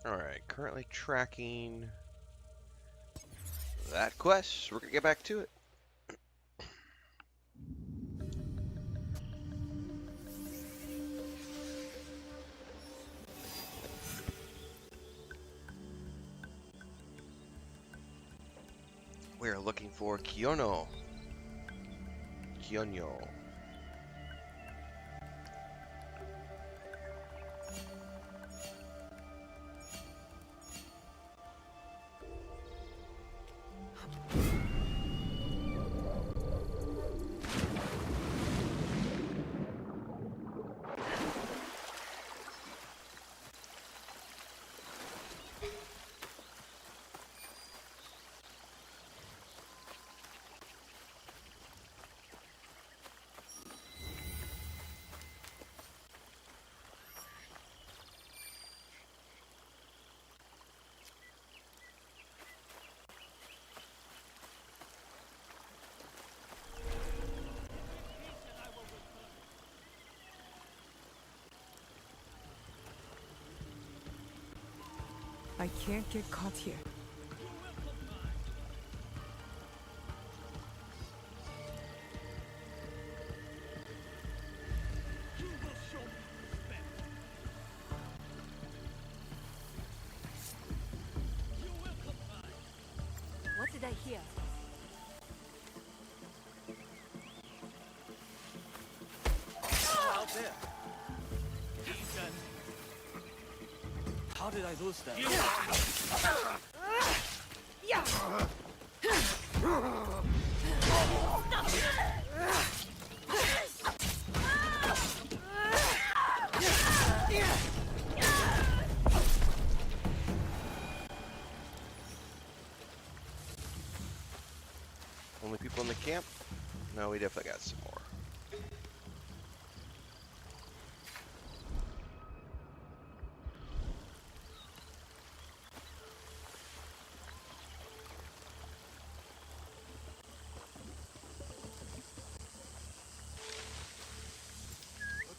Alright, currently tracking that quest. We're gonna get back to it. We are looking for Kyonyo. Kyonyo. I can't get caught here. What did I hear? Out there. How did I lose that? Only people in the camp? No, we definitely got some more.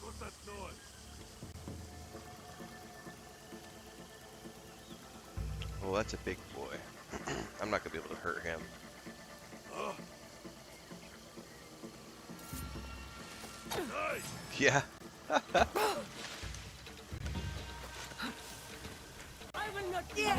What's that noise? Oh, that's a big boy. I'm not gonna be able to hurt him. Nice. Yeah. I will not get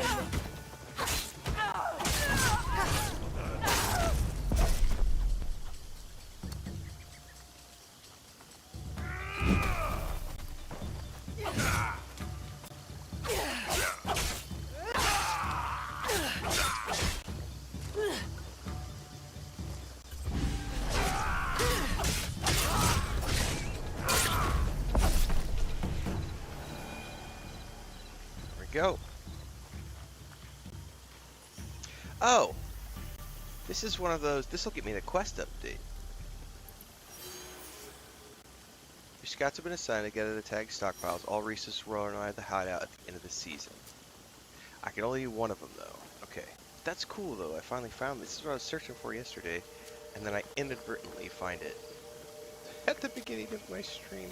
Go. Oh, this is one of those. This will get me the quest update. Your scouts have been assigned to gather the tag stockpiles. All resources will arrive at the hideout at the end of the season. I can only do one of them though. Okay, that's cool though. I finally found this. This is what I was searching for yesterday, and then I inadvertently find it at the beginning of my stream.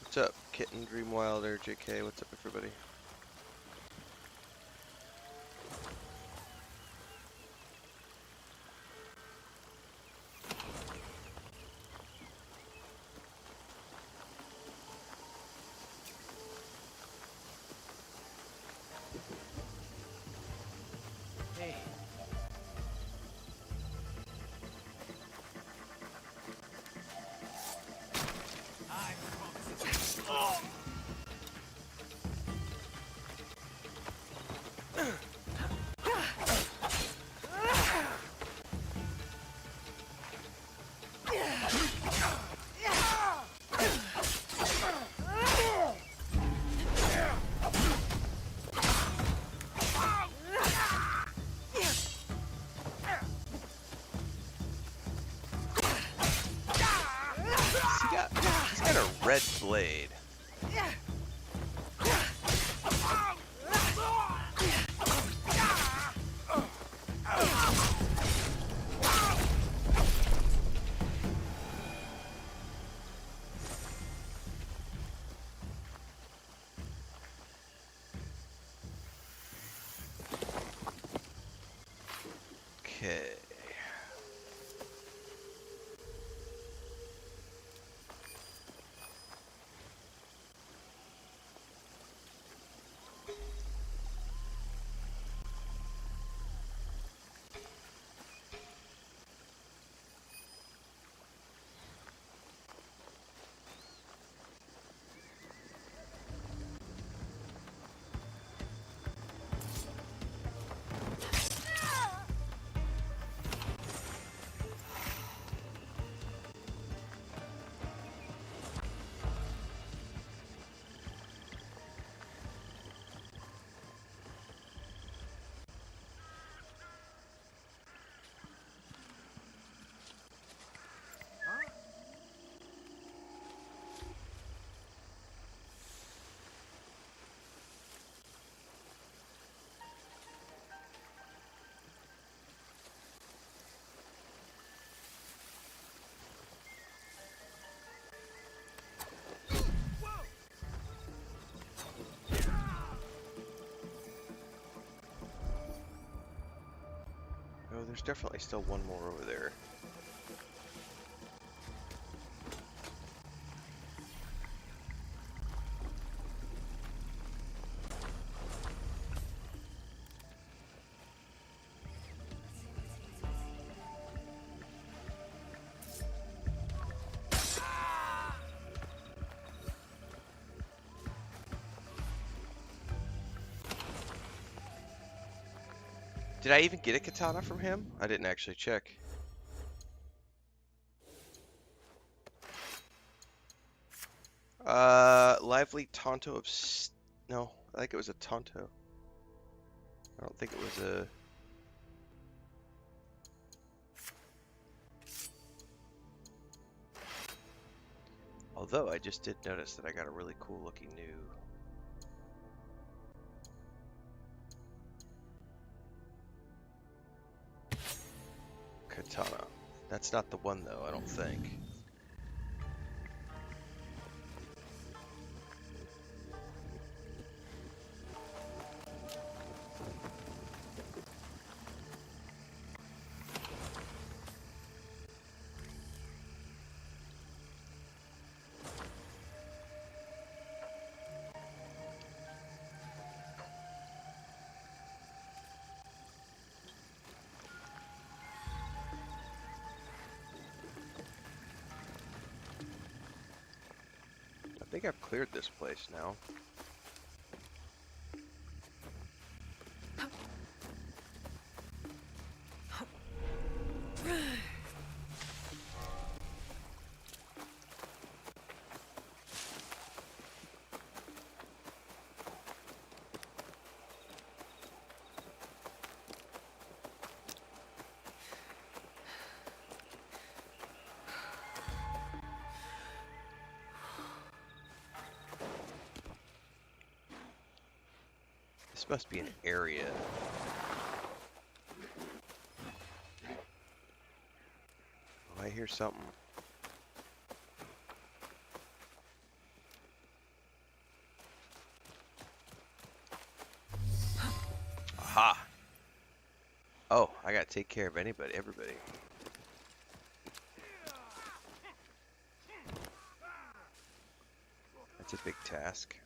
What's up, Kitten, Dream Wilder, JK? What's up, everybody? Hey. Okay. Oh, there's definitely still one more over there. Did I even get a katana from him? I didn't actually check. Lively Tonto of... No, I think it was a Tonto. I don't think it was a... Although, I just did notice that I got a really cool looking new... katana. That's not the one though, I don't think. I think I've cleared this place now. This must be an area. Oh, I hear something. Aha! Oh, I gotta take care of everybody. That's a big task.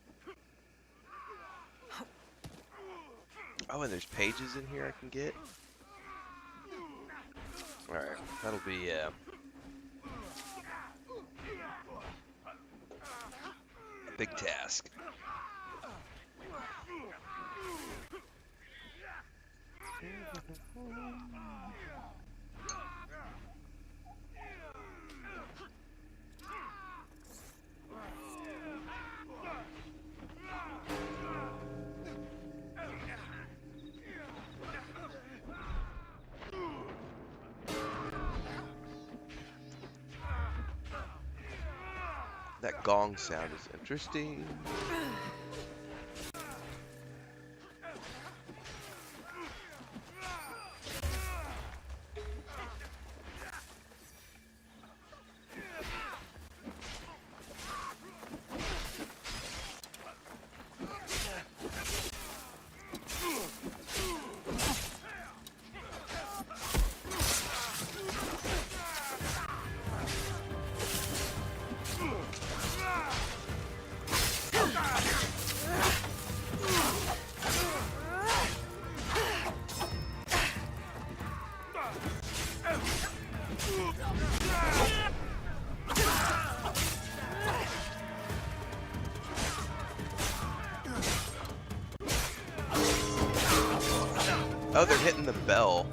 Oh, and there's pages in here I can get? Alright, that'll be, a big task. That gong sound is interesting. Oh, they're hitting the bell.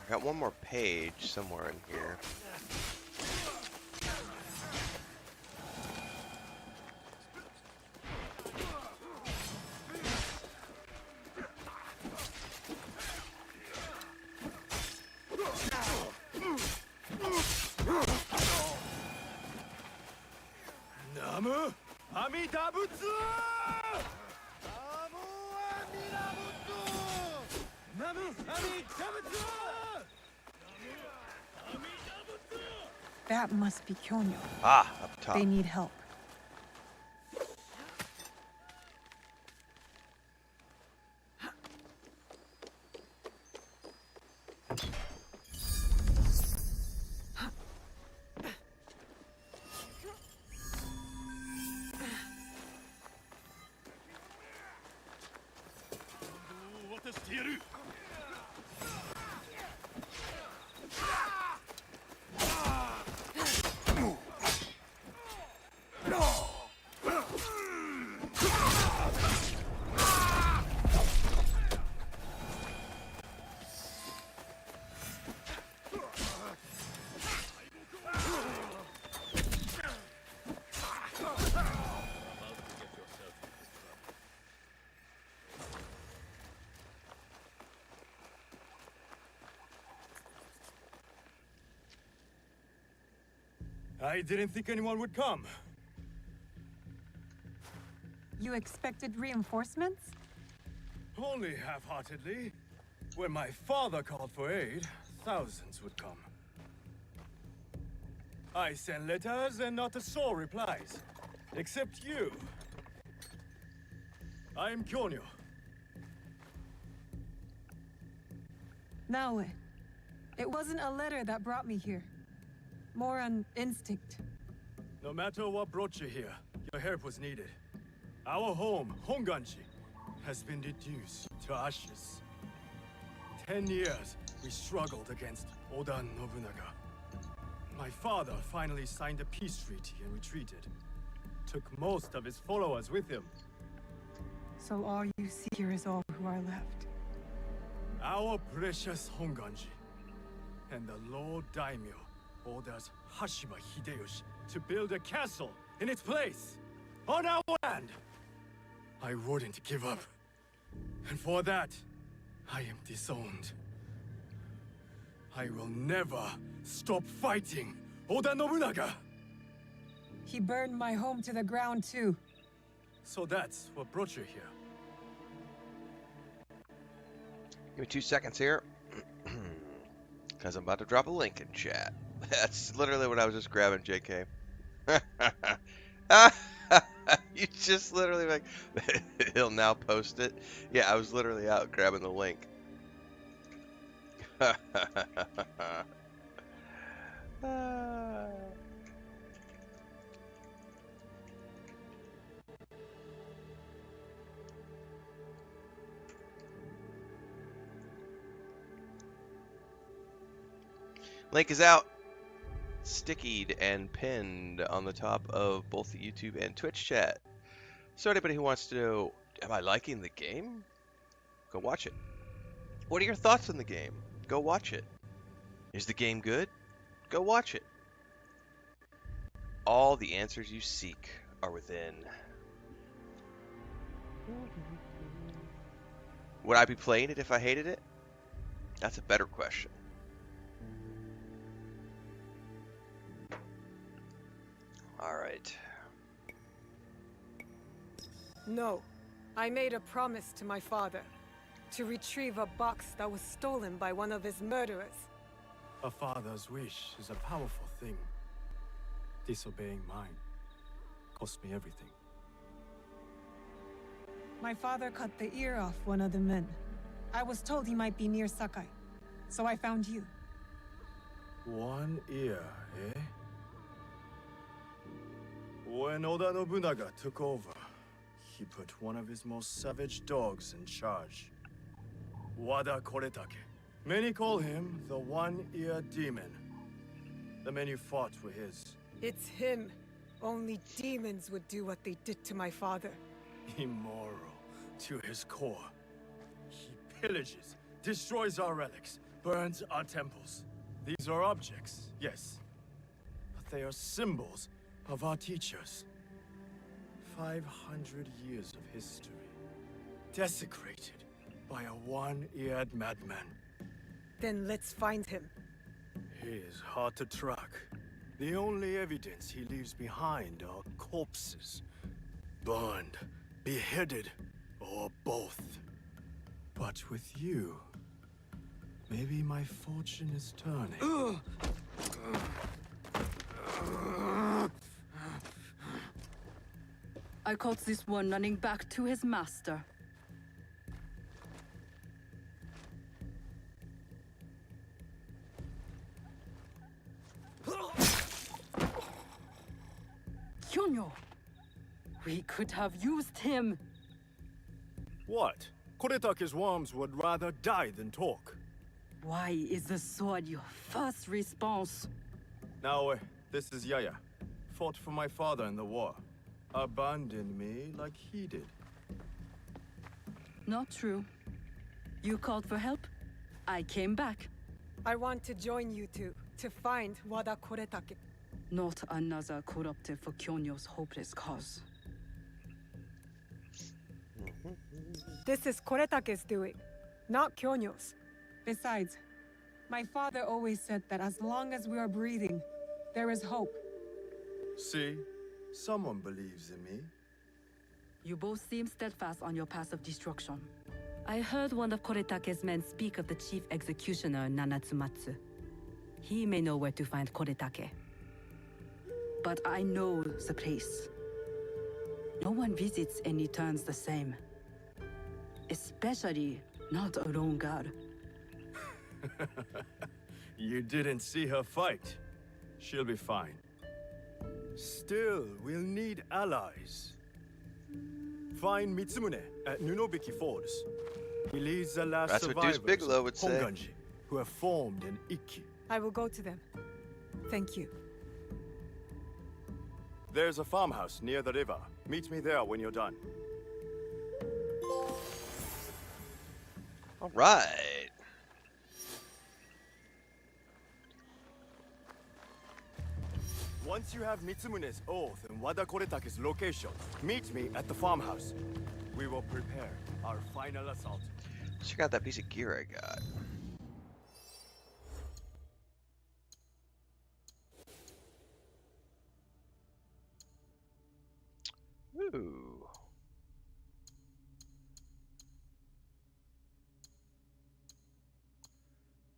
I got one more page somewhere in here. Namu Amidabutsu! Namu Amidabutsu! That must be Kyonyo. Ah, up top. They need help. I didn't think anyone would come. You expected reinforcements? Only half-heartedly. When my father called for aid, thousands would come. I sent letters and not a soul replies. Except you. I am Kyonyo. Naoe, it wasn't a letter that brought me here. More an instinct. No matter what brought you here, your help was needed. Our home, Honganji, has been reduced to ashes. 10 years, we struggled against Oda Nobunaga. My father finally signed a peace treaty and retreated. Took most of his followers with him. So all you see here is all who are left. Our precious Honganji. And the Lord Daimyo orders Hashima Hideyoshi to build a castle in its place, on our land. I wouldn't give up. And for that, I am disowned. I will never stop fighting Oda Nobunaga! He burned my home to the ground too. So that's what brought you here. Give me 2 seconds here. Because I'm about to drop a link in chat. That's literally what I was just grabbing, JK. You just literally like, he'll now post it. Yeah, I was literally out grabbing the link. Link is out, stickied and pinned on the top of both the YouTube and Twitch chat. So anybody who wants to know, am I liking the game? Go watch it. What are your thoughts on the game? Go watch it. Is the game good? Go watch it. All the answers you seek are within. Would I be playing it if I hated it? That's a better question. Alright. No. I made a promise to my father to retrieve a box that was stolen by one of his murderers. A father's wish is a powerful thing. Disobeying mine cost me everything. My father cut the ear off one of the men. I was told he might be near Sakai, so I found you. One ear, eh? When Oda Nobunaga took over, he put one of his most savage dogs in charge. Wada Koretake. Many call him the One-Ear Demon. The men you fought were his. It's him. Only demons would do what they did to my father. Immoral to his core. He pillages, destroys our relics, burns our temples. These are objects, yes, but they are symbols of our teachers. 500 years of history, desecrated by a one-eared madman. Then let's find him. He is hard to track. The only evidence he leaves behind are corpses. Burned, beheaded, or both. But with you, maybe my fortune is turning. I caught this one running back to his master. Kyonyo! We could have used him! What? Koretake's worms would rather die than talk. Why is the sword your first response? Now, this is Yaya. Fought for my father in the war. Abandoned me like he did. Not true. You called for help. I came back. I want to join you two to find Wada Koretake. Not another corrupted for Kyonyo's hopeless cause. This is Koretake's doing, not Kyonyo's. Besides, my father always said that as long as we are breathing, there is hope. See? Someone believes in me. You both seem steadfast on your path of destruction. I heard one of Koretake's men speak of the chief executioner, Nanatsumatsu. He may know where to find Koretake. But I know the place. No one visits and returns the same. Especially not a lone guard. You didn't see her fight. She'll be fine. Still, we'll need allies. Find Mitsumune at Nunobiki Falls. He leads the last That's what survivors Deuce Bigelow would of say. Honganji, who have formed an Ikki. I will go to them. Thank you. There's a farmhouse near the river. Meet me there when you're done. All right. Once you have Mitsumune's oath and Wada Koretake's location, meet me at the farmhouse. We will prepare our final assault. Check out that piece of gear I got. Ooh.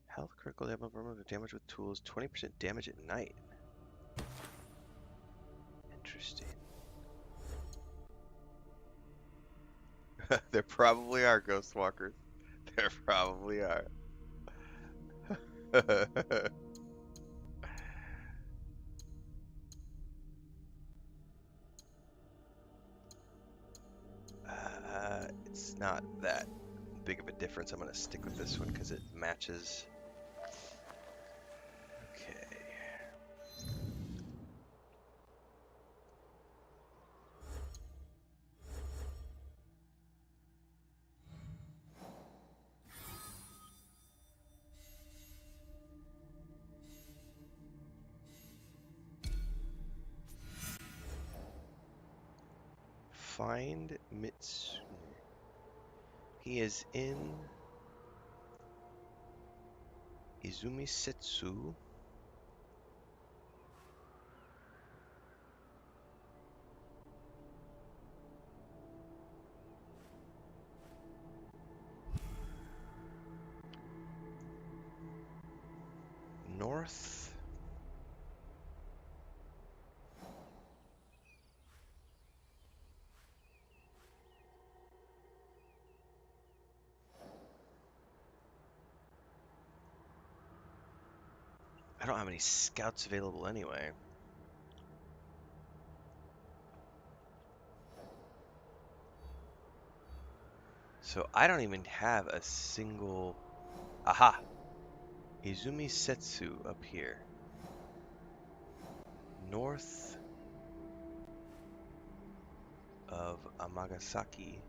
Health, critical damage with tools, 20% damage at night. Interesting. There probably are ghost walkers. There probably are. It's not that big of a difference. I'm gonna stick with this one because it matches. Okay. Find Mitsumune. He is in Izumisetsu. North. I don't have any scouts available anyway. So I don't even have a single... Aha! Izumisetsu up here. North of Amagasaki.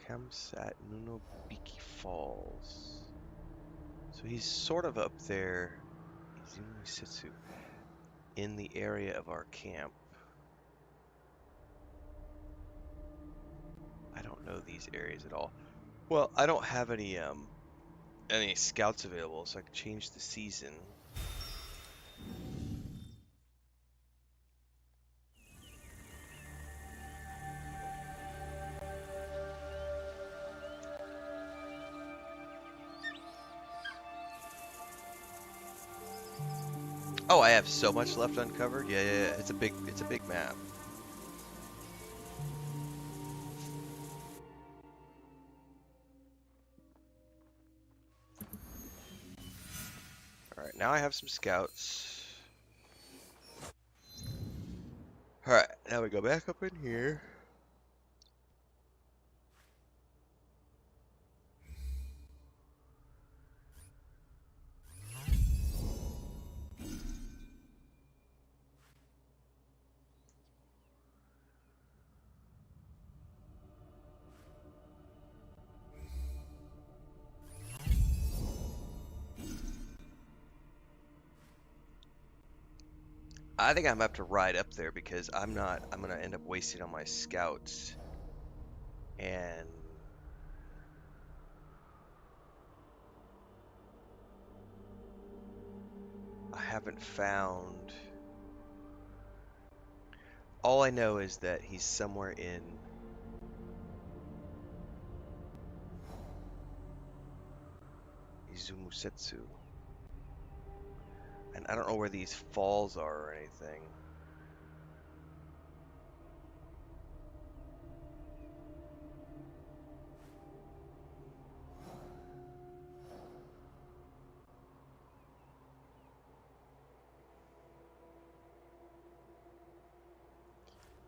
Camps at Nunobiki Falls. So he's sort of up there, Izumisetsu, in the area of our camp. I don't know these areas at all. Well, I don't have any scouts available, so I can change the season. Oh, I have so much left uncovered. Yeah. It's a big map. All right, now I have some scouts. All right, now we go back up in here. I think I'm gonna have to ride up there because I'm gonna end up wasting on my scouts. And I haven't found... All I know is that he's somewhere in Izumisetsu. And I don't know where these falls are or anything.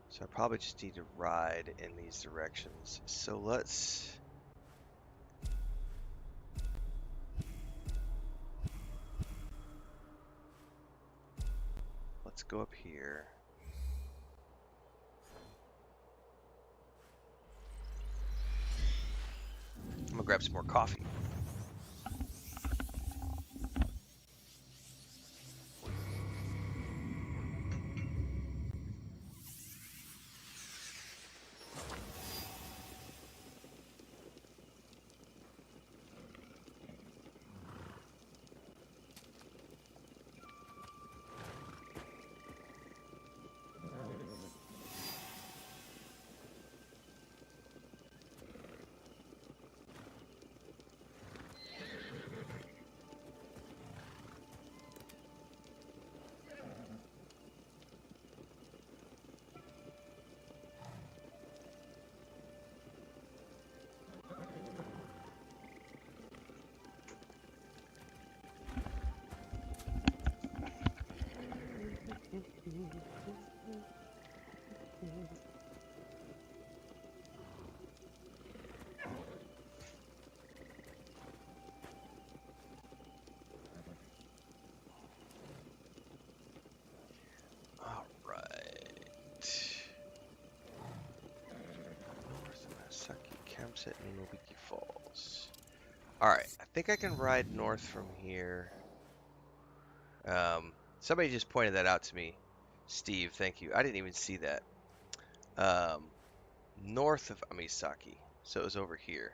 So I probably just need to ride in these directions. So let's go up here. I'm gonna grab some more coffee. At Nunobiki Falls. Alright, I think I can ride north from here. Somebody just pointed that out to me. Steve, thank you. I didn't even see that. north of Amisaki. So it was over here.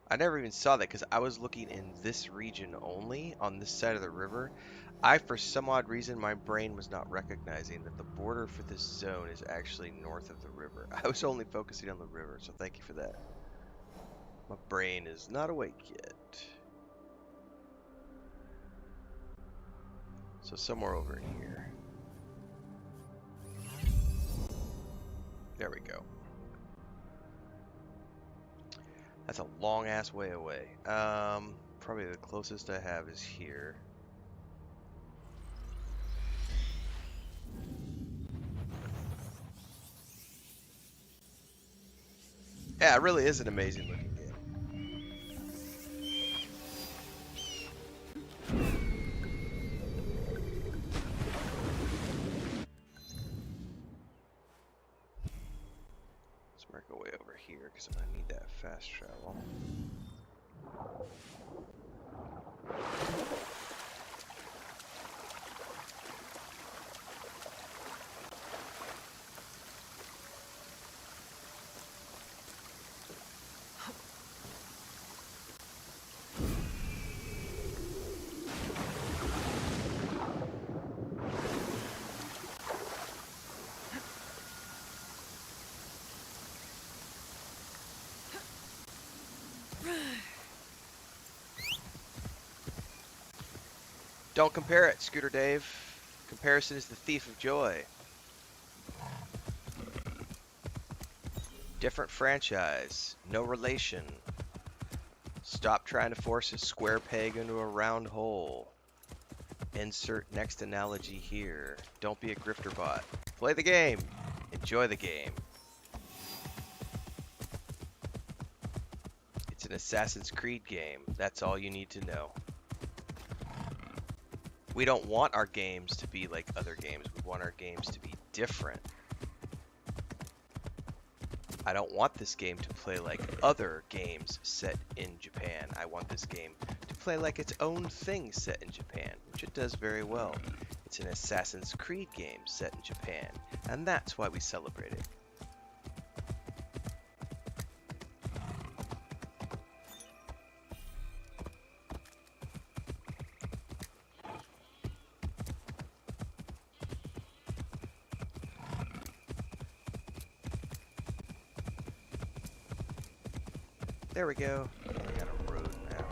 I never even saw that because I was looking in this region only, on this side of the river. For some odd reason, my brain was not recognizing that the border for this zone is actually north of the river. I was only focusing on the river, so thank you for that. My brain is not awake yet. So somewhere over here. There we go. That's a long ass way away. Probably the closest I have is here. Yeah, it really is an amazing looking game. Let's work our way over here because I'm gonna need that fast travel. Don't compare it, Scooter Dave. Comparison is the thief of joy. Different franchise, no relation. Stop trying to force a square peg into a round hole. Insert next analogy here. Don't be a grifter bot. Play the game. Enjoy the game. It's an Assassin's Creed game. That's all you need to know. We don't want our games to be like other games. We want our games to be different. I don't want this game to play like other games set in Japan. I want this game to play like its own thing set in Japan, which it does very well. It's an Assassin's Creed game set in Japan, and that's why we celebrate it. There we go. We got a road now.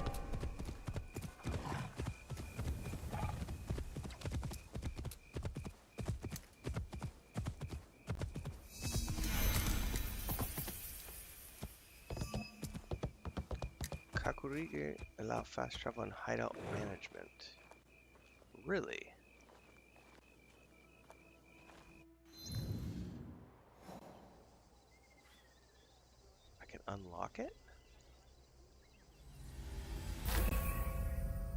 Kakurige allow fast travel and hideout management. Really? I can unlock it?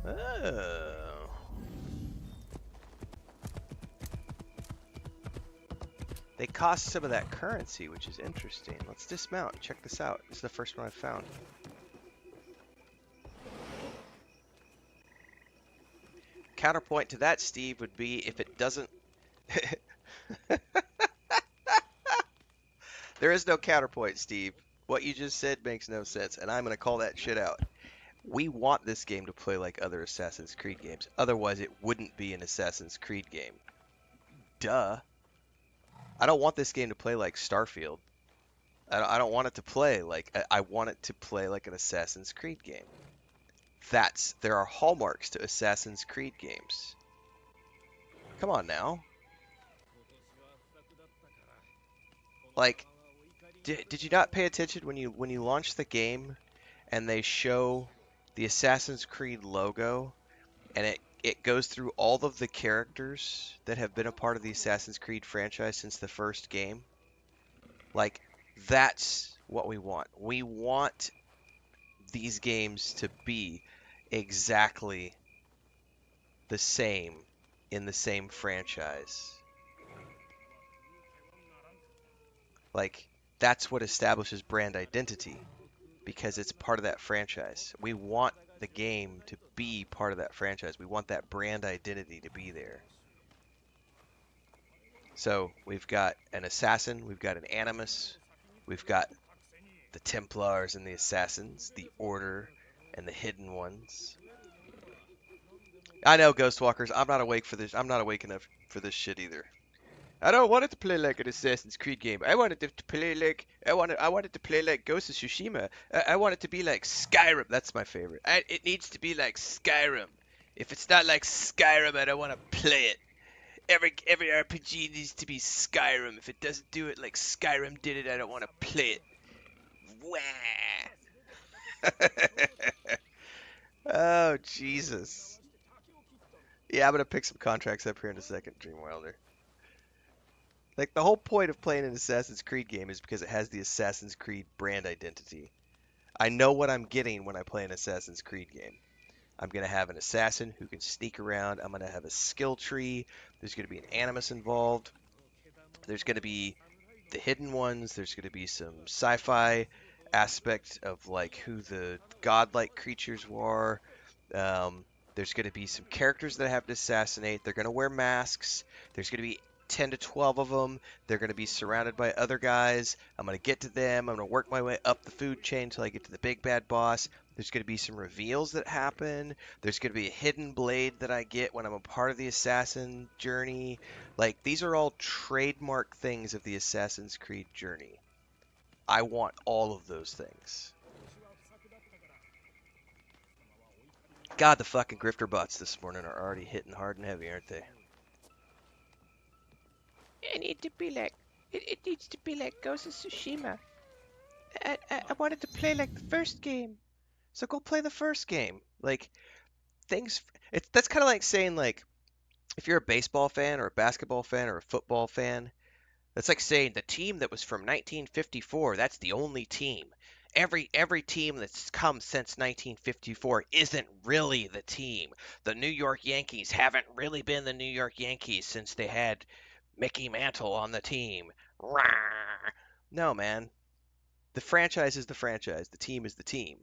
Oh. They cost some of that currency, which is interesting. Let's dismount. Check this out. This is the first one I've found. Counterpoint to that, Steve, would be if it doesn't... There is no counterpoint, Steve. What you just said makes no sense, and I'm going to call that shit out. We want this game to play like other Assassin's Creed games. Otherwise, it wouldn't be an Assassin's Creed game. Duh. I don't want this game to play like Starfield. I don't want it to play like... I want it to play like an Assassin's Creed game. There are hallmarks to Assassin's Creed games. Come on now. Like, did you not pay attention when you launch the game and they show the Assassin's Creed logo, and it goes through all of the characters that have been a part of the Assassin's Creed franchise since the first game? Like, that's what we want. We want these games to be exactly the same in the same franchise. Like, that's what establishes brand identity, because it's part of that franchise. We want the game to be part of that franchise. We want that brand identity to be there. So we've got an assassin, we've got an animus, We've got the Templars and the Assassins, the Order and the Hidden Ones. I know, Ghostwalkers, I'm not awake for this. I'm not awake enough for this shit either. I don't want it to play like an Assassin's Creed game. I want it to play like I want it to play like Ghost of Tsushima. I want it to be like Skyrim. That's my favorite. It needs to be like Skyrim. If it's not like Skyrim, I don't want to play it. Every RPG needs to be Skyrim. If it doesn't do it like Skyrim did it, I don't want to play it. Wah. Oh Jesus. Yeah, I'm gonna pick some contracts up here in a second, Dreamwilder. Like, the whole point of playing an Assassin's Creed game is because it has the Assassin's Creed brand identity. I know what I'm getting when I play an Assassin's Creed game. I'm going to have an assassin who can sneak around. I'm going to have a skill tree. There's going to be an animus involved. There's going to be the hidden ones. There's going to be some sci-fi aspect of, like, who the godlike creatures were. There's going to be some characters that I have to assassinate. They're going to wear masks. There's going to be 10 to 12 of them. They're going to be surrounded by other guys. I'm going to get to them. I'm going to work my way up the food chain until I get to the big bad boss. There's going to be some reveals that happen. There's going to be a hidden blade that I get when I'm a part of the assassin journey. Like, these are all trademark things of the Assassin's Creed journey. I want all of those things. God, the fucking grifter bots this morning are already hitting hard and heavy, aren't they? It needs to be like it needs to be like Ghost of Tsushima. I wanted to play like the first game, so go play the first game. Like that's kind of like saying, like, if you're a baseball fan or a basketball fan or a football fan, that's like saying the team that was from 1954, that's the only team. Every team that's come since 1954 isn't really the team. The New York Yankees haven't really been the New York Yankees since they had Mickey Mantle on the team. Rawr. No, man. The franchise is the franchise. The team is the team.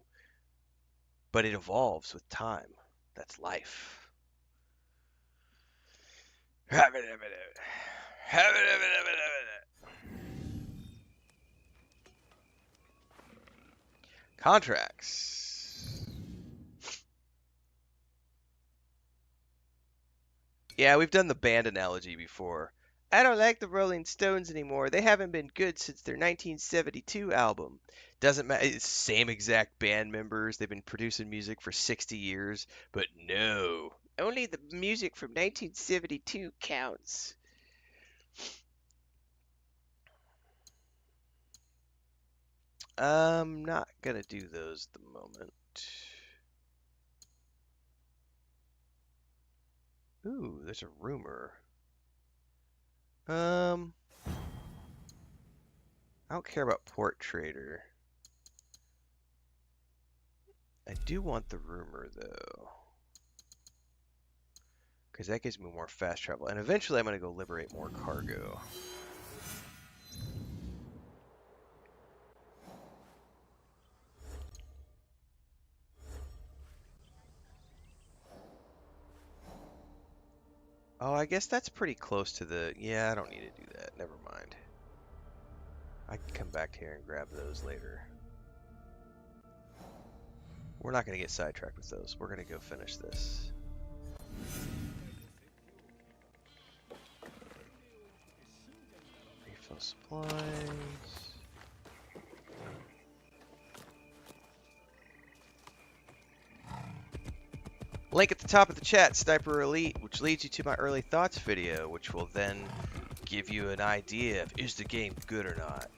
But it evolves with time. That's life. Contracts. Yeah, we've done the band analogy before. I don't like the Rolling Stones anymore. They haven't been good since their 1972 album. Doesn't matter. It's the same exact band members. They've been producing music for 60 years. But no. Only the music from 1972 counts. I'm not gonna do those at the moment. Ooh, there's a rumor. I don't care about Port Trader. I do want the rumor, though. Because that gives me more fast travel. And eventually I'm going to go liberate more cargo. Oh, I guess that's pretty close to the... Yeah, I don't need to do that. Never mind. I can come back here and grab those later. We're not going to get sidetracked with those. We're going to go finish this. Refill supplies. Link at the top of the chat, Sniper Elite, which leads you to my early thoughts video, which will then give you an idea of is the game good or not.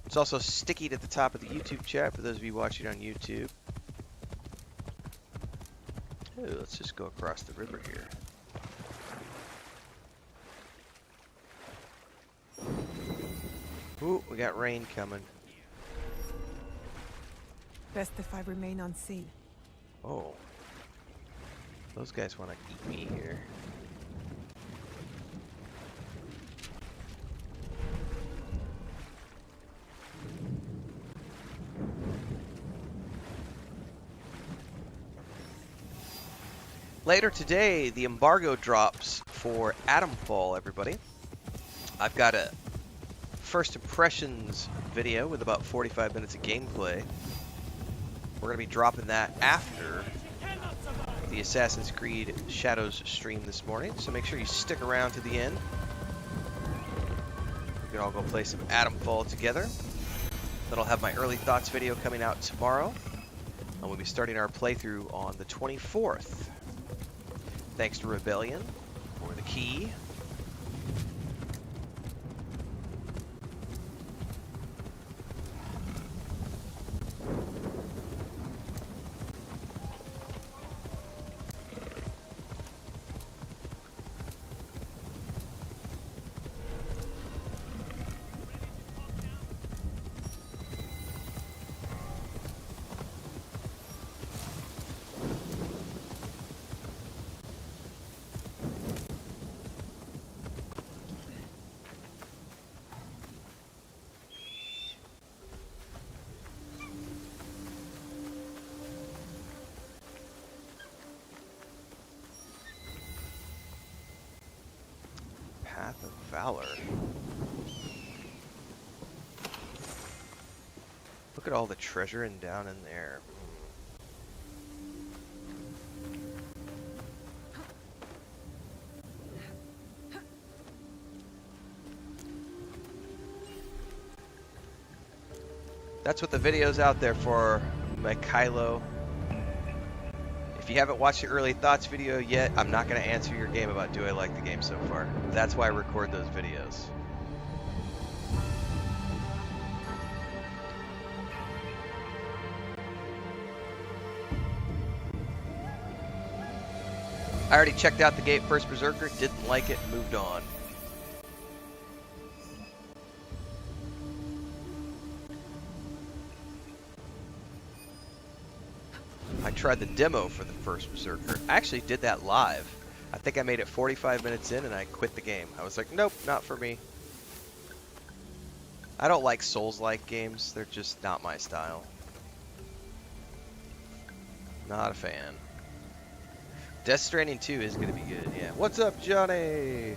It's also sticky at the top of the YouTube chat for those of you watching on YouTube. Ooh, let's just go across the river here. Ooh, we got rain coming. Best if I remain unseen. Oh. Those guys want to eat me here. Later today, the embargo drops for Atomfall, everybody. I've got a first impressions video with about 45 minutes of gameplay. We're going to be dropping that after the Assassin's Creed Shadows stream this morning, so make sure you stick around to the end. We can all go play some Atomfall together. Then I'll have my early thoughts video coming out tomorrow, and we'll be starting our playthrough on the 24th. Thanks to Rebellion for the key. Path of Valor. Look at all the treasure and down in there. That's what the video's out there for, Mikhailo. If you haven't watched the early thoughts video yet, I'm not going to answer your game about do I like the game so far. That's why I record those videos. I already checked out the gate first Berserker, didn't like it, moved on. I tried the demo for the first Berserker. I actually did that live. I think I made it 45 minutes in and I quit the game. I was like, nope, not for me. I don't like Souls-like games. They're just not my style. Not a fan. Death Stranding 2 is going to be good, yeah. What's up, Johnny?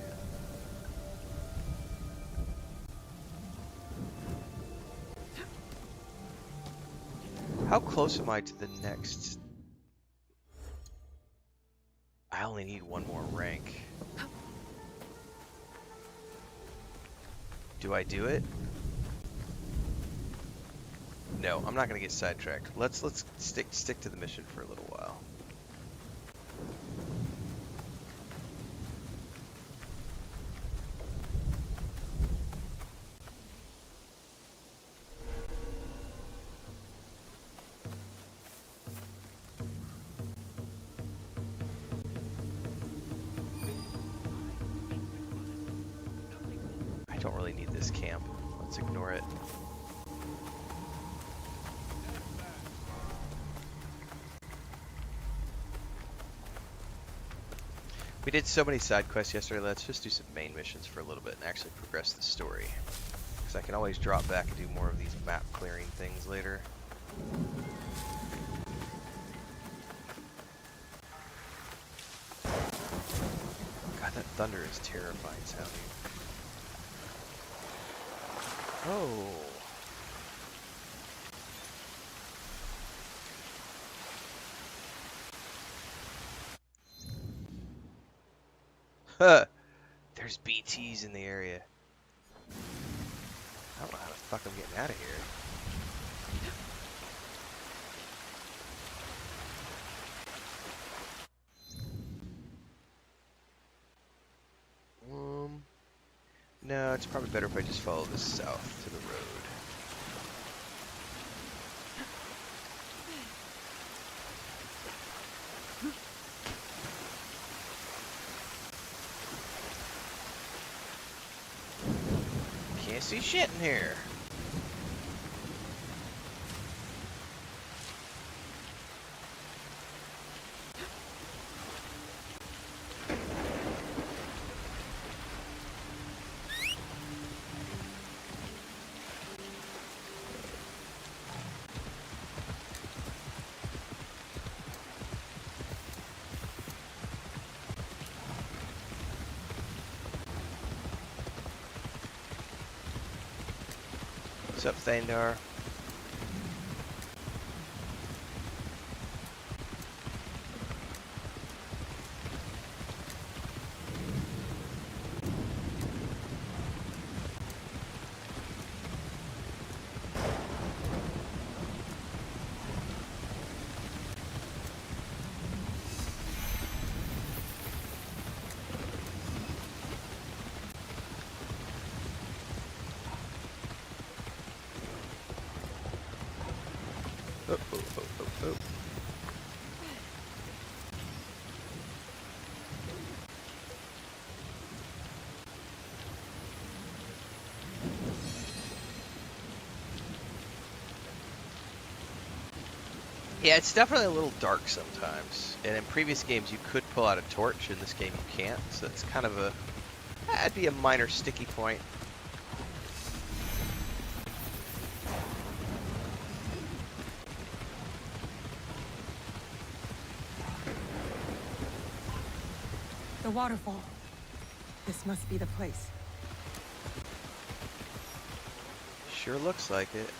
How close am I to the next? I only need one more rank. Do I do it? No, I'm not gonna get sidetracked. Let's stick to the mission for a little while. Don't really need this camp. Let's ignore it. We did so many side quests yesterday. Let's just do some main missions for a little bit and actually progress the story. Because I can always drop back and do more of these map clearing things later. God, that thunder is terrifying sounding. Oh. Huh. There's BTs in the area. I don't know how the fuck I'm getting out of here. No, it's probably better if I just follow this south to the road. Can't see shit in here. What's up, Thandar? Oh, oh, oh, oh, oh. Yeah, it's definitely a little dark sometimes. And in previous games, you could pull out a torch. In this game, you can't. So it's kind of a... That'd be a minor sticky point. The waterfall. This must be the place. Sure looks like it.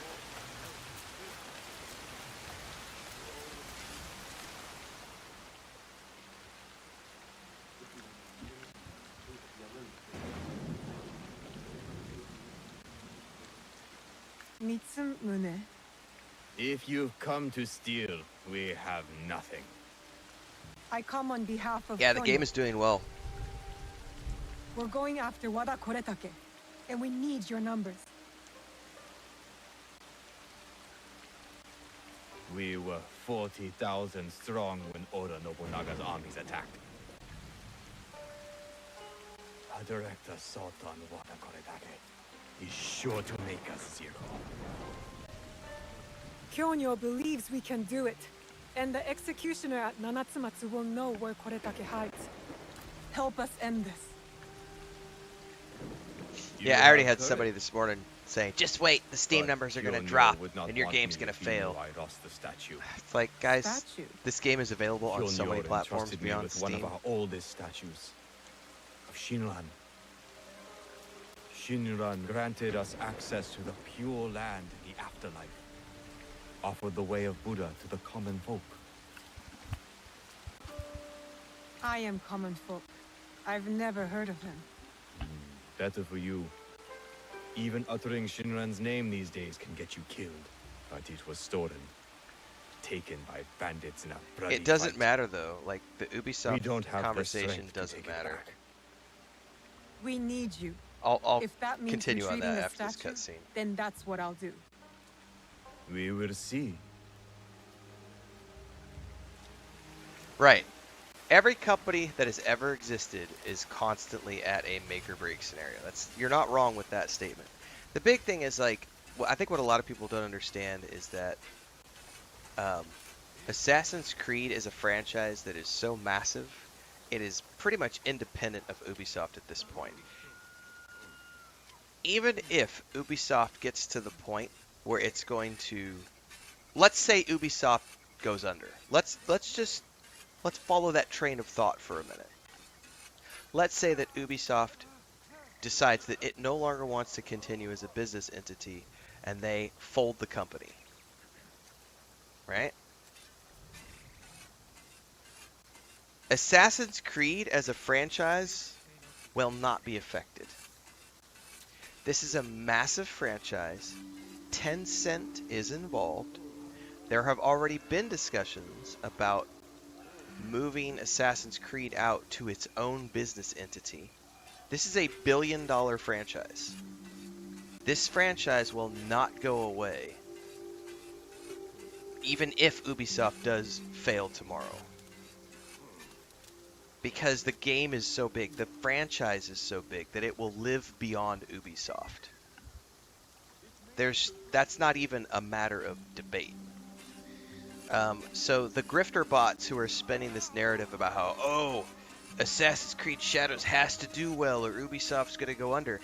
Mitsumune. If you've come to steal, we have nothing. I come on behalf of Yeah, the Kyonyo. game is doing well. We're going after Wada Koretake, and we need your numbers. We were 40,000 strong when Oda Nobunaga's armies attacked. Our director Sultan Wada Koretake is sure to make us zero. Kyonyo believes we can do it, and the executioner at Nanatsumatsu will know where Koretake hides. Help us end this. Yeah, I already had somebody this morning saying, just wait, the Steam numbers are going to drop, and your game's going to fail. The statue. It's like, guys, Statue. this game is available on so many Kyonyo platforms entrusted me beyond with Steam. one of our oldest statues of Shinran. Shinran granted us access to the pure land in the afterlife, offered the way of Buddha to the common folk. I am common folk. I've never heard of him. Better for you. Even uttering Shinran's name these days can get you killed. But it was stolen. Taken by bandits in a bloody It doesn't fight. matter, though. Like, the We Ubisoft don't have the conversation strength to doesn't take it matter. back. We need you. I'll If that means continue on retrieving that the after this statue, cutscene. then that's what I'll do. We will see. Right. Every company that has ever existed is constantly at a make or break scenario. You're not wrong with that statement. The big thing is, like, I think what a lot of people don't understand is that Assassin's Creed is a franchise that is so massive, it is pretty much independent of Ubisoft at this point. Even if Ubisoft gets to the point where it's going to, let's say Ubisoft goes under. Let's follow that train of thought for a minute. Let's say that Ubisoft decides that it no longer wants to continue as a business entity and they fold the company. Right? Assassin's Creed as a franchise will not be affected. This is a massive franchise. Tencent is involved. There have already been discussions about moving Assassin's Creed out to its own business entity. This is a billion-dollar franchise. This franchise will not go away, even if Ubisoft does fail tomorrow. Because the game is so big, the franchise is so big, that it will live beyond Ubisoft. That's not even a matter of debate. So the grifter bots who are spinning this narrative about how, oh, Assassin's Creed Shadows has to do well or Ubisoft's going to go under.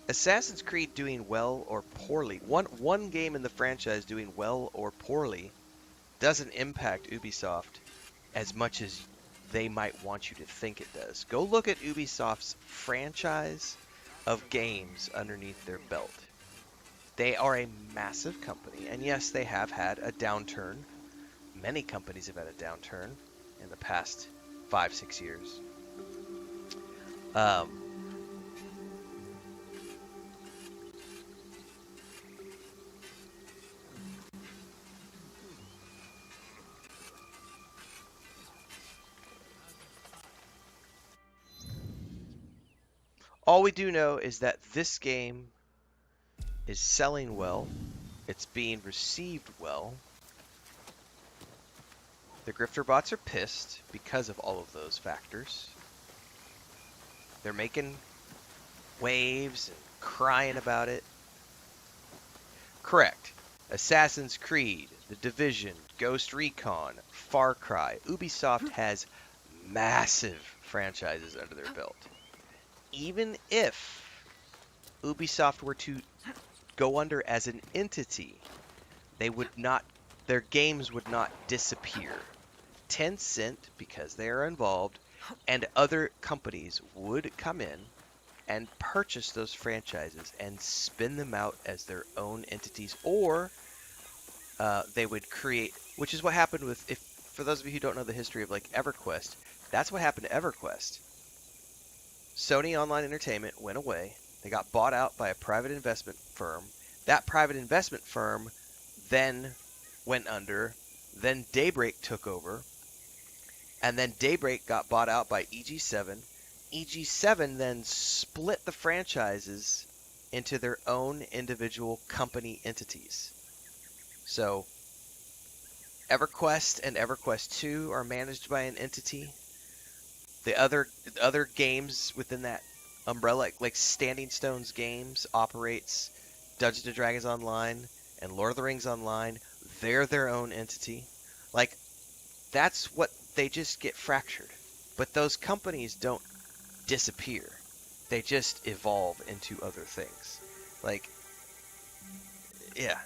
Assassin's Creed doing well or poorly, one game in the franchise doing well or poorly doesn't impact Ubisoft as much as they might want you to think it does. Go look at Ubisoft's franchise of games underneath their belt. they are a massive company, and yes, they have had a downturn. Many companies have had a downturn in the past 5-6 years. All we do know is that this game is selling well. It's being received well. The grifter bots are pissed because of all of those factors. They're making waves and crying about it. Correct. Assassin's Creed, The Division, Ghost Recon, Far Cry. Ubisoft has massive franchises under their belt. Even if Ubisoft were to go under as an entity, they would not, their games would not disappear. Tencent, because they are involved, and other companies would come in and purchase those franchises and spin them out as their own entities, or they would create, which is what happened with, if for those of you who don't know the history of like EverQuest, that's what happened to EverQuest. Sony Online Entertainment went away. They got bought out by a private investment firm. That private investment firm then went under. Then Daybreak took over. And then Daybreak got bought out by EG7. EG7 then split the franchises into their own individual company entities. So EverQuest and EverQuest 2 are managed by an entity. The other games within that umbrella, like Standing Stones Games operates Dungeons and Dragons Online and Lord of the Rings Online. They're their own entity. Like, that's what they just get fractured. But those companies don't disappear. They just evolve into other things. Like, yeah.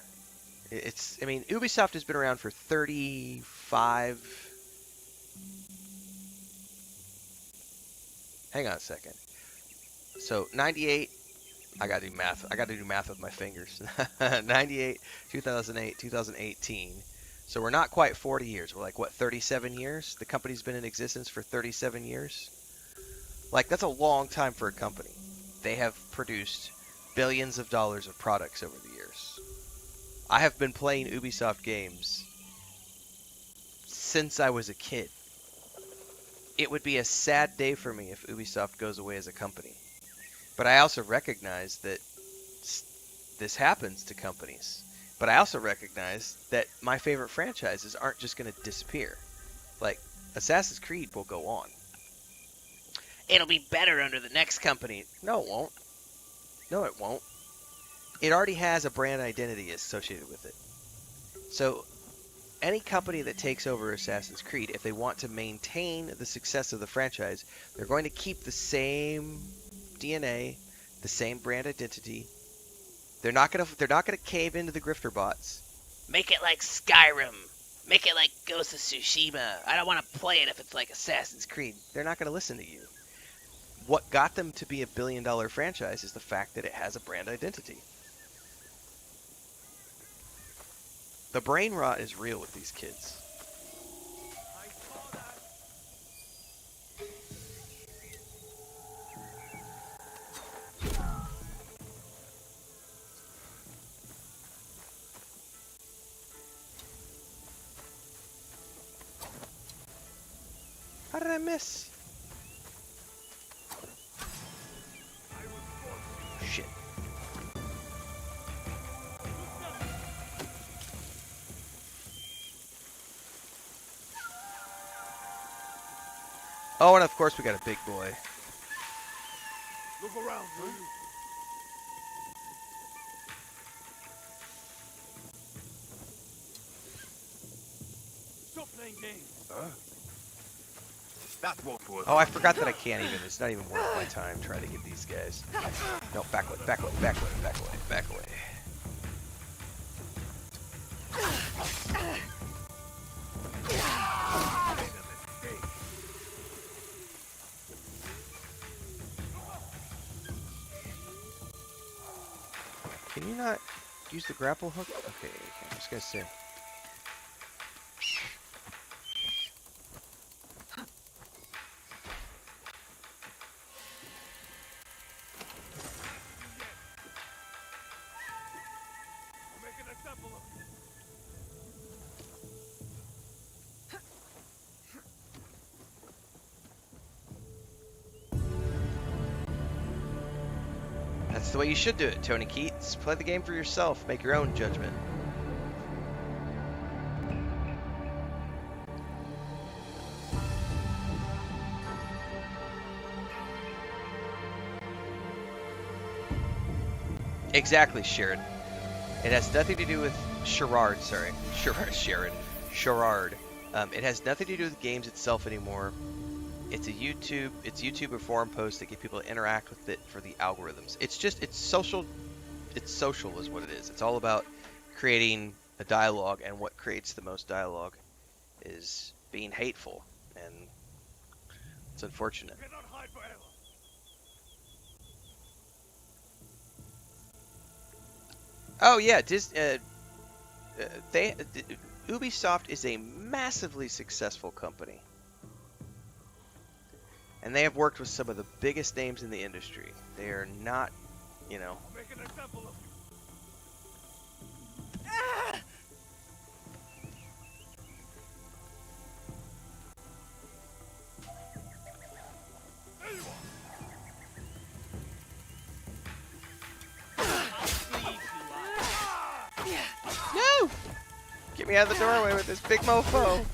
It's, I mean, Ubisoft has been around for 35... Hang on a second. So 98, I gotta do math. I gotta do math with my fingers. 98, 2008, 2018. So we're not quite 40 years. We're like, what, 37 years? The company's been in existence for 37 years. Like, that's a long time for a company. They have produced billions of dollars of products over the years. I have been playing Ubisoft games since I was a kid. It would be a sad day for me if Ubisoft goes away as a company. But I also recognize that this happens to companies. But I also recognize that my favorite franchises aren't just going to disappear. Like, Assassin's Creed will go on. It'll be better under the next company. No, it won't. No, it won't. It already has a brand identity associated with it. So any company that takes over Assassin's Creed, if they want to maintain the success of the franchise, they're going to keep the same DNA, the same brand identity. They're not gonna cave into the grifter bots. Make it like Skyrim. Make it like Ghost of Tsushima. I don't want to play it if it's like Assassin's Creed. They're not going to listen to you. What got them to be a billion-dollar franchise is the fact that it has a brand identity. The brain rot is real with these kids. How did I miss? Shit. Oh, and of course we got a big boy. Look around, will you? Stop playing games. Huh? That won't work. Oh, I forgot that I can't even. It's not even worth my time trying to get these guys. No, back away, back away, back away, back away, back away. Can you not? use the grapple hook? Okay, I was gonna say. Make an example of you. That's the way you should do it, Tony Keats. Play the game for yourself. Make your own judgment. Exactly, Sharon. It has nothing to do with Sherrard, sorry. Sherrard. It has nothing to do with the games itself anymore. It's YouTuber forum posts that get people to interact with it for the algorithms. It's social. It's social is what it is. It's all about creating a dialogue, and what creates the most dialogue is being hateful, and it's unfortunate. Cannot hide forever. Oh yeah, Ubisoft is a massively successful company, and they have worked with some of the biggest names in the industry. They are not, you know. Make an example of you. There you are. No! Get me out of the doorway with this big mofo.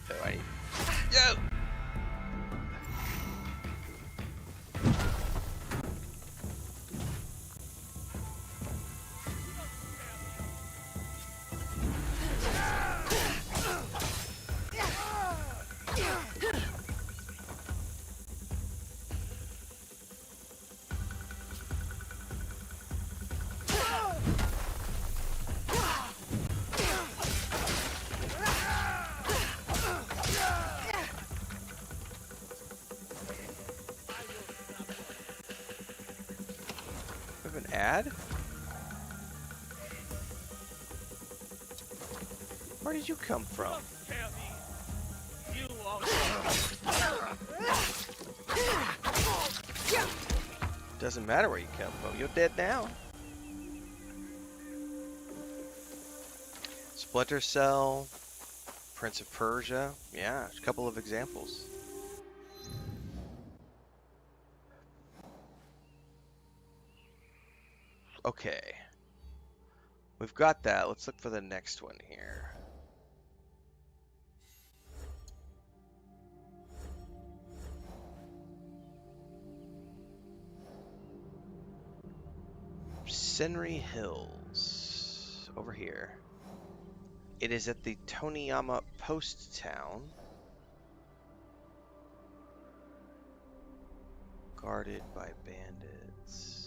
Oh, I need... Yo! We have an ad? Where did you come from? Scare me. You are. Doesn't matter where you come from. You're dead now. Splinter Cell, Prince of Persia. Yeah, a couple of examples. Okay. We've got that. Let's look for the next one here. Senri Hills. Over here. It is at the Toneyama Post Town. Guarded by bandits.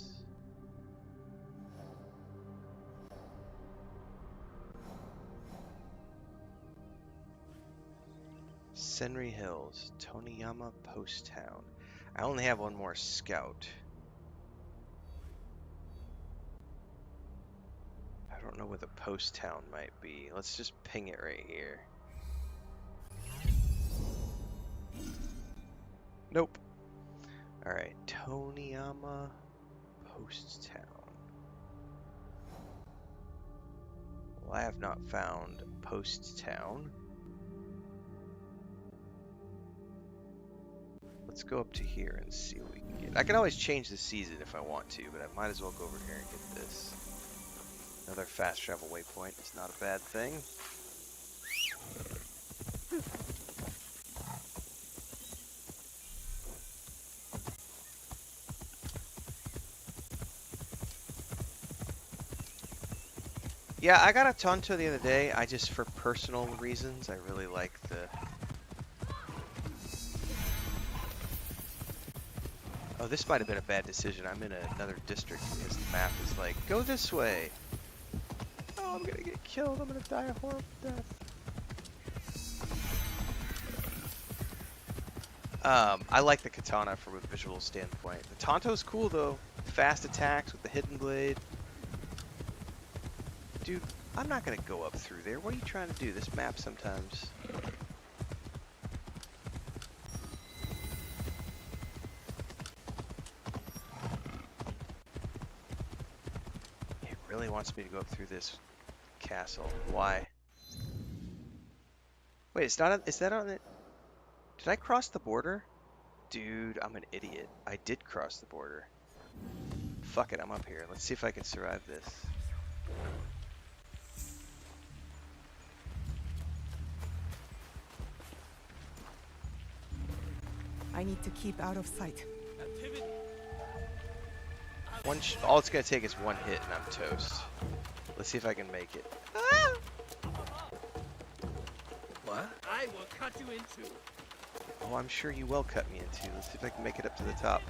Senri Hills, Toneyama Post Town. I only have one more scout. I don't know where the post town might be. Let's just ping it right here. Nope. Alright, Toneyama Post Town. Well, I have not found Post Town. Let's go up to here and see what we can get. I can always change the season if I want to, but I might as well go over here and get this. Another fast travel waypoint is not a bad thing. Yeah, I got a Tonto the other day. I just, for personal reasons, I really like the... Oh, this might have been a bad decision. I'm in another district because the map is like, go this way. Oh, I'm gonna get killed. I'm gonna die a horrible death. I like the katana from a visual standpoint. The Tonto's cool though. fast attacks with the hidden blade. Dude, I'm not gonna go up through there. What are you trying to do? This map sometimes. It really wants me to go up through this castle. Why? Wait, it's not. Is that on it? Did I cross the border? Dude, I'm an idiot. I did cross the border. Fuck it, I'm up here. Let's see if I can survive this. I need to keep out of sight. All it's gonna take is one hit and I'm toast. Let's see if I can make it. Ah! What? I will cut you in two. Oh, I'm sure you will cut me in two. Let's see if I can make it up to the top.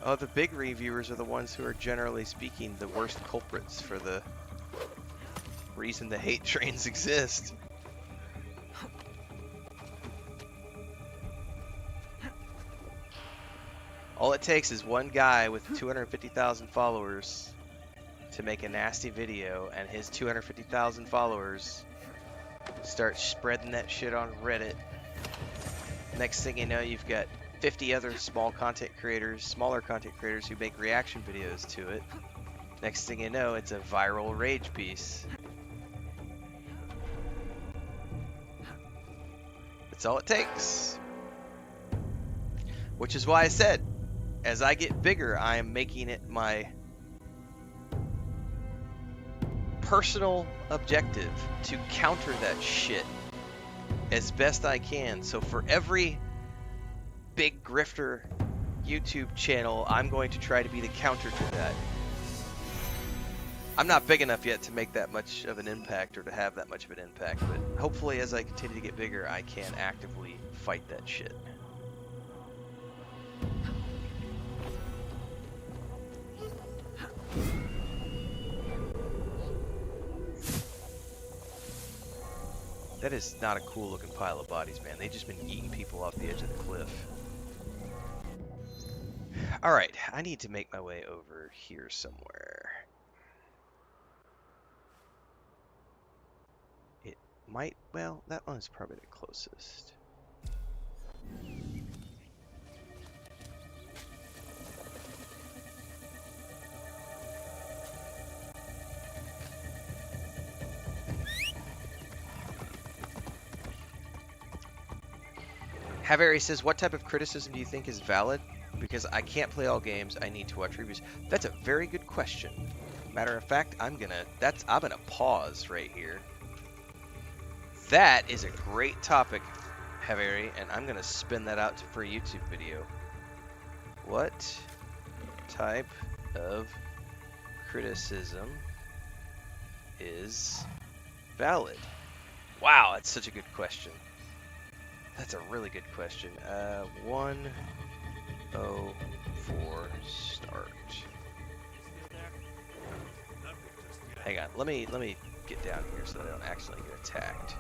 Oh, the big reviewers are the ones who are generally speaking the worst culprits for the reason the hate trains exist. All it takes is one guy with 250,000 followers to make a nasty video, and his 250,000 followers start spreading that shit on Reddit. Next thing you know, you've got 50 other smaller content creators who make reaction videos to it. Next thing you know, it's a viral rage piece. That's all it takes. Which is why I said, as I get bigger, I am making it my personal objective to counter that shit as best I can. So for every big grifter YouTube channel, I'm going to try to be the counter to that. I'm not big enough yet to make that much of an impact or to have that much of an impact, but hopefully as I continue to get bigger, I can actively fight that shit. That is not a cool looking pile of bodies, man. They've just been eating people off the edge of the cliff. Alright, I need to make my way over here somewhere. It might, well, that one's probably the closest. Haveri says, what type of criticism do you think is valid? Because I can't play all games, I need to watch reviews. That's a very good question. Matter of fact, I'm gonna pause right here. That is a great topic, Haveri, and I'm gonna spin that out for a YouTube video. What type of criticism is valid? Wow, that's such a good question. That's a really good question. 104 start. Hang on, let me get down here so that I don't accidentally get attacked.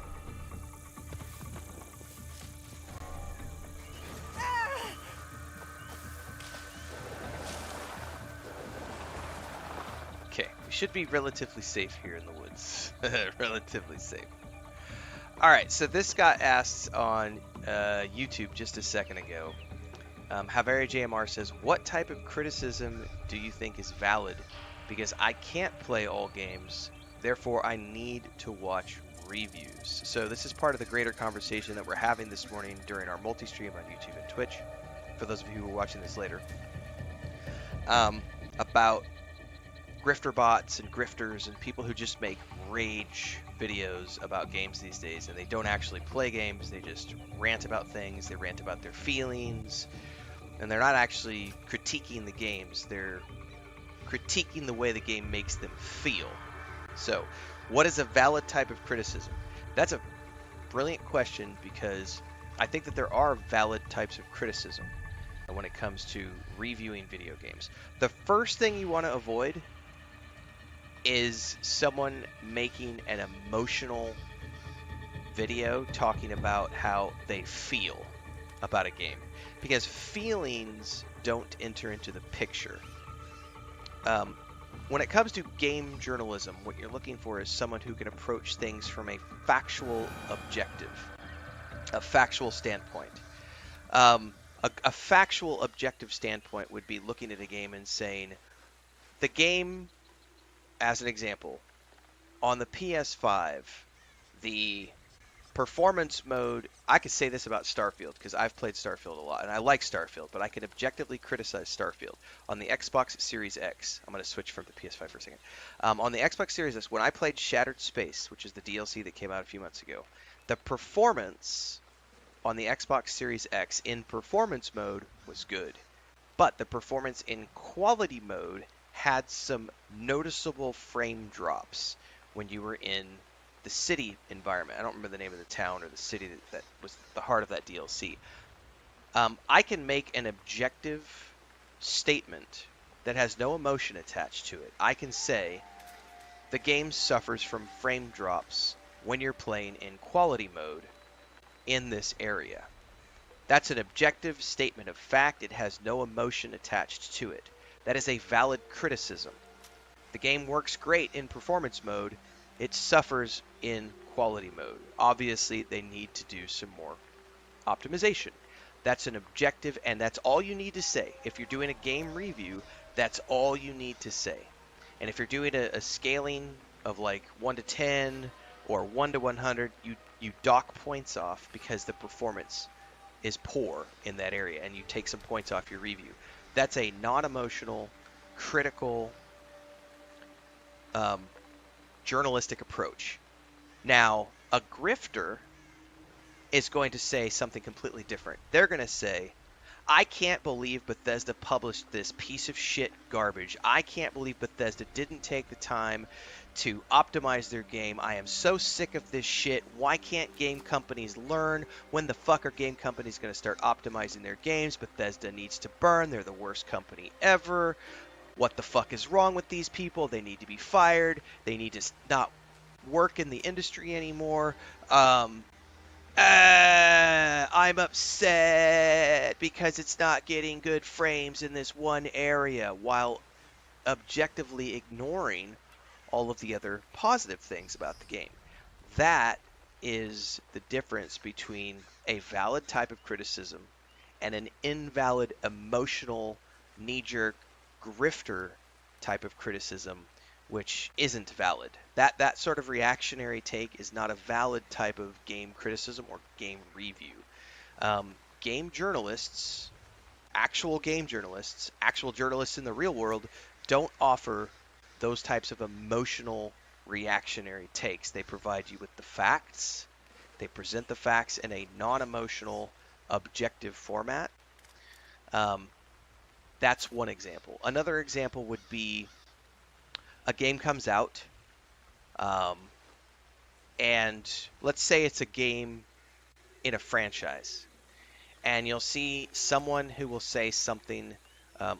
Okay, we should be relatively safe here in the woods. Relatively safe. Alright, so this got asked on YouTube just a second ago. Haveri JMR says, what type of criticism do you think is valid? Because I can't play all games, therefore I need to watch reviews. So this is part of the greater conversation that we're having this morning during our multi-stream on YouTube and Twitch, for those of you who are watching this later, about grifter bots and grifters and people who just make rage videos about games these days, and they don't actually play games, they just rant about things, they rant about their feelings, and they're not actually critiquing the games, they're critiquing the way the game makes them feel. So, what is a valid type of criticism? That's a brilliant question, because I think that there are valid types of criticism. when it comes to reviewing video games. The first thing you want to avoid is someone making an emotional video talking about how they feel about a game, because feelings don't enter into the picture. When it comes to game journalism, what you're looking for is someone who can approach things from a factual standpoint. A factual objective standpoint would be looking at a game and saying, the game, as an example, on the PS5, the performance mode, I could say this about Starfield because I've played Starfield a lot and I like Starfield, but I can objectively criticize Starfield. On the Xbox Series X, I'm going to switch from the PS5 for a second. On the Xbox Series X, when I played Shattered Space, which is the DLC that came out a few months ago, the performance on the Xbox Series X in performance mode was good, but the performance in quality mode had some noticeable frame drops when you were in the city environment. I don't remember the name of the town or the city that was the heart of that DLC. I can make an objective statement that has no emotion attached to it. I can say the game suffers from frame drops when you're playing in quality mode in this area. That's an objective statement of fact. It has no emotion attached to it. That is a valid criticism. The game works great in performance mode. It suffers in quality mode. Obviously, they need to do some more optimization. That's an objective, and that's all you need to say. If you're doing a game review, that's all you need to say. And if you're doing a scaling of like 1 to 10 or 1 to 100, you dock points off because the performance is poor in that area, and you take some points off your review. That's a non-emotional, critical, journalistic approach. Now, a grifter is going to say something completely different. They're going to say, I can't believe Bethesda published this piece of shit garbage. I can't believe Bethesda didn't take the time to optimize their game. I am so sick of this shit. Why can't game companies learn? When the fuck are game companies going to start optimizing their games? Bethesda needs to burn. They're the worst company ever. What the fuck is wrong with these people? They need to be fired. They need to not work in the industry anymore. I'm upset because it's not getting good frames in this one area, while objectively ignoring all of the other positive things about the game. That is the difference between a valid type of criticism and an invalid, emotional, knee-jerk, grifter type of criticism, which isn't valid. That sort of reactionary take is not a valid type of game criticism or game review. Game journalists, actual journalists in the real world, don't offer those types of emotional, reactionary takes. They provide you with the facts. They present the facts in a non-emotional, objective format. That's one example. Another example would be a game comes out, and let's say it's a game in a franchise, and you'll see someone who will say something.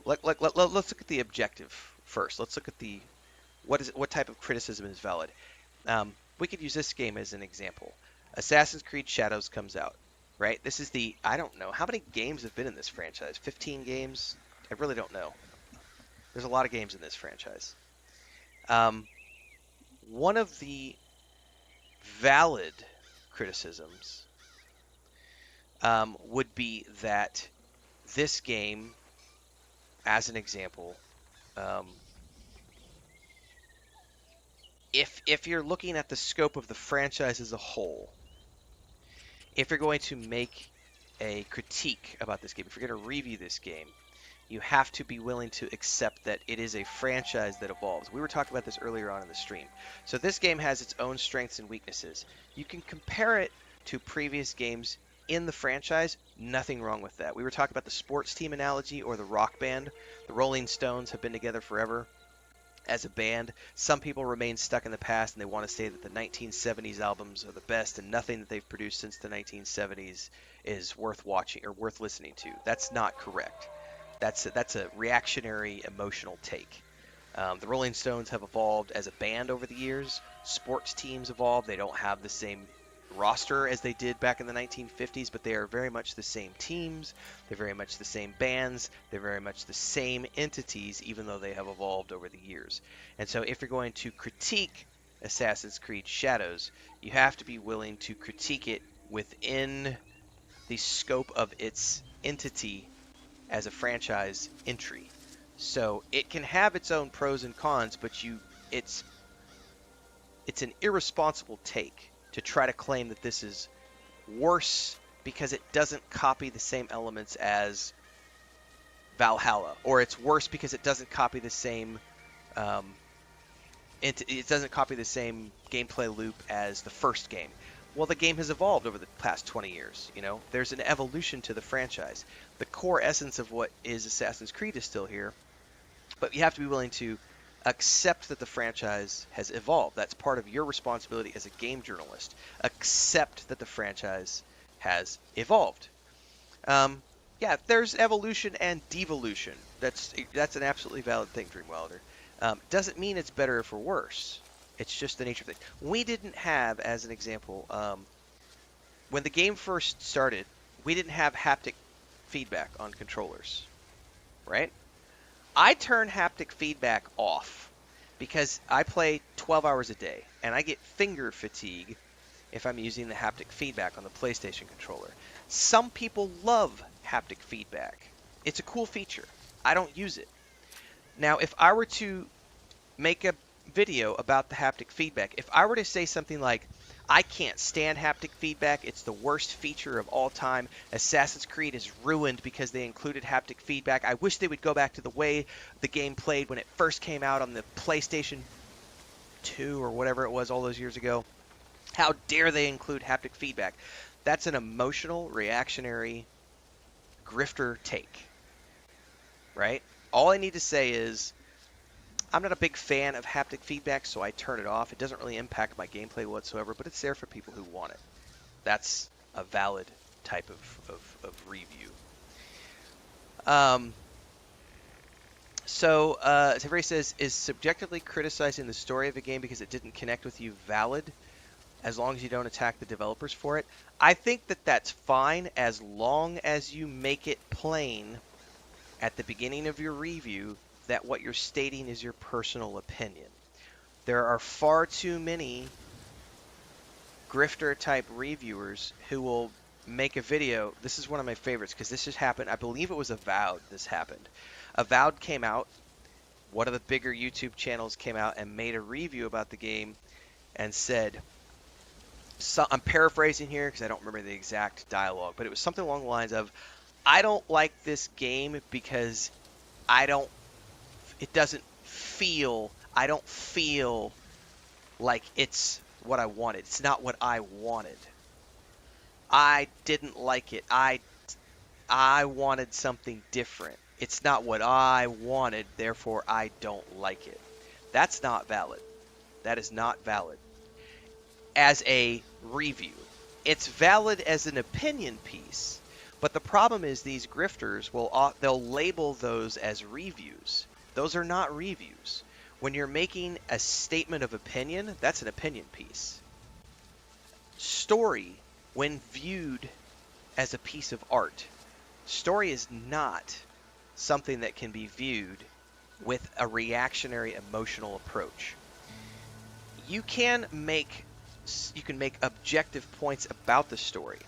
Let's look at the objective first. Let's look at what type of criticism is valid. We could use this game as an example. Assassin's Creed Shadows comes out, right? This is I don't know. How many games have been in this franchise? 15 games? I really don't know. There's a lot of games in this franchise. One of the valid criticisms would be that this game, as an example, if you're looking at the scope of the franchise as a whole, if you're going to make a critique about this game, if you're going to review this game, you have to be willing to accept that it is a franchise that evolves. We were talking about this earlier on in the stream. So this game has its own strengths and weaknesses. You can compare it to previous games in the franchise. Nothing wrong with that. We were talking about the sports team analogy or the rock band. The Rolling Stones have been together forever. as a band. Some people remain stuck in the past and they want to say that the 1970s albums are the best and nothing that they've produced since the 1970s is worth watching or worth listening to. That's not correct. That's a reactionary, emotional take. The Rolling Stones have evolved as a band over the years. Sports teams evolve. They don't have the same roster as they did back in the 1950s, but they are very much the same teams. They're very much the same bands. They're very much the same entities, even though they have evolved over the years. And so if you're going to critique Assassin's Creed Shadows, you have to be willing to critique it within the scope of its entity as a franchise entry. So it can have its own pros and cons, but it's an irresponsible take to try to claim that this is worse because it doesn't copy the same elements as Valhalla, or it's worse because it doesn't copy the same it doesn't copy the same gameplay loop as the first game. Well, the game has evolved over the past 20 years. There's an evolution to the franchise. The core essence of what is Assassin's Creed is still here, but you have to be willing to accept that the franchise has evolved. That's part of your responsibility as a game journalist. Accept that the franchise has evolved. Yeah, there's evolution and devolution. That's an absolutely valid thing, Dreamwilder. Doesn't mean it's better or worse. It's just the nature of it. We didn't have, as an example, when the game first started, we didn't have haptic feedback on controllers, right? I turn haptic feedback off because I play 12 hours a day, and I get finger fatigue if I'm using the haptic feedback on the PlayStation controller. Some people love haptic feedback. It's a cool feature. I don't use it. Now, if I were to make a video about the haptic feedback, if I were to say something like, I can't stand haptic feedback, it's the worst feature of all time, Assassin's Creed is ruined because they included haptic feedback, I wish they would go back to the way the game played when it first came out on the PlayStation 2 or whatever it was all those years ago, how dare they include haptic feedback? That's an emotional, reactionary, grifter take, right? All I need to say is, I'm not a big fan of haptic feedback, so I turn it off. It doesn't really impact my gameplay whatsoever, but it's there for people who want it. That's a valid type of review. So Taveri says, is subjectively criticizing the story of a game because it didn't connect with you valid, as long as you don't attack the developers for it? I think that that's fine as long as you make it plain at the beginning of your review that what you're stating is your personal opinion. There are far too many grifter type reviewers who will make a video. This is one of my favorites because this just happened. I believe it was Avowed this happened. Avowed came out. One of the bigger YouTube channels came out and made a review about the game and said, I'm paraphrasing here because I don't remember the exact dialogue, but it was something along the lines of, I don't like this game because I don't feel like it's what I wanted. It's not what I wanted. I didn't like it. I wanted something different. It's not what I wanted, therefore I don't like it. That's not valid. That is not valid as a review. It's valid as an opinion piece, but the problem is these grifters they'll label those as reviews. Those are not reviews. When you're making a statement of opinion, that's an opinion piece. Story, when viewed as a piece of art, story is not something that can be viewed with a reactionary emotional approach. You can make objective points about the story,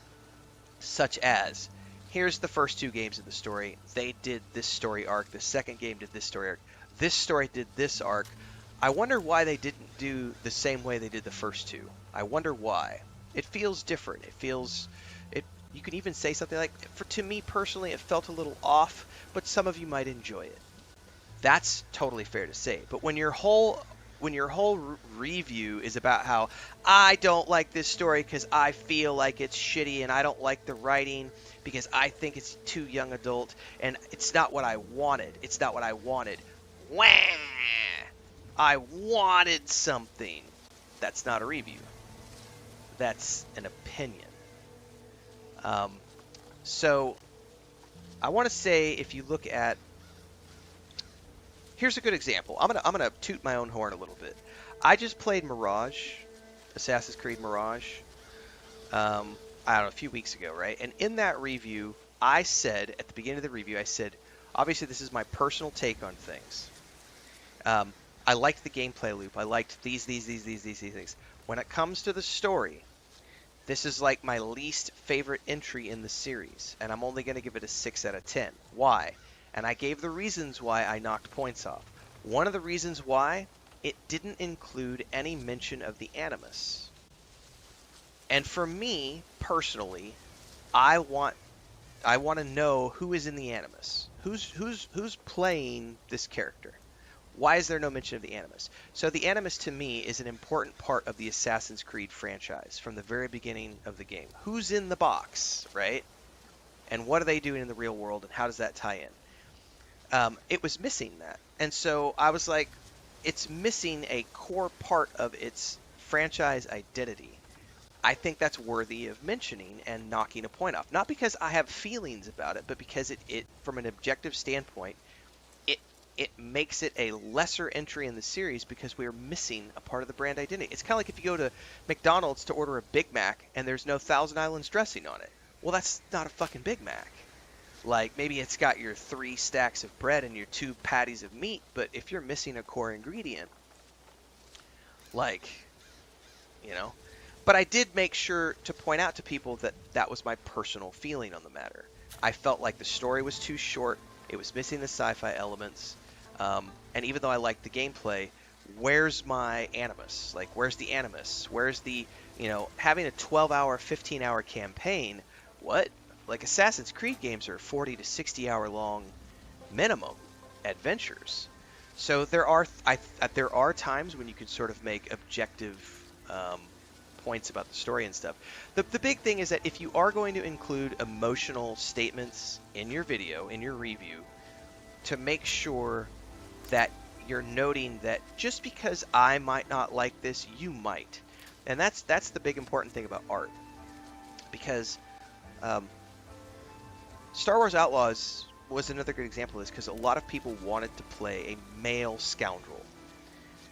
such as, here's the first two games of the story. They did this story arc. The second game did this story arc. This story did this arc. I wonder why they didn't do the same way they did the first two. I wonder why. It feels different. You can even say something like, to me personally, it felt a little off, but some of you might enjoy it. That's totally fair to say. But when your whole review is about how I don't like this story because I feel like it's shitty and I don't like the writing because I think it's too young adult and it's not what I wanted. It's not what I wanted. Wah! I wanted something. That's not a review. That's an opinion. So I want to say, if you look at, here's a good example. I'm gonna toot my own horn a little bit. I just played Mirage, Assassin's Creed Mirage. I don't know, a few weeks ago, right? And in that review, I said at the beginning of the review, I said, obviously this is my personal take on things. I liked the gameplay loop. I liked these things. When it comes to the story, this is like my least favorite entry in the series, and I'm only going to give it a 6 out of 10. Why? And I gave the reasons why I knocked points off. One of the reasons why, it didn't include any mention of the Animus. And for me, personally, I want to know who is in the Animus. Who's playing this character? Why is there no mention of the Animus? So the Animus, to me, is an important part of the Assassin's Creed franchise from the very beginning of the game. Who's in the box, right? And what are they doing in the real world, and how does that tie in? It was missing that. And so I was like, it's missing a core part of its franchise identity. I think that's worthy of mentioning and knocking a point off. Not because I have feelings about it, but because it from an objective standpoint, it makes it a lesser entry in the series because we're missing a part of the brand identity. It's kind of like if you go to McDonald's to order a Big Mac and there's no Thousand Islands dressing on it. Well, that's not a fucking Big Mac. Like, maybe it's got your 3 stacks of bread and your 2 patties of meat, but if you're missing a core ingredient, like, you know. But I did make sure to point out to people that that was my personal feeling on the matter. I felt like the story was too short. It was missing the sci-fi elements. And even though I liked the gameplay, where's my Animus? Like, where's the Animus? Where's the, having a 12-hour, 15-hour campaign? What? Like, Assassin's Creed games are 40 to 60-hour long minimum adventures. So there are times when you can sort of make objective points about the story and stuff. The big thing is that if you are going to include emotional statements in your video, in your review, to make sure that you're noting that just because I might not like this, you might. And that's the big important thing about art. Because Star Wars Outlaws was another good example of this, because a lot of people wanted to play a male scoundrel.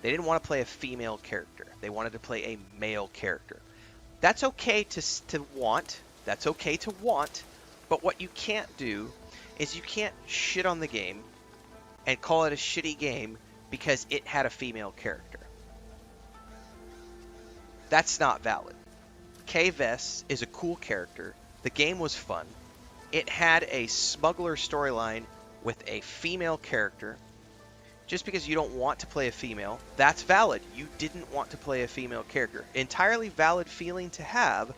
They didn't want to play a female character. They wanted to play a male character. That's okay to want. That's okay to want. But what you can't do is you can't shit on the game and call it a shitty game because it had a female character. That's not valid. Kay Vess is a cool character. The game was fun. It had a smuggler storyline with a female character. Just because you don't want to play a female, that's valid. You didn't want to play a female character. Entirely valid feeling to have,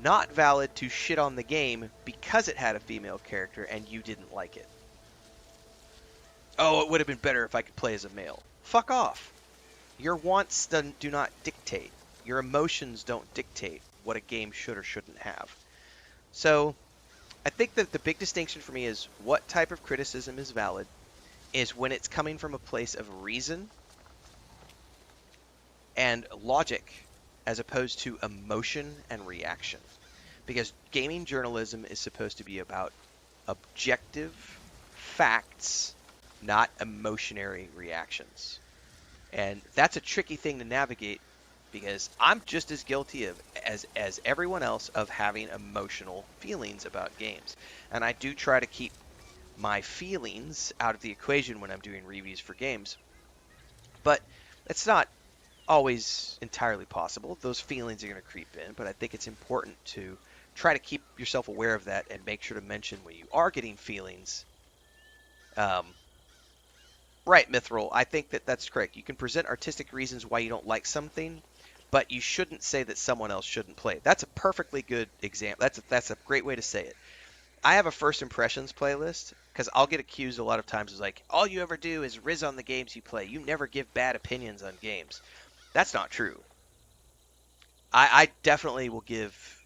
not valid to shit on the game because it had a female character and you didn't like it. Oh, it would have been better if I could play as a male. Fuck off. Your wants do not dictate. Your emotions don't dictate what a game should or shouldn't have. So, I think that the big distinction for me is what type of criticism is valid is when it's coming from a place of reason and logic as opposed to emotion and reaction. Because gaming journalism is supposed to be about objective facts, not emotionary reactions. And that's a tricky thing to navigate because I'm just as guilty of as everyone else of having emotional feelings about games. And I do try to keep my feelings out of the equation when I'm doing reviews for games. But it's not always entirely possible. Those feelings are going to creep in, but I think it's important to try to keep yourself aware of that and make sure to mention when you are getting feelings. Right, Mithril, I think that's correct. You can present artistic reasons why you don't like something, but you shouldn't say that someone else shouldn't play. That's a perfectly good example. That's a great way to say it. I have a first impressions playlist because I'll get accused a lot of times as like, all you ever do is riz on the games you play. You never give bad opinions on games. That's not true. I definitely will give.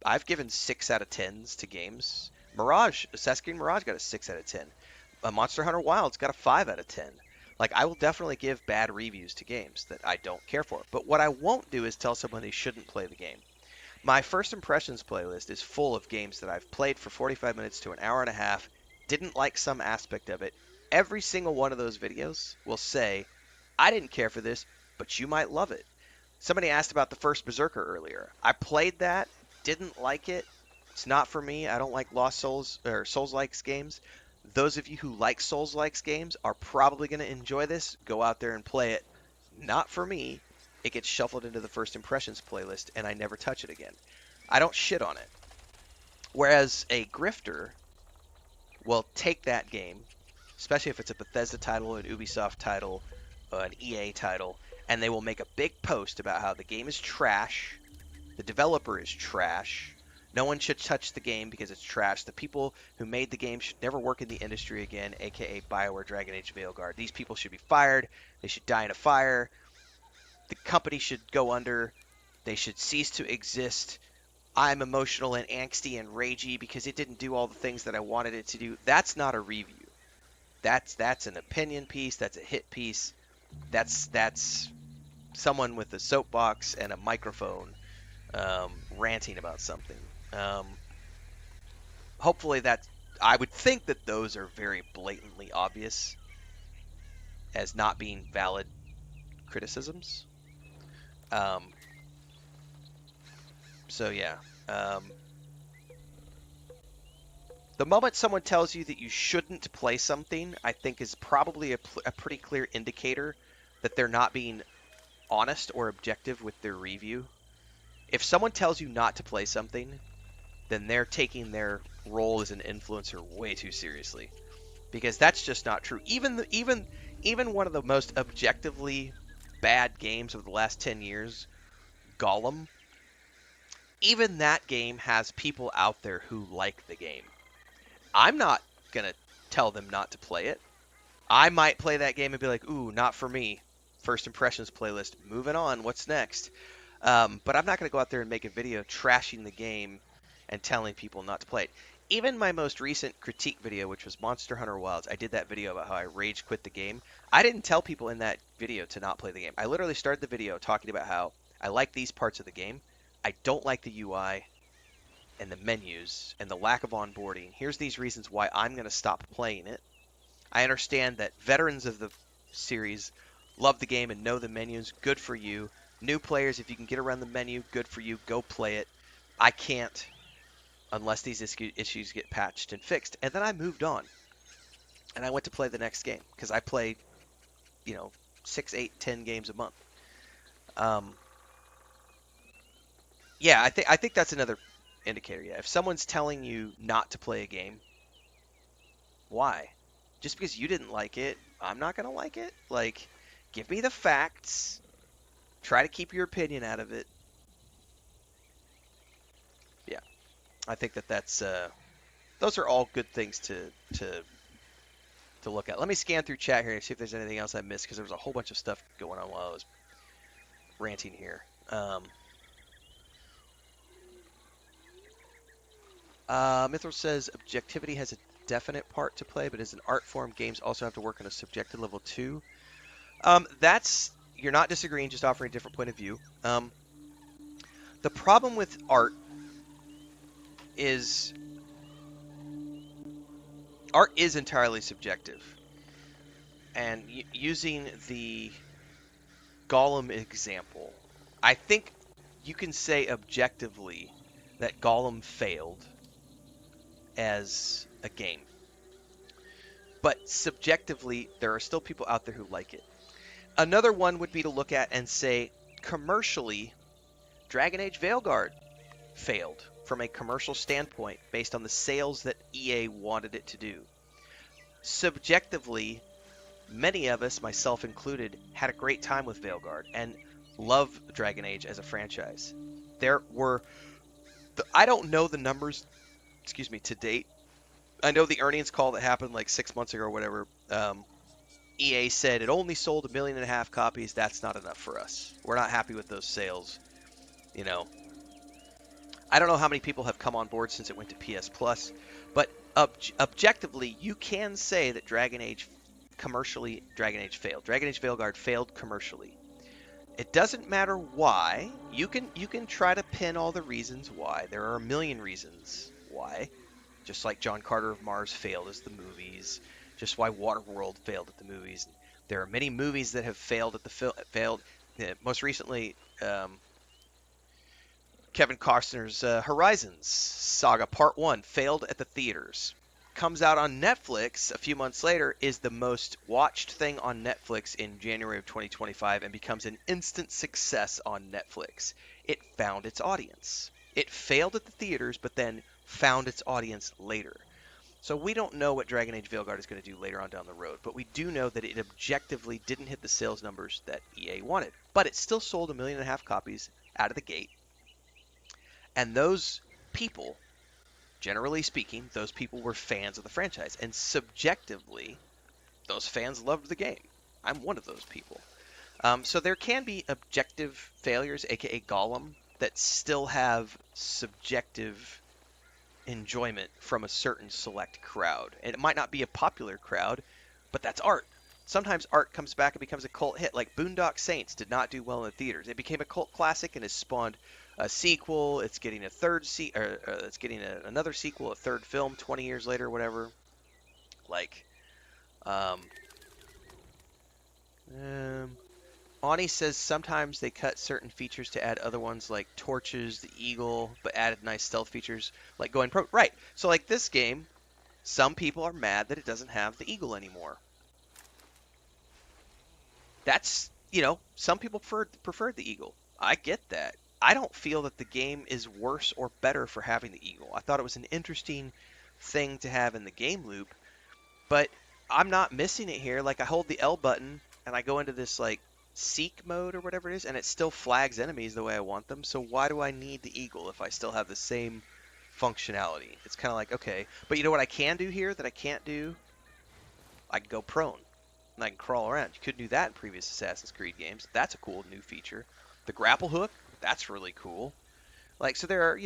I've given 6 out of 10s to games. Assassin's Creed Mirage got a 6 out of 10. Monster Hunter Wilds got a 5 out of 10. Like, I will definitely give bad reviews to games that I don't care for. But what I won't do is tell someone they shouldn't play the game. My first impressions playlist is full of games that I've played for 45 minutes to an hour and a half, didn't like some aspect of it. Every single one of those videos will say, I didn't care for this, but you might love it. Somebody asked about the first Berserker earlier. I played that, didn't like it. It's not for me. I don't like Lost Souls or Souls-likes games. Those of you who like Souls-likes games are probably going to enjoy this. Go out there and play it. Not for me. It gets shuffled into the first impressions playlist, and I never touch it again. I don't shit on it. Whereas a grifter will take that game, especially if it's a Bethesda title, an Ubisoft title, an EA title, and they will make a big post about how the game is trash, the developer is trash, no one should touch the game because it's trash, the people who made the game should never work in the industry again, aka BioWare Dragon Age Veilguard. These people should be fired, they should die in a fire, the company should go under, they should cease to exist. I'm emotional and angsty and ragey because it didn't do all the things that I wanted it to do. That's not a review. That's an opinion piece, that's a hit piece. That's someone with a soapbox and a microphone ranting about something. Hopefully I would think that those are very blatantly obvious as not being valid criticisms. So yeah. The moment someone tells you that you shouldn't play something, I think is probably a pretty clear indicator that they're not being honest or objective with their review. If someone tells you not to play something, then they're taking their role as an influencer way too seriously, because that's just not true. Even one of the most objectively bad games of the last 10 years, Gollum, even that game has people out there who like the game. I'm not gonna tell them not to play it. I might play that game and be like, ooh, not for me. First impressions playlist, moving on, what's next? But I'm not going to go out there and make a video trashing the game and telling people not to play it. Even my most recent critique video, which was Monster Hunter Wilds, I did that video about how I rage quit the game. I didn't tell people in that video to not play the game. I literally started the video talking about how I like these parts of the game. I don't like the UI and the menus and the lack of onboarding. Here's these reasons why I'm going to stop playing it. I understand that veterans of the series love the game and know the menus. Good for you. New players, if you can get around the menu, good for you. Go play it. I can't unless these issues get patched and fixed. And then I moved on. And I went to play the next game because I play, 6, 8, 10 games a month. Yeah, I think that's another indicator. Yeah, if someone's telling you not to play a game, why? Just because you didn't like it, I'm not gonna like it? Like, give me the facts. Try to keep your opinion out of it. Yeah, I think that's those are all good things to look at. Let me scan through chat here and see if there's anything else I missed, because there was a whole bunch of stuff going on while I was ranting here. Mithril says objectivity has a definite part to play, but as an art form, games also have to work on a subjective level too. You're not disagreeing, just offering a different point of view. The problem with art is entirely subjective. And using the Gollum example, I think you can say objectively that Gollum failed as a game. But subjectively, there are still people out there who like it. Another one would be to look at and say, commercially, Dragon Age Veilguard failed from a commercial standpoint based on the sales that EA wanted it to do. Subjectively, many of us, myself included, had a great time with Veilguard and love Dragon Age as a franchise. I don't know the numbers, to date. I know the earnings call that happened like 6 months ago or whatever. EA said it only sold 1.5 million copies. That's not enough for us. We're not happy with those sales. I don't know how many people have come on board since it went to PS Plus, but objectively, you can say that Dragon Age commercially Dragon Age failed. Dragon Age Veilguard failed commercially. It doesn't matter why. You can try to pin all the reasons why. There are a million reasons why. Just like John Carter of Mars failed as the movies, just why Waterworld failed at the movies. There are many movies that have failed at the failed. Most recently, Kevin Costner's Horizons Saga Part 1 failed at the theaters. Comes out on Netflix a few months later, is the most watched thing on Netflix in January of 2025, and becomes an instant success on Netflix. It found its audience. It failed at the theaters, but then found its audience later. So we don't know what Dragon Age Veilguard is going to do later on down the road, but we do know that it objectively didn't hit the sales numbers that EA wanted. But it still sold 1.5 million copies out of the gate. And those people, generally speaking, those people were fans of the franchise. And subjectively, those fans loved the game. I'm one of those people. So there can be objective failures, aka Gollum, that still have subjective enjoyment from a certain select crowd. And it might not be a popular crowd, but that's art. Sometimes art comes back and becomes a cult hit, like Boondock Saints did not do well in the theaters. It became a cult classic and has spawned a sequel. It's getting a third it's getting another sequel, a third film 20 years later, whatever. Like, Ani says sometimes they cut certain features to add other ones, like torches, the eagle, but added nice stealth features, like going pro. Right. So like this game, some people are mad that it doesn't have the eagle anymore. That's, some people preferred the eagle. I get that. I don't feel that the game is worse or better for having the eagle. I thought it was an interesting thing to have in the game loop, but I'm not missing it here. Like, I hold the L button and I go into this like seek mode or whatever it is, and it still flags enemies the way I want them. So why do I need the eagle if I still have the same functionality? It's kind of like, okay, but you know what I can do here that I can't do? I can go prone and I can crawl around. You couldn't do that in previous Assassin's Creed games. That's a cool new feature. The grapple hook, that's really cool. Like, so there are,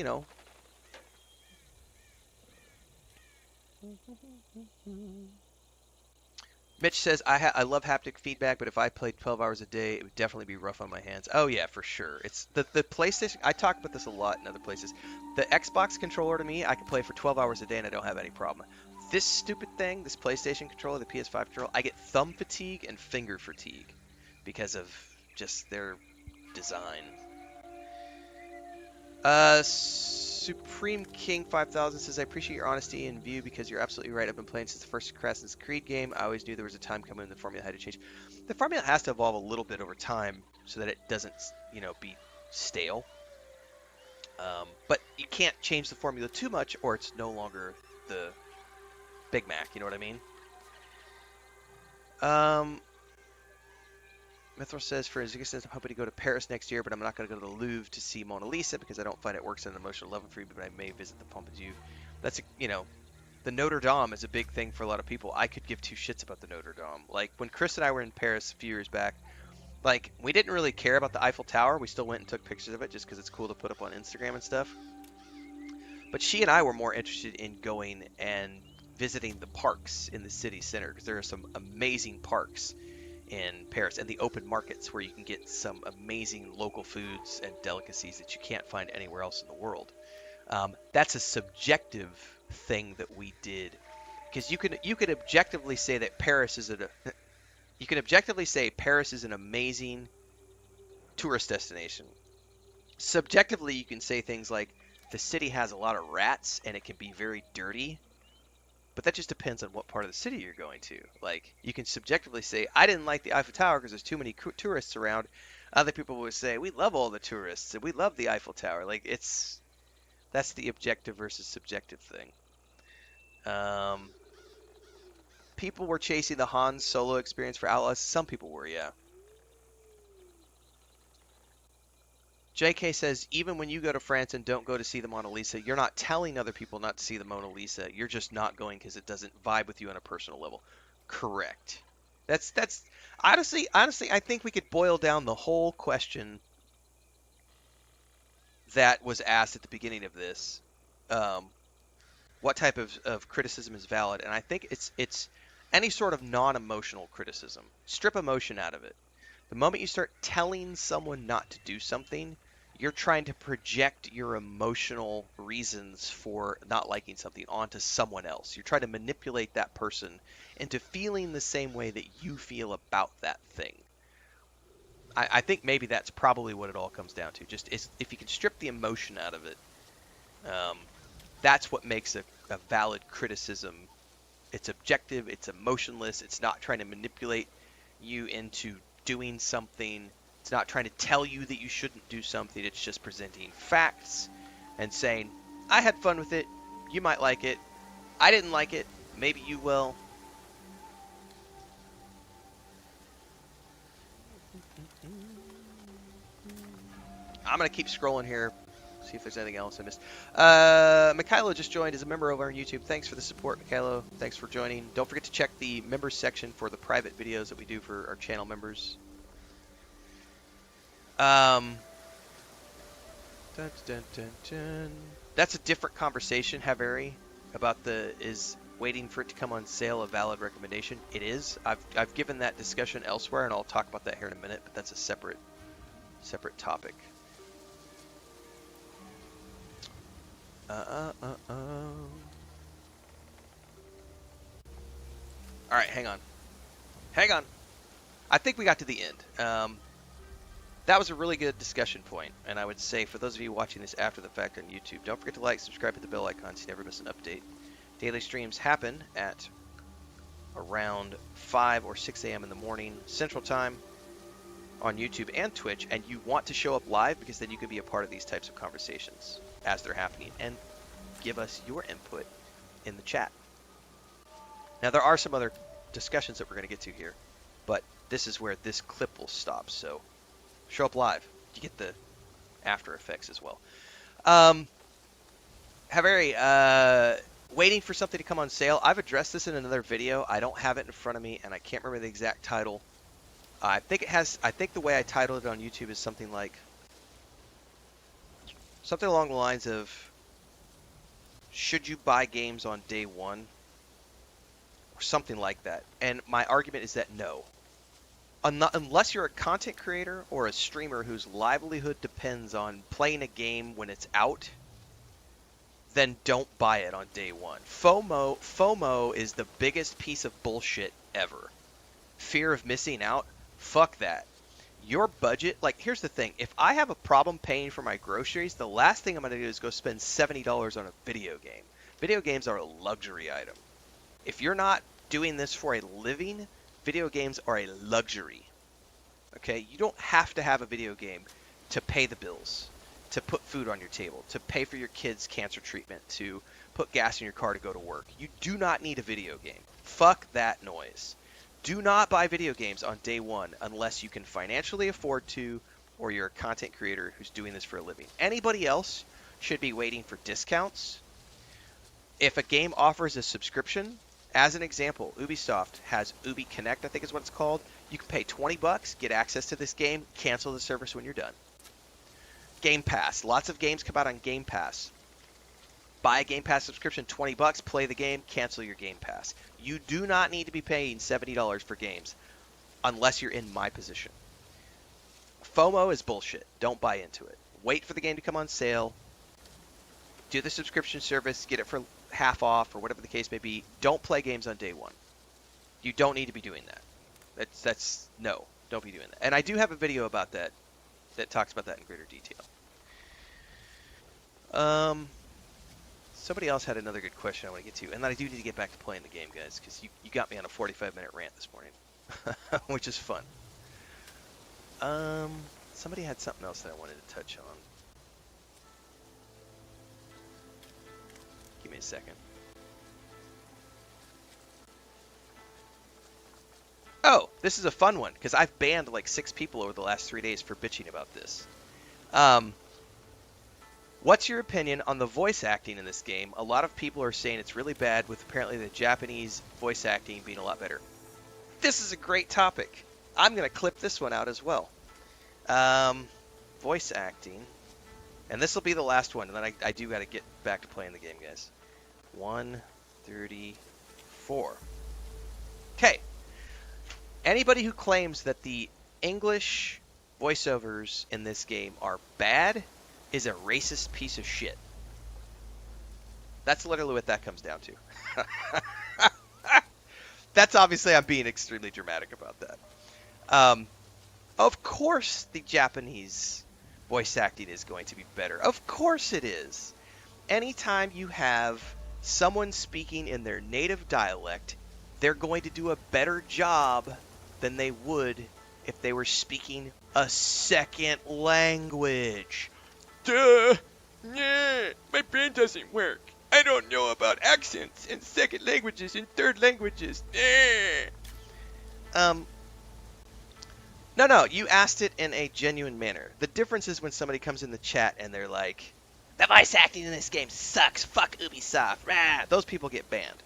Mitch says, I love haptic feedback, but if I played 12 hours a day, it would definitely be rough on my hands. Oh, yeah, for sure. It's the PlayStation. I talk about this a lot in other places. The Xbox controller, to me, I can play for 12 hours a day and I don't have any problem. This stupid thing, this PlayStation controller, the PS5 controller, I get thumb fatigue and finger fatigue because of just their design. Supreme King 5000 says, I appreciate your honesty and view because you're absolutely right. I've been playing since the first Assassin's Creed game. I always knew there was a time coming when the formula had to change. The formula has to evolve a little bit over time so that it doesn't, be stale. But you can't change the formula too much or it's no longer the Big Mac, you know what I mean? Mithral says, for his existence, I'm hoping to go to Paris next year, but I'm not going to go to the Louvre to see Mona Lisa because I don't find it works on an emotional level for me, but I may visit the Pompidou. That's, the Notre Dame is a big thing for a lot of people. I could give two shits about the Notre Dame. Like, when Chris and I were in Paris a few years back, like, we didn't really care about the Eiffel Tower. We still went and took pictures of it just because it's cool to put up on Instagram and stuff. But she and I were more interested in going and visiting the parks in the city center because there are some amazing parks in Paris and the open markets where you can get some amazing local foods and delicacies that you can't find anywhere else in the world. That's a subjective thing that we did because you could objectively say that Paris is you can objectively say Paris is an amazing tourist destination. Subjectively, you can say things like the city has a lot of rats and it can be very dirty. But that just depends on what part of the city you're going to. Like, you can subjectively say, I didn't like the Eiffel Tower because there's too many tourists around. Other people would say, we love all the tourists and we love the Eiffel Tower. Like, that's the objective versus subjective thing. People were chasing the Han Solo experience for Outlaws. Some people were, yeah. JK says, even when you go to France and don't go to see the Mona Lisa, you're not telling other people not to see the Mona Lisa. You're just not going because it doesn't vibe with you on a personal level. Correct. That's honestly, I think we could boil down the whole question that was asked at the beginning of this. What type of criticism is valid? And I think it's any sort of non-emotional criticism. Strip emotion out of it. The moment you start telling someone not to do something, you're trying to project your emotional reasons for not liking something onto someone else. You're trying to manipulate that person into feeling the same way that you feel about that thing. I think maybe that's probably what it all comes down to. Just if you can strip the emotion out of it, that's what makes a valid criticism. It's objective, it's emotionless, it's not trying to manipulate you into doing something. It's not trying to tell you that you shouldn't do something. It's just presenting facts and saying, I had fun with it. You might like it. I didn't like it. Maybe you will. I'm going to keep scrolling here. See if there's anything else I missed. Mikhailo just joined as a member of our YouTube. Thanks for the support, Mikhailo. Thanks for joining. Don't forget to check the members section for the private videos that we do for our channel members. Dun, dun, dun, dun. That's a different conversation, Haveri, about the is waiting for it to come on sale a valid recommendation. It is. I've given that discussion elsewhere, and I'll talk about that here in a minute. But that's a separate topic. All right, hang on. I think we got to the end. That was a really good discussion point, and I would say for those of you watching this after the fact on YouTube, don't forget to like, subscribe, hit the bell icon so you never miss an update. Daily streams happen at around 5 or 6 a.m. in the morning Central Time on YouTube and Twitch, and you want to show up live because then you can be a part of these types of conversations as they're happening and give us your input in the chat. Now, there are some other discussions that we're going to get to here, but this is where this clip will stop, so show up live. You get the after effects as well. Haveri, waiting for something to come on sale. I've addressed this in another video. I don't have it in front of me, and I can't remember the exact title. I think the way I titled it on YouTube is something along the lines of, should you buy games on day one? Or something like that. And my argument is that no. Unless you're a content creator or a streamer whose livelihood depends on playing a game when it's out, then don't buy it on day one. FOMO is the biggest piece of bullshit ever. Fear of missing out? Fuck that. Your budget, here's the thing. If I have a problem paying for my groceries, the last thing I'm going to do is go spend $70 on a video game. Video games are a luxury item. If you're not doing this for a living, video games are a luxury. Okay? You don't have to have a video game to pay the bills, to put food on your table, to pay for your kids' cancer treatment, to put gas in your car to go to work. You do not need a video game. Fuck that noise. Do not buy video games on day one unless you can financially afford to, or you're a content creator who's doing this for a living. Anybody else should be waiting for discounts. If a game offers a subscription, as an example, Ubisoft has Ubi Connect, I think is what it's called. You can pay $20, get access to this game, cancel the service when you're done. Game Pass. Lots of games come out on Game Pass. Buy a Game Pass subscription, $20, play the game, cancel your Game Pass. You do not need to be paying $70 for games unless you're in my position. FOMO is bullshit. Don't buy into it. Wait for the game to come on sale. Do the subscription service, get it for half off or whatever the case may be. Don't play games on day one. You don't need to be doing that. No, don't be doing that. And I do have a video about that talks about that in greater detail. Somebody else had another good question I want to get to, and then I do need to get back to playing the game, guys, because you got me on a 45-minute rant this morning, which is fun. Somebody had something else that I wanted to touch on. Give me a second. Oh, this is a fun one, because I've banned like 6 people over the last 3 days for bitching about this. What's your opinion on the voice acting in this game? A lot of people are saying it's really bad, with apparently the Japanese voice acting being a lot better. This is a great topic. I'm going to clip this one out as well. Voice acting. And this will be the last one, and then I do got to get back to playing the game, guys. 134. Okay. Anybody who claims that the English voiceovers in this game are bad is a racist piece of shit. That's literally what that comes down to. That's obviously, I'm being extremely dramatic about that. Of course the Japanese voice acting is going to be better. Of course it is. Anytime you have someone speaking in their native dialect, they're going to do a better job than they would if they were speaking a second language. Duh! Yeah, my brain doesn't work. I don't know about accents and second languages and third languages. No, you asked it in a genuine manner. The difference is when somebody comes in the chat and they're like, the voice acting in this game sucks. Fuck Ubisoft. Rah! Those people get banned.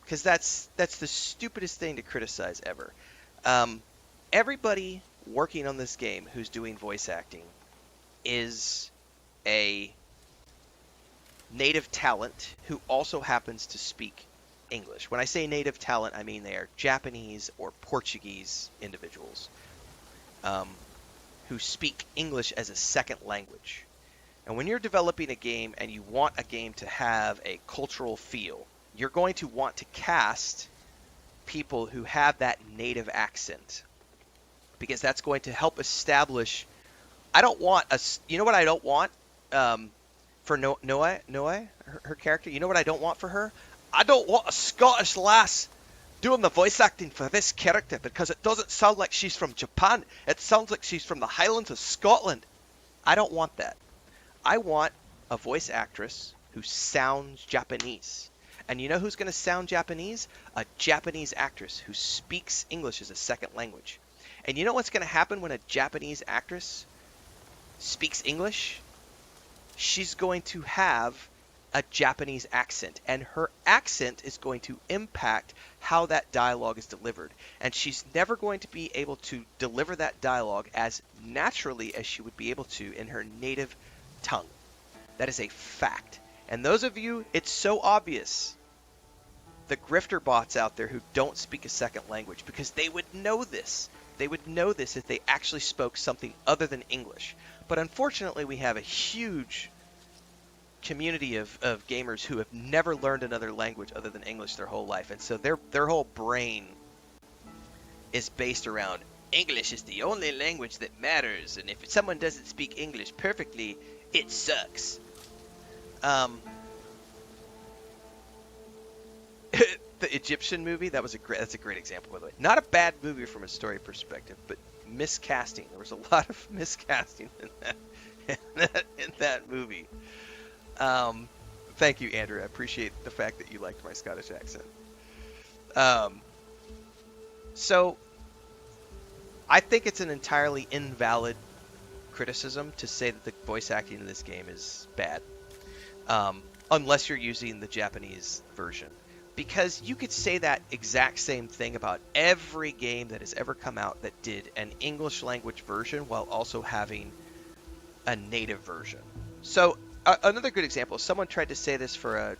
Because that's the stupidest thing to criticize ever. Everybody working on this game who's doing voice acting is a native talent who also happens to speak English. When I say native talent, I mean they are Japanese or Portuguese individuals who speak English as a second language. And when you're developing a game and you want a game to have a cultural feel, you're going to want to cast people who have that native accent, because that's going to help establish. I don't want a. You know what I don't want for Noe, her character. You know what I don't want for her? I don't want a Scottish lass doing the voice acting for this character, because it doesn't sound like she's from Japan. It sounds like she's from the Highlands of Scotland. I don't want that. I want a voice actress who sounds Japanese. And you know who's going to sound Japanese? A Japanese actress who speaks English as a second language. And you know what's going to happen when a Japanese actress speaks English? She's going to have a Japanese accent, and her accent is going to impact how that dialogue is delivered. And she's never going to be able to deliver that dialogue as naturally as she would be able to in her native tongue. That is a fact. And those of you, it's so obvious, the grifter bots out there who don't speak a second language, because they would know this. They would know this if they actually spoke something other than English. But unfortunately, we have a huge community of gamers who have never learned another language other than English their whole life. And so their whole brain is based around English is the only language that matters. And if someone doesn't speak English perfectly, it sucks. The Egyptian movie, that's a great example, by the way. Not a bad movie from a story perspective, but miscasting. There was a lot of miscasting in that movie. Thank you, Andrew. I appreciate the fact that you liked my Scottish accent. So I think it's an entirely invalid criticism to say that the voice acting in this game is bad, unless you're using the Japanese version. Because you could say that exact same thing about every game that has ever come out that did an English language version while also having a native version. So another good example, someone tried to say this for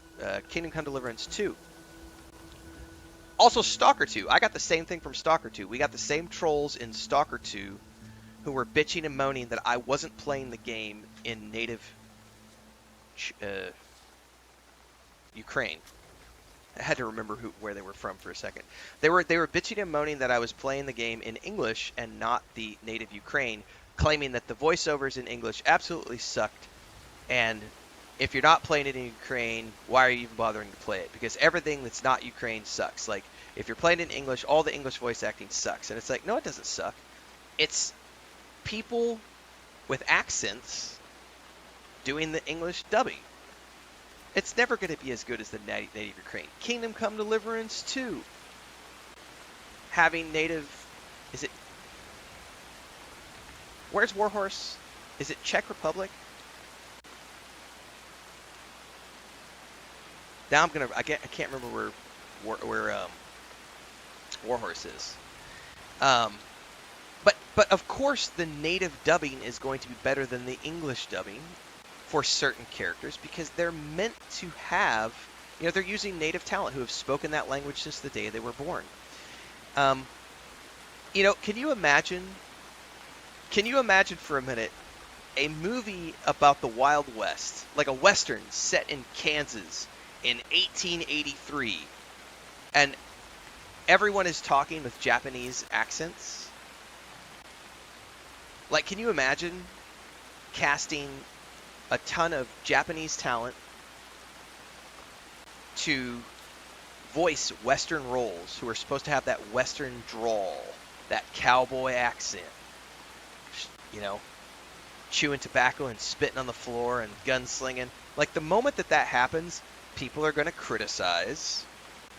Kingdom Come Deliverance 2. Also Stalker 2. I got the same thing from Stalker 2. We got the same trolls in Stalker 2 who were bitching and moaning that I wasn't playing the game in native Ukraine. I had to remember where they were from for a second. They were bitching and moaning that I was playing the game in English and not the native Ukraine, claiming that the voiceovers in English absolutely sucked. And if you're not playing it in Ukraine, why are you even bothering to play it? Because everything that's not Ukraine sucks. Like, if you're playing in English, all the English voice acting sucks. And it's like, no, it doesn't suck. It's people with accents doing the English dubbing. It's never going to be as good as the native Ukraine. Kingdom Come Deliverance 2. Having native... Is it... Where's Warhorse? Is it Czech Republic? Now I'm going to... I can't remember where Warhorse is. But of course the native dubbing is going to be better than the English dubbing for certain characters, because they're meant to have You know, they're using native talent who have spoken that language since the day they were born. You know, can you imagine for a minute a movie about the Wild West, like a Western set in Kansas in 1883, and everyone is talking with Japanese accents? Like, can you imagine casting a ton of Japanese talent to voice Western roles who are supposed to have that Western drawl, that cowboy accent, you know, chewing tobacco and spitting on the floor and gunslinging? Like, the moment that that happens, people are going to criticize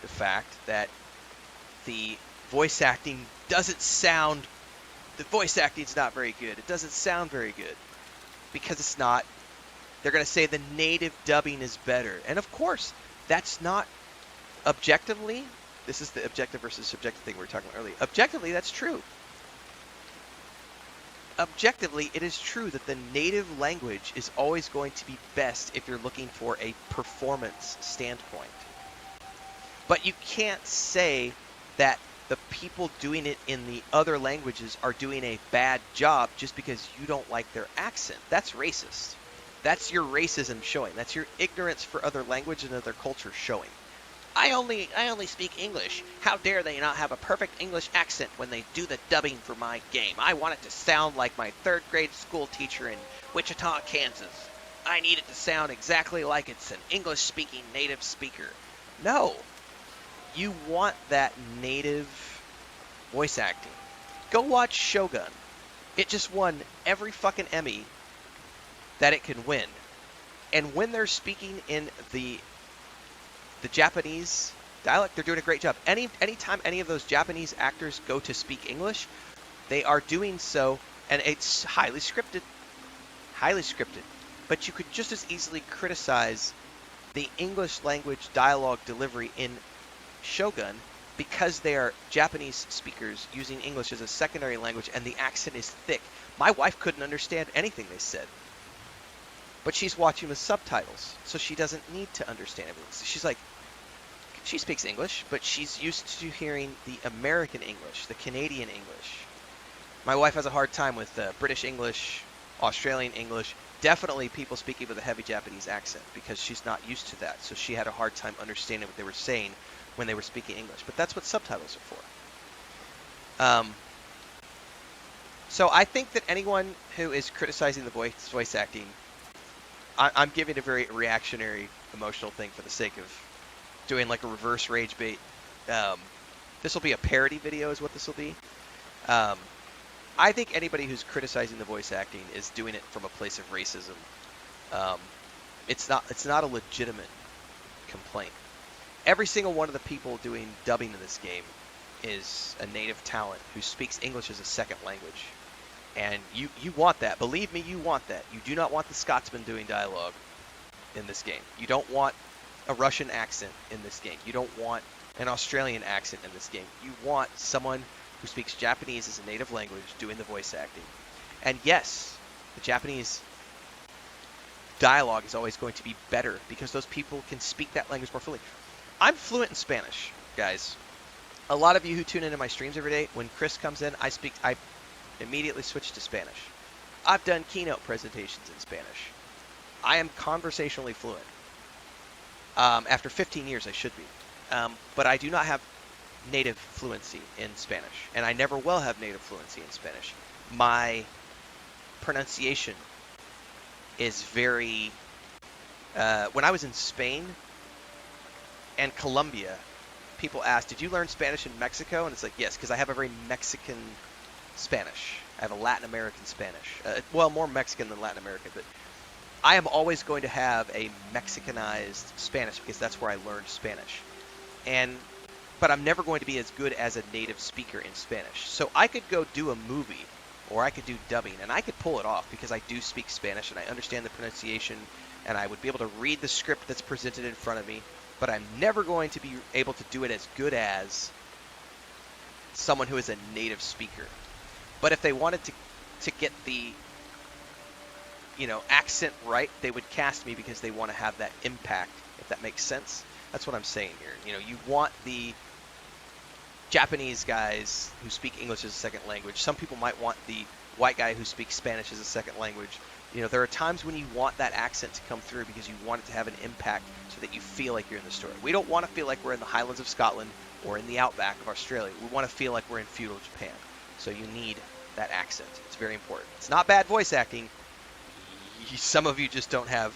the fact that the voice acting doesn't sound, the voice acting's not very good. It doesn't sound very good because it's not. They're going to say the native dubbing is better. And of course, that's not objectively. This is the objective versus subjective thing we were talking about earlier. Objectively, that's true. Objectively, it is true that the native language is always going to be best if you're looking for a performance standpoint. But you can't say that the people doing it in the other languages are doing a bad job just because you don't like their accent. That's racist. That's your racism showing. That's your ignorance for other language and other culture showing. I only speak English. How dare they not have a perfect English accent when they do the dubbing for my game? I want it to sound like my 3rd grade school teacher in Wichita, Kansas. I need it to sound exactly like it's an English-speaking native speaker. No. You want that native voice acting. Go watch Shogun. It just won every fucking Emmy that it can win. And when they're speaking in the Japanese dialect, they're doing a great job. Anytime any of those Japanese actors go to speak English, they are doing so, and it's highly scripted. Highly scripted. But you could just as easily criticize the English language dialogue delivery in Shogun because they are Japanese speakers using English as a secondary language and the accent is thick. My wife couldn't understand anything they said. But she's watching with subtitles, so she doesn't need to understand everything. So she's like, she speaks English, but she's used to hearing the American English, the Canadian English. My wife has a hard time with British English, Australian English, definitely people speaking with a heavy Japanese accent because she's not used to that. So she had a hard time understanding what they were saying when they were speaking English. But that's what subtitles are for. So I think that anyone who is criticizing the voice acting, I'm giving a very reactionary, emotional thing for the sake of doing like a reverse rage bait. This will be a parody video is what this will be. I think anybody who's criticizing the voice acting is doing it from a place of racism. It's not a legitimate complaint. Every single one of the people doing dubbing in this game is a native talent who speaks English as a second language. And you want that. Believe me, you want that. You do not want the Scotsman doing dialogue in this game. You don't want a Russian accent in this game. You don't want an Australian accent in this game. You want someone who speaks Japanese as a native language doing the voice acting. And yes, the Japanese dialogue is always going to be better because those people can speak that language more fully. I'm fluent in Spanish, guys. A lot of you who tune into my streams every day, when Chris comes in, I immediately switch to Spanish. I've done keynote presentations in Spanish. I am conversationally fluent. After 15 years, I should be. But I do not have native fluency in Spanish, and I never will have native fluency in Spanish. My pronunciation is very... when I was in Spain and Colombia, people asked, did you learn Spanish in Mexico? And it's like, yes, because I have a very Mexican Spanish. I have a Latin American Spanish. Well, more Mexican than Latin American, but I am always going to have a Mexicanized Spanish because that's where I learned Spanish. But I'm never going to be as good as a native speaker in Spanish. So I could go do a movie, or I could do dubbing, and I could pull it off because I do speak Spanish and I understand the pronunciation, and I would be able to read the script that's presented in front of me, but I'm never going to be able to do it as good as someone who is a native speaker. But if they wanted to get the accent right, they would cast me because they want to have that impact, if that makes sense. That's what I'm saying here. You know, you want the Japanese guys who speak English as a second language. Some people might want the white guy who speaks Spanish as a second language. You know, there are times when you want that accent to come through because you want it to have an impact so that you feel like you're in the story. We don't want to feel like we're in the Highlands of Scotland or in the outback of Australia. We want to feel like we're in feudal Japan. So you need that accent. It's very important. It's not bad voice acting. Some of you just don't have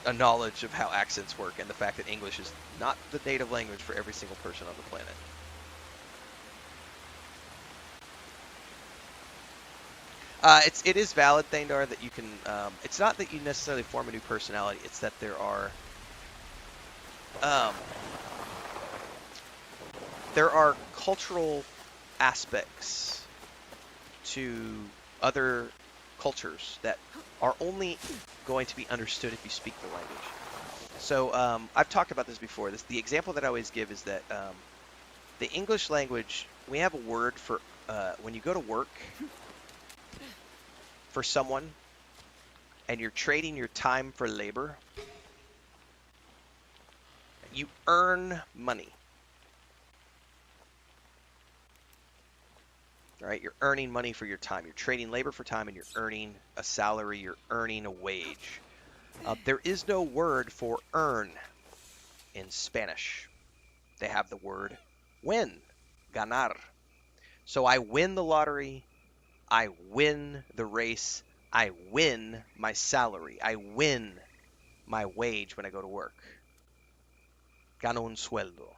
a knowledge of how accents work and the fact that English is not the native language for every single person on the planet. It is valid, Thandar, that you can. It's not that you necessarily form a new personality. It's that there are cultural aspects to other cultures that are only going to be understood if you speak the language. So I've talked about this before. The example that I always give is that the English language, we have a word for when you go to work for someone and you're trading your time for labor, you earn money. Right? You're earning money for your time. You're trading labor for time and you're earning a salary, you're earning a wage. There is no word for earn in Spanish. They have the word win, ganar. So I win the lottery, I win the race, I win my salary, I win my wage when I go to work. Gano un sueldo.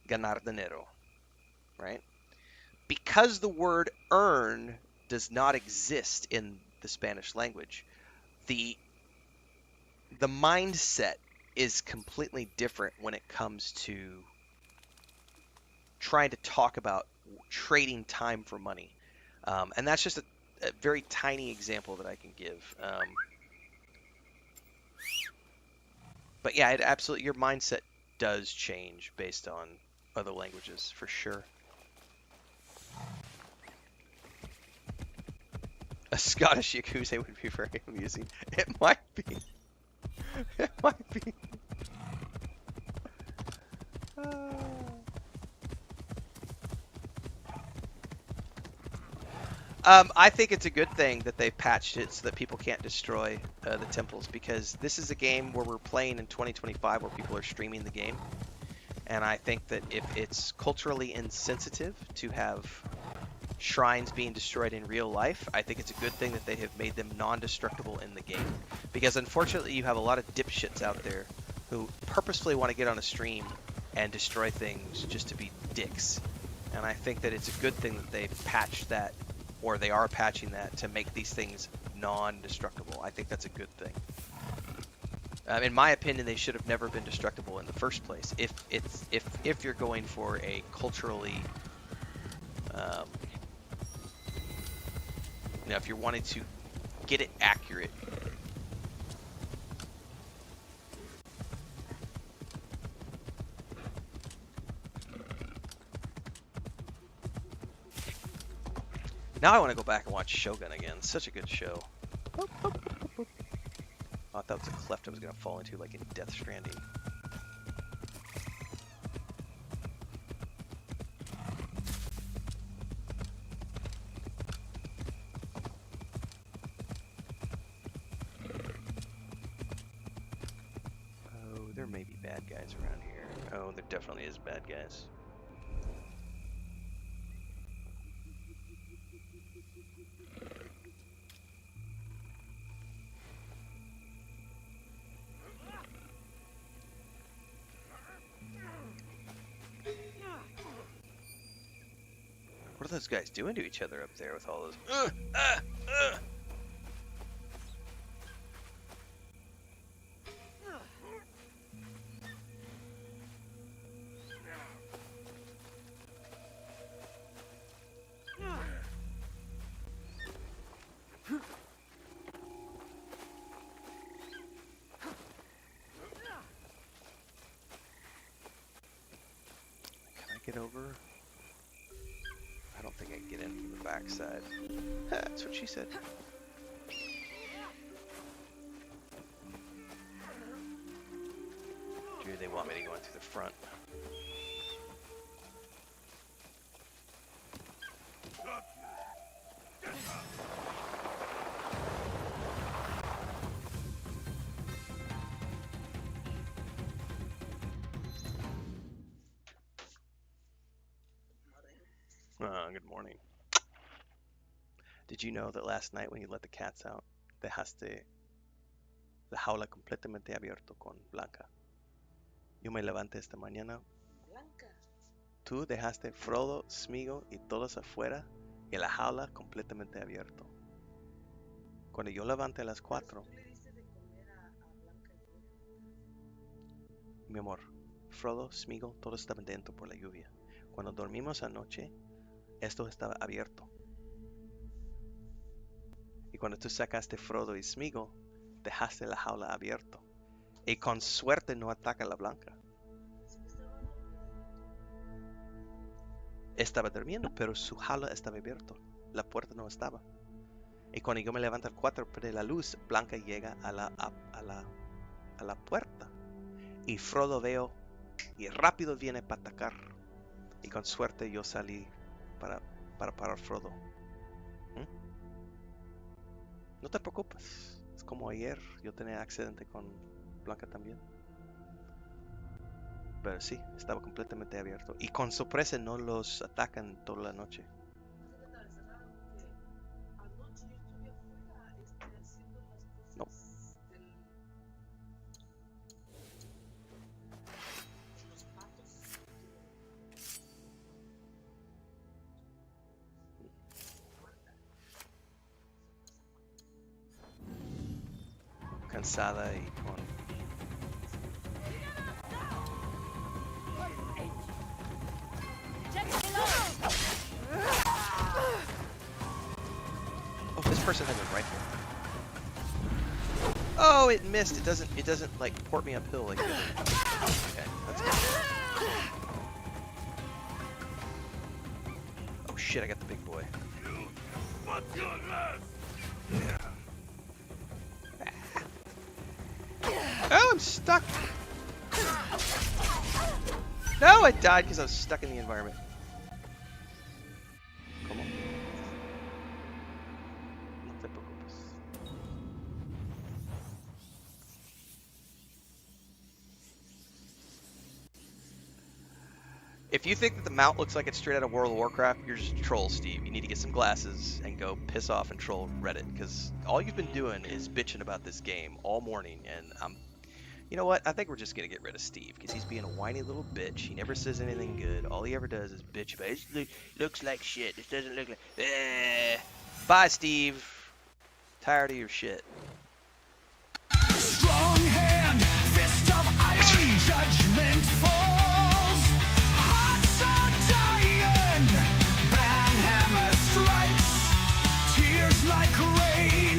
Ganar dinero. Right? Because the word earn does not exist in the Spanish language, the mindset is completely different when it comes to trying to talk about trading time for money. And that's just a very tiny example that I can give. But yeah, it absolutely, your mindset does change based on other languages, for sure. A Scottish Yakuza would be very amusing. It might be. It might be. I think it's a good thing that they've patched it so that people can't destroy the temples, because this is a game where we're playing in 2025 where people are streaming the game. And I think that if it's culturally insensitive to have shrines being destroyed in real life, I think it's a good thing that they have made them non-destructible in the game. Because unfortunately you have a lot of dipshits out there who purposefully want to get on a stream and destroy things just to be dicks. And I think that it's a good thing that they've patched that, or they are patching that, to make these things non-destructible. I think that's a good thing. In my opinion, they should have never been destructible in the first place. If you're going for a culturally, if you're wanting to get it accurate. Now I want to go back and watch Shogun again. Such a good show. Oh, I thought that was a cleft I was going to fall into, like in Death Stranding. Oh, there may be bad guys around here. Oh, there definitely is bad guys. What are those guys doing to each other up there with all those? Can I get over? I don't think I can get in from the backside. That's what she said. anybody going through the front. Good morning. Did you know that last night when you let the cats out, dejaste la jaula completamente abierto con Blanca? Yo me levanté esta mañana. Blanca. Tú dejaste Frodo, Smigo y todos afuera y la jaula completamente abierto. Cuando yo levanté a las 4, ¿Tú le diste de comer a Blanca y Gloria? mi amor, Frodo, Smigo, todos estaban dentro por la lluvia. Cuando dormimos anoche, esto estaba abierto. Y cuando tú sacaste Frodo y Smigo, dejaste la jaula abierto. Y con suerte no ataca a la Blanca. Estaba durmiendo, pero su jaula estaba abierto. La puerta no estaba. Y cuando yo me levanto al 4 de la luz, Blanca llega a la puerta. Y Frodo veo y rápido viene para atacar. Y con suerte yo salí para parar Frodo. No te preocupes. Es como ayer. Yo tenía accidente con Blanca también. Pero sí, estaba completamente abierto. Y con sorpresa no los atacan toda la noche. Anoche yo estuve afuera haciendo las cosas No. de los patos. Cansada y con... Oh, this person has a rifle. Oh, it missed. It doesn't like port me uphill like the other. Okay, that's good. Oh shit, I got the big boy. Oh, I'm stuck. No, I died because I was stuck in the environment. Come on. No te preocupes. If you think that the mount looks like it's straight out of World of Warcraft, you're just a troll, Steve. You need to get some glasses and go piss off and troll Reddit, because all you've been doing is bitching about this game all morning, and you know what? I think we're just gonna get rid of Steve, because he's being a whiny little bitch. He never says anything good. All he ever does is bitch about it. It looks like shit. This doesn't look like... Bye, Steve. Tired of your shit. Strong hand, fist of iron, judgment falls. Hearts are dying, banhammer strikes. Tears like rain,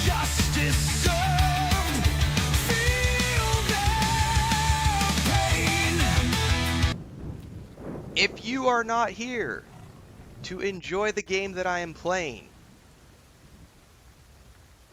justice served. Feel their pain. If you are not here to enjoy the game that I am playing,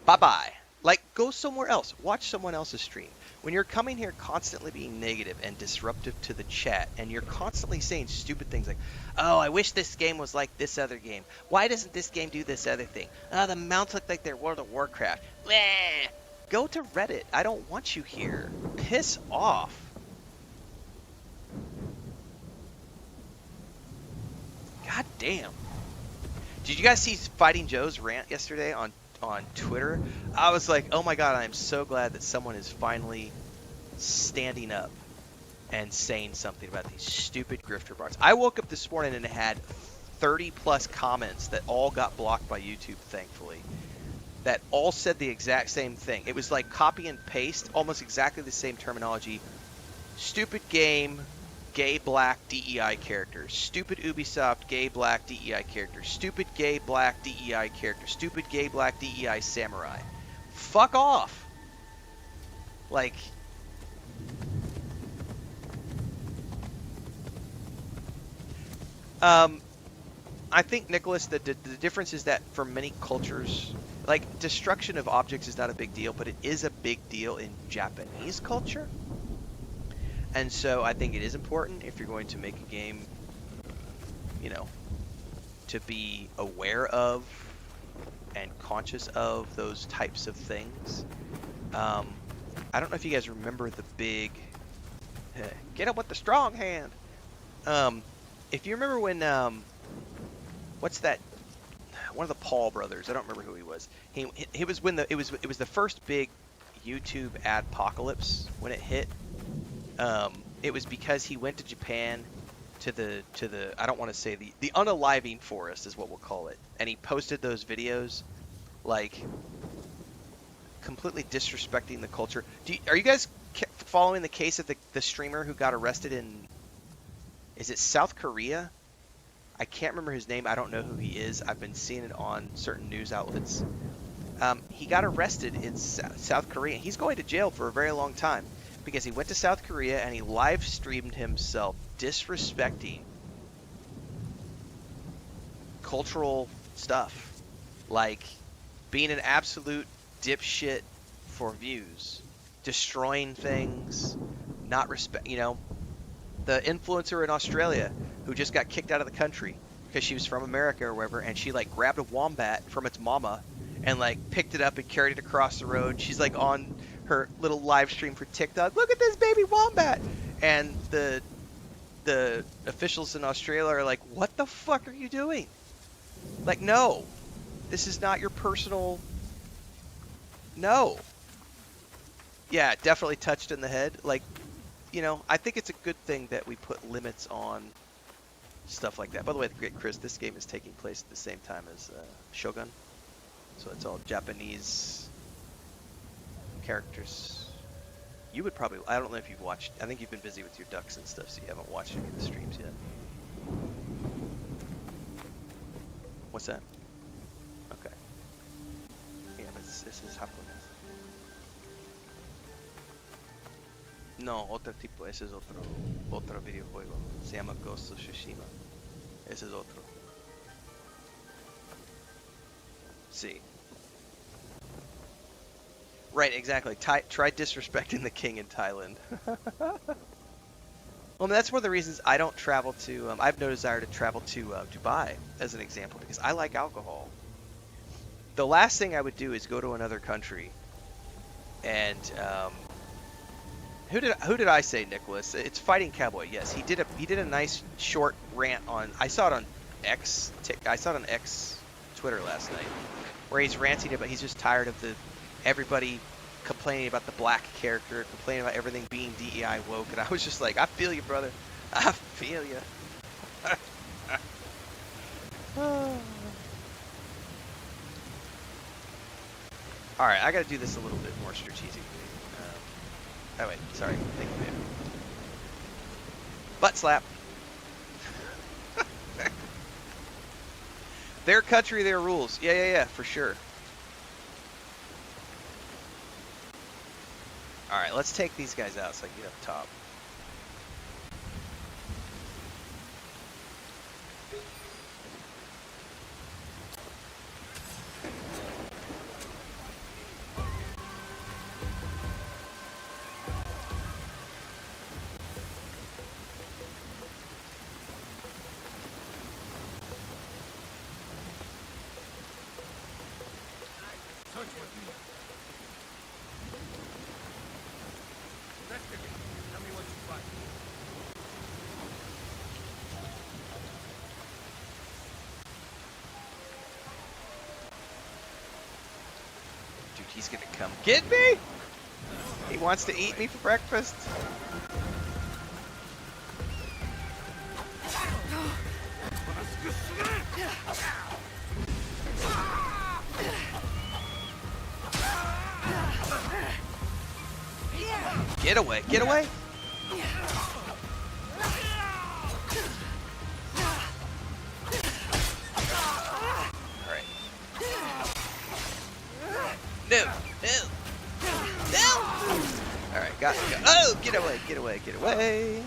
bye-bye. Like, go somewhere else. Watch someone else's stream. When you're coming here constantly being negative and disruptive to the chat, and you're constantly saying stupid things like, oh, I wish this game was like this other game. Why doesn't this game do this other thing? Oh, the mounts look like they're World of Warcraft. Bleh. Go to Reddit. I don't want you here. Piss off. God damn. Did you guys see Fighting Joe's rant yesterday on Twitter? I was like, oh my god, I am so glad that someone is finally standing up and saying something about these stupid grifter bots. I woke up this morning and had 30 plus comments that all got blocked by YouTube, thankfully, that all said the exact same thing. It was like copy and paste, almost exactly the same terminology. Stupid game, gay black DEI character. Stupid Ubisoft gay black DEI character. Stupid gay black DEI character. Stupid gay black DEI samurai. Fuck off. Like, I think, Nicholas, the difference is that for many cultures, like, destruction of objects is not a big deal, but it is a big deal in Japanese culture. And so I think it is important if you're going to make a game, you know, to be aware of and conscious of those types of things. I don't know if you guys remember the big get up with the strong hand. If you remember when what's that? One of the Paul brothers. I don't remember who he was. He was when it was the first big YouTube adpocalypse when it hit. It was because he went to Japan to the I don't want to say the unaliving forest is what we'll call it, and he posted those videos like completely disrespecting the culture. Are you guys following the case of the streamer who got arrested in, is it South Korea? I can't remember his name. I don't know who he is. I've been seeing it on certain news outlets. He got arrested in South Korea. He's going to jail for a very long time because he went to South Korea and he live streamed himself disrespecting cultural stuff, like being an absolute dipshit for views, destroying things, not respect, you know, the influencer in Australia who just got kicked out of the country because she was from America or wherever, and she like grabbed a wombat from its mama and like picked it up and carried it across the road. She's like on her little live stream for TikTok. Look at this baby wombat. And the officials in Australia are like, what the fuck are you doing? Like, no, this is not your personal. No. Yeah, definitely touched in the head. Like, you know, I think it's a good thing that we put limits on stuff like that. By the way, great Chris, this game is taking place at the same time as Shogun. So it's all Japanese characters. You would probably, I don't know if you've watched, I think you've been busy with your ducks and stuff, so you haven't watched any of the streams yet. What's that? Okay. Yeah, but this is Japanese. No, otro tipo, ese es otro videojuego. Se llama Ghost of Tsushima. Ese es otro. Sí. Right, exactly. Try disrespecting the king in Thailand. Well, that's one of the reasons I don't travel to. I have no desire to travel to Dubai, as an example, because I like alcohol. The last thing I would do is go to another country, and who did I say, Nicholas? It's Fighting Cowboy. Yes, he did a nice short rant on. I saw it on X. I saw it on X Twitter last night, where he's ranting about he's just tired of everybody complaining about the black character, complaining about everything being DEI woke, and I was just like, I feel you, brother. I feel you. All right, I got to do this a little bit more strategically. Oh wait, sorry. Thank you, man. Butt slap. Their country, their rules. Yeah, for sure. All right, let's take these guys out so I can get up top. He's gonna come get me? He wants to eat me for breakfast. Get away, get away. No! Alright, got it. Oh, get away, get away, get away!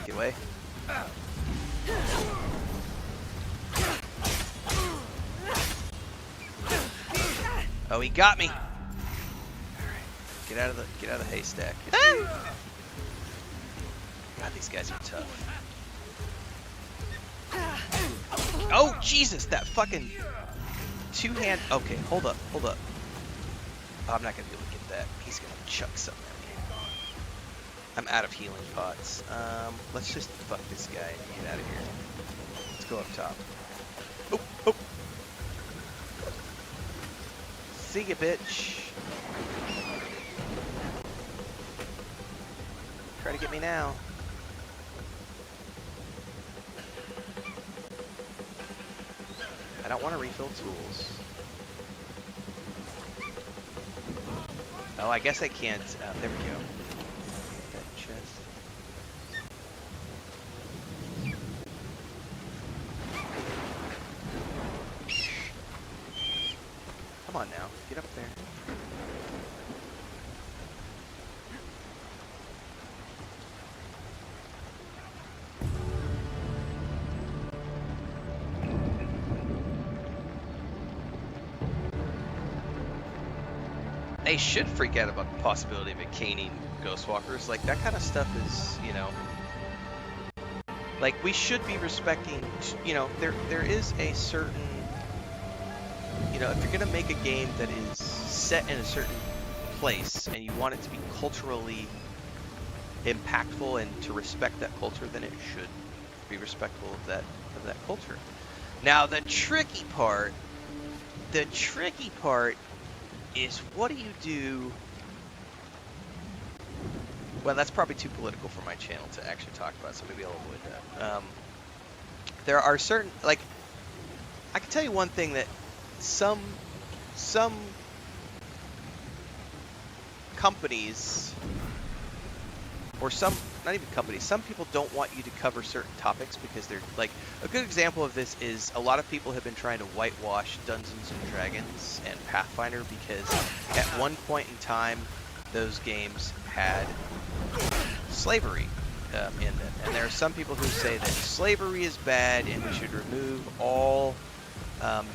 Get away. Oh, he got me! Alright. Get out of the haystack. God, these guys are tough. Oh Jesus, that fucking two-hand. Okay, hold up. Oh, I'm not gonna be able to get that. He's gonna chuck something at me. I'm out of healing pots. Let's just fuck this guy and get out of here. Let's go up top. Oh. See ya, bitch. Try to get me now. I don't want to refill tools. Oh, I guess I can't. There we go. That chest. Come on now, get up there. They should freak out about the possibility of it caning Ghostwalkers. Like, that kind of stuff is, you know... Like, we should be respecting... You know, there is a certain... You know, if you're going to make a game that is set in a certain place, and you want it to be culturally impactful and to respect that culture, then it should be respectful of that culture. Now, the tricky part is, what do you do? Well, that's probably too political for my channel to actually talk about, so maybe I'll avoid that. There are certain, like, I can tell you one thing, that some companies, or not even companies, some people don't want you to cover certain topics because they're, like, a good example of this is a lot of people have been trying to whitewash Dungeons and Dragons and Pathfinder because at one point in time those games had slavery in them, and there are some people who say that slavery is bad and we should remove all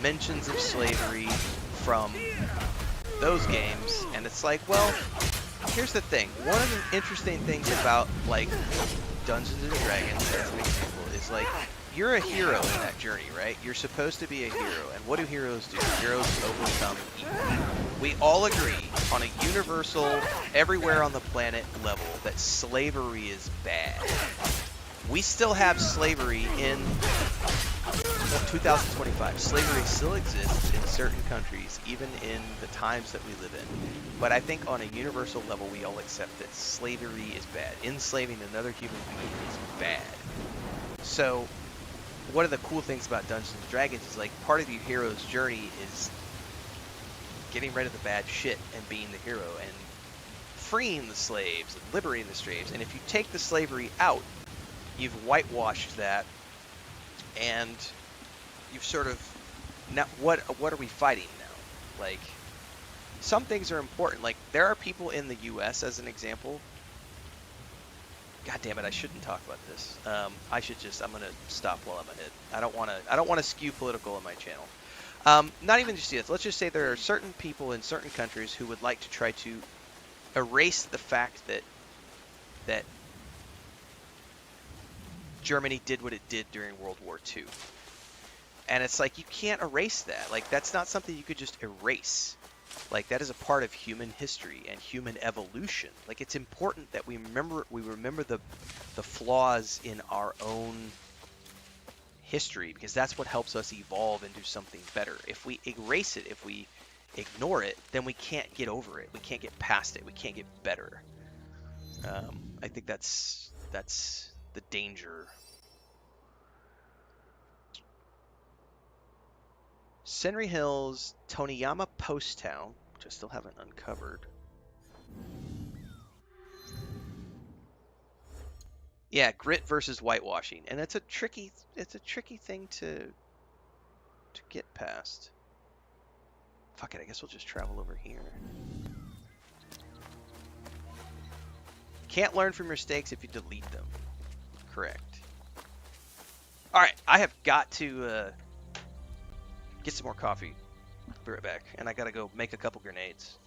mentions of slavery from those games. And it's like, well, here's the thing. One of the interesting things about, like, Dungeons and Dragons, as an example, is, like, you're a hero in that journey, right? You're supposed to be a hero. And what do heroes do? Heroes overcome evil. We all agree on a universal, everywhere on the planet level that slavery is bad. We still have slavery in 2025. Slavery still exists in certain countries, even in the times that we live in. But I think on a universal level, we all accept that slavery is bad. Enslaving another human being is bad. So, one of the cool things about Dungeons & Dragons is, like, part of your hero's journey is getting rid of the bad shit and being the hero and freeing the slaves and liberating the slaves. And if you take the slavery out, you've whitewashed that, and you've sort of, now what are we fighting now? Like, some things are important. Like, there are people in the U.S., as an example. God damn it, I shouldn't talk about this. I'm gonna stop while I'm ahead. I don't want to skew political on my channel. Not even just this. Let's just say there are certain people in certain countries who would like to try to erase the fact that Germany did what it did during World War II. And it's like, you can't erase that. Like, that's not something you could just erase. Like, that is a part of human history and human evolution. Like, it's important that we remember the flaws in our own history, because that's what helps us evolve and do something better. If we erase it, if we ignore it, then we can't get over it. We can't get past it. We can't get better. I think that's the danger. Senri Hills, Toneyama Post Town, which I still haven't uncovered. Yeah, grit versus whitewashing, and it's a tricky thing to get past. Fuck it, I guess we'll just travel over here. Can't learn from mistakes if you delete them. Correct. All right, I have got to get some more coffee. Be right back, and I gotta go make a couple grenades.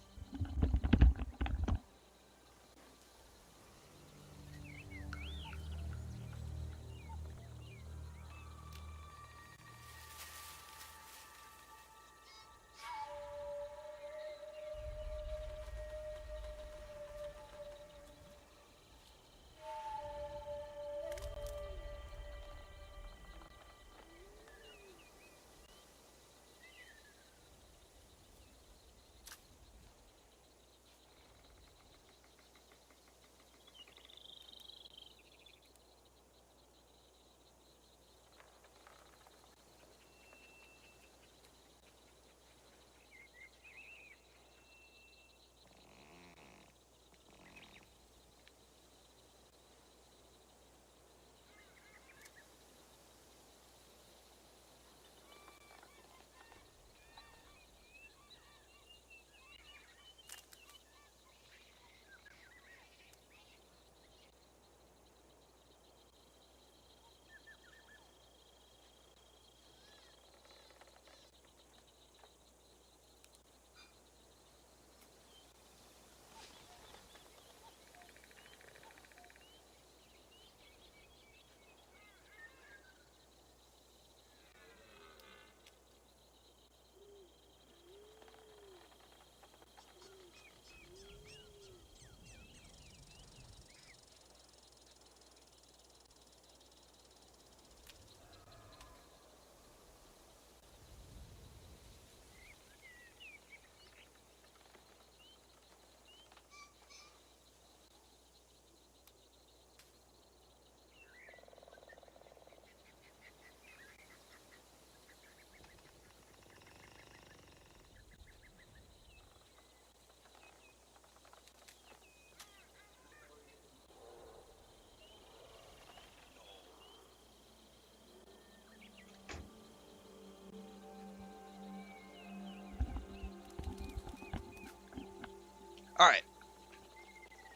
Alright.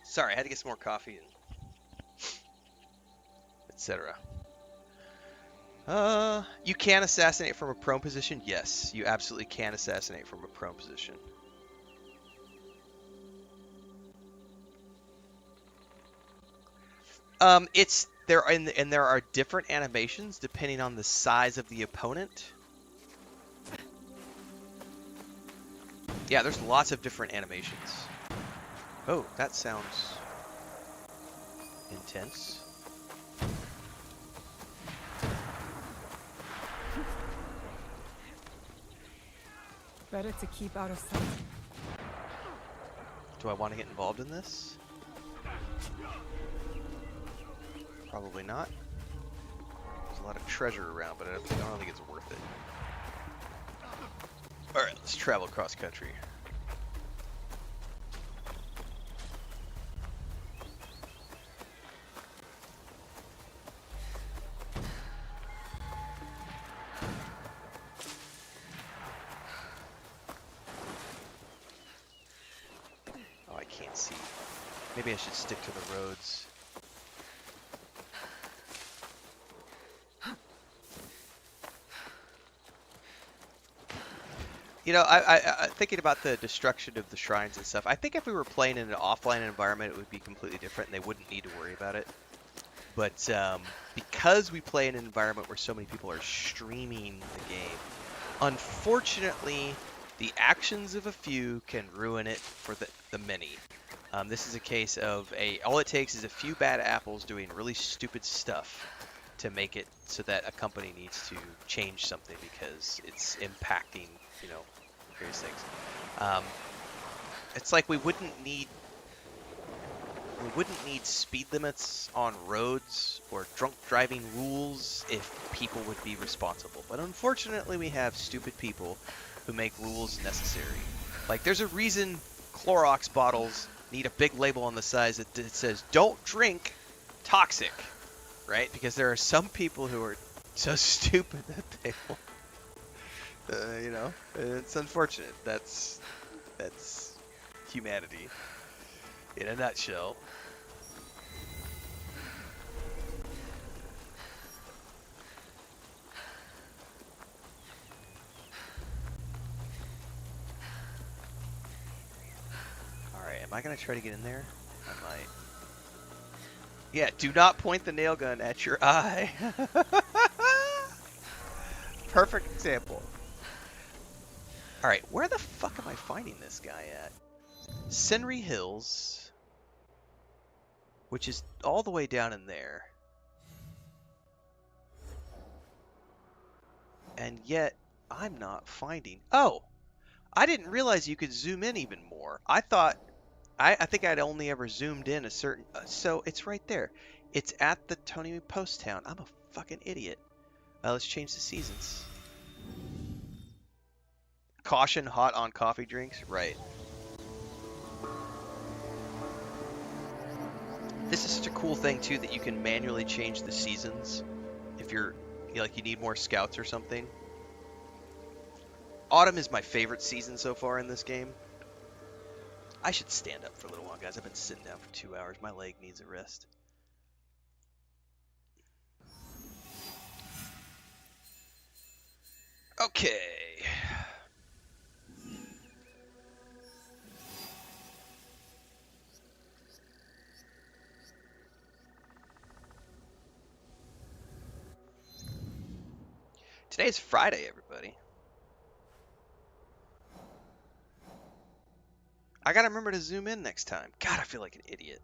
Sorry, I had to get some more coffee and etc. You can assassinate from a prone position? Yes, you absolutely can assassinate from a prone position. There are different animations depending on the size of the opponent. Yeah, there's lots of different animations. Oh, that sounds intense. Better to keep out of sight. Do I want to get involved in this? Probably not. There's a lot of treasure around, but I don't think it's worth it. Alright, let's travel cross country. Oh, I can't see. Maybe I should stick to the roads. You know, I thinking about the destruction of the shrines and stuff. I think if we were playing in an offline environment, it would be completely different, and they wouldn't need to worry about it. But because we play in an environment where so many people are streaming the game, unfortunately, the actions of a few can ruin it for the many. This is a case of all it takes is a few bad apples doing really stupid stuff to make it so that a company needs to change something because it's impacting, you know, various things. It's like we wouldn't need speed limits on roads or drunk driving rules if people would be responsible. But unfortunately, we have stupid people who make rules necessary. Like, there's a reason Clorox bottles need a big label on the sides that says, "Don't drink toxic," right? Because there are some people who are so stupid that they will, you know, it's unfortunate. That's humanity in a nutshell. Alright, am I gonna try to get in there? I might. Yeah, do not point the nail gun at your eye. Perfect example. Alright, where the fuck am I finding this guy at? Senri Hills, which is all the way down in there. And yet, I'm not finding... Oh! I didn't realize you could zoom in even more. I thought... I think I'd only ever zoomed in a certain... so, it's right there. It's at the Toneyama Post Town. I'm a fucking idiot. Let's change the seasons. Caution, hot on coffee drinks? Right. This is such a cool thing, too, that you can manually change the seasons if you're, you know, like, you need more scouts or something. Autumn is my favorite season so far in this game. I should stand up for a little while, guys. I've been sitting down for 2 hours. My leg needs a rest. Okay. Today's Friday, everybody. I gotta remember to zoom in next time. God, I feel like an idiot.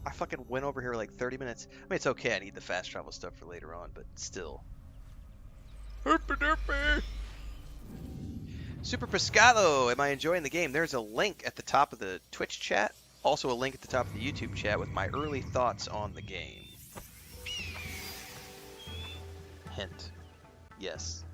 I fucking went over here like 30 minutes. I mean, it's okay. I need the fast travel stuff for later on, but still. Herpy derpy. Super Pescado, am I enjoying the game? There's a link at the top of the Twitch chat. Also a link at the top of the YouTube chat with my early thoughts on the game. Hint. Yes.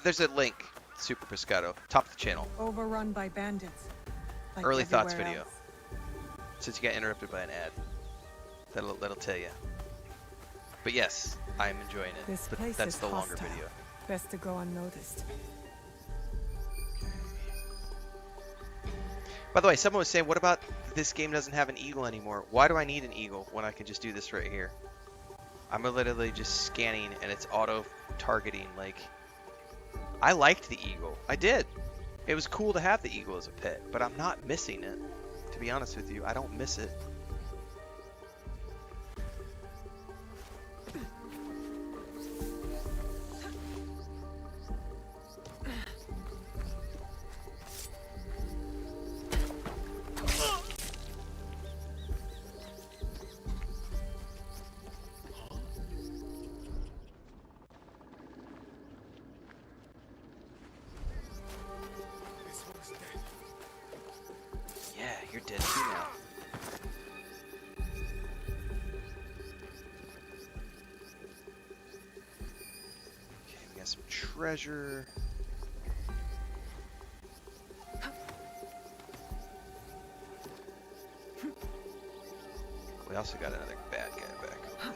There's a link. Super Pescado. Top of the channel. Overrun by bandits. Like Early thoughts everywhere video. else. Since you got interrupted by an ad. That'll tell you. But yes, I'm enjoying it. This But place that's is the longer hostile. video. Best to go unnoticed. By the way, someone was saying, what about this game doesn't have an eagle anymore? Why do I need an eagle when I can just do this right here? I'm literally just scanning and it's auto-targeting. Like, I liked the eagle. I did. It was cool to have the eagle as a pet, but I'm not missing it. To be honest with you, I don't miss it. Yeah, you're dead too now. Okay, we got some treasure. We also got another bad guy back over there.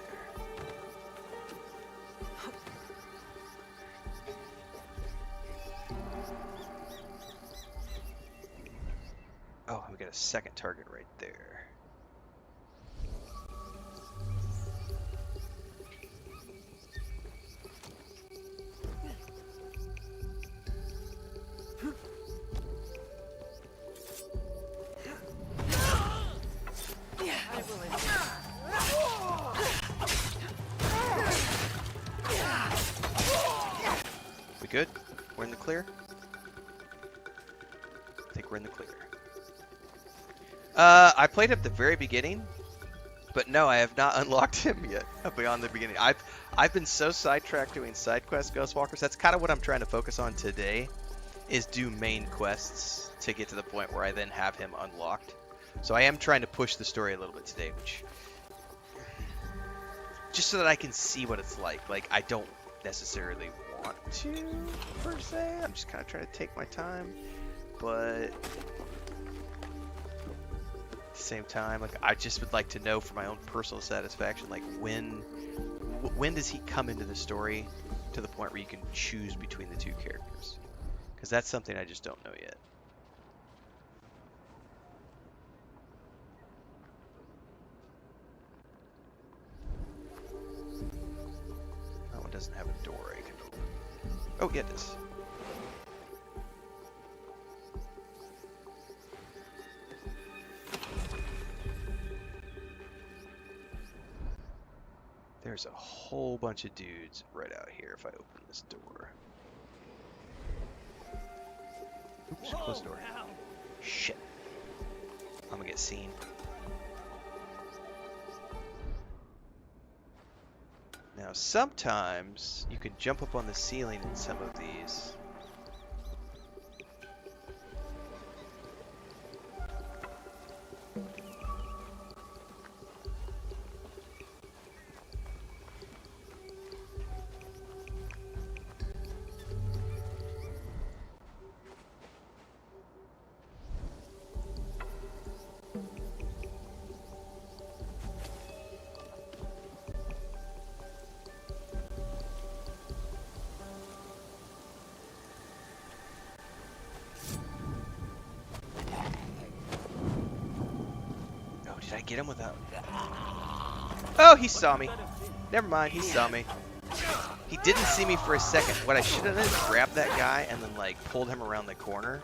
Oh, we got a second target right there. We good? We're in the clear? I think we're in the clear. I played at the very beginning, but no, I have not unlocked him yet beyond the beginning. I've been so sidetracked doing side quests, Ghostwalkers. That's kind of what I'm trying to focus on today, is do main quests to get to the point where I then have him unlocked. So I am trying to push the story a little bit today, which just so that I can see what it's like. Like, I don't necessarily want to, per se. I'm just kind of trying to take my time, but at the same time, like, I just would like to know for my own personal satisfaction, like, when does he come into the story to the point where you can choose between the two characters? Because that's something I just don't know yet. That one doesn't have a door I can open. Oh, yeah, it does. There's a whole bunch of dudes right out here if I open this door. Oops, close the door. Shit. I'm gonna get seen. Now, sometimes you can jump up on the ceiling in some of these. Did I get him without... Oh, he saw me. Never mind, he saw me. He didn't see me for a second. What I should have done is grabbed that guy and then, like, pulled him around the corner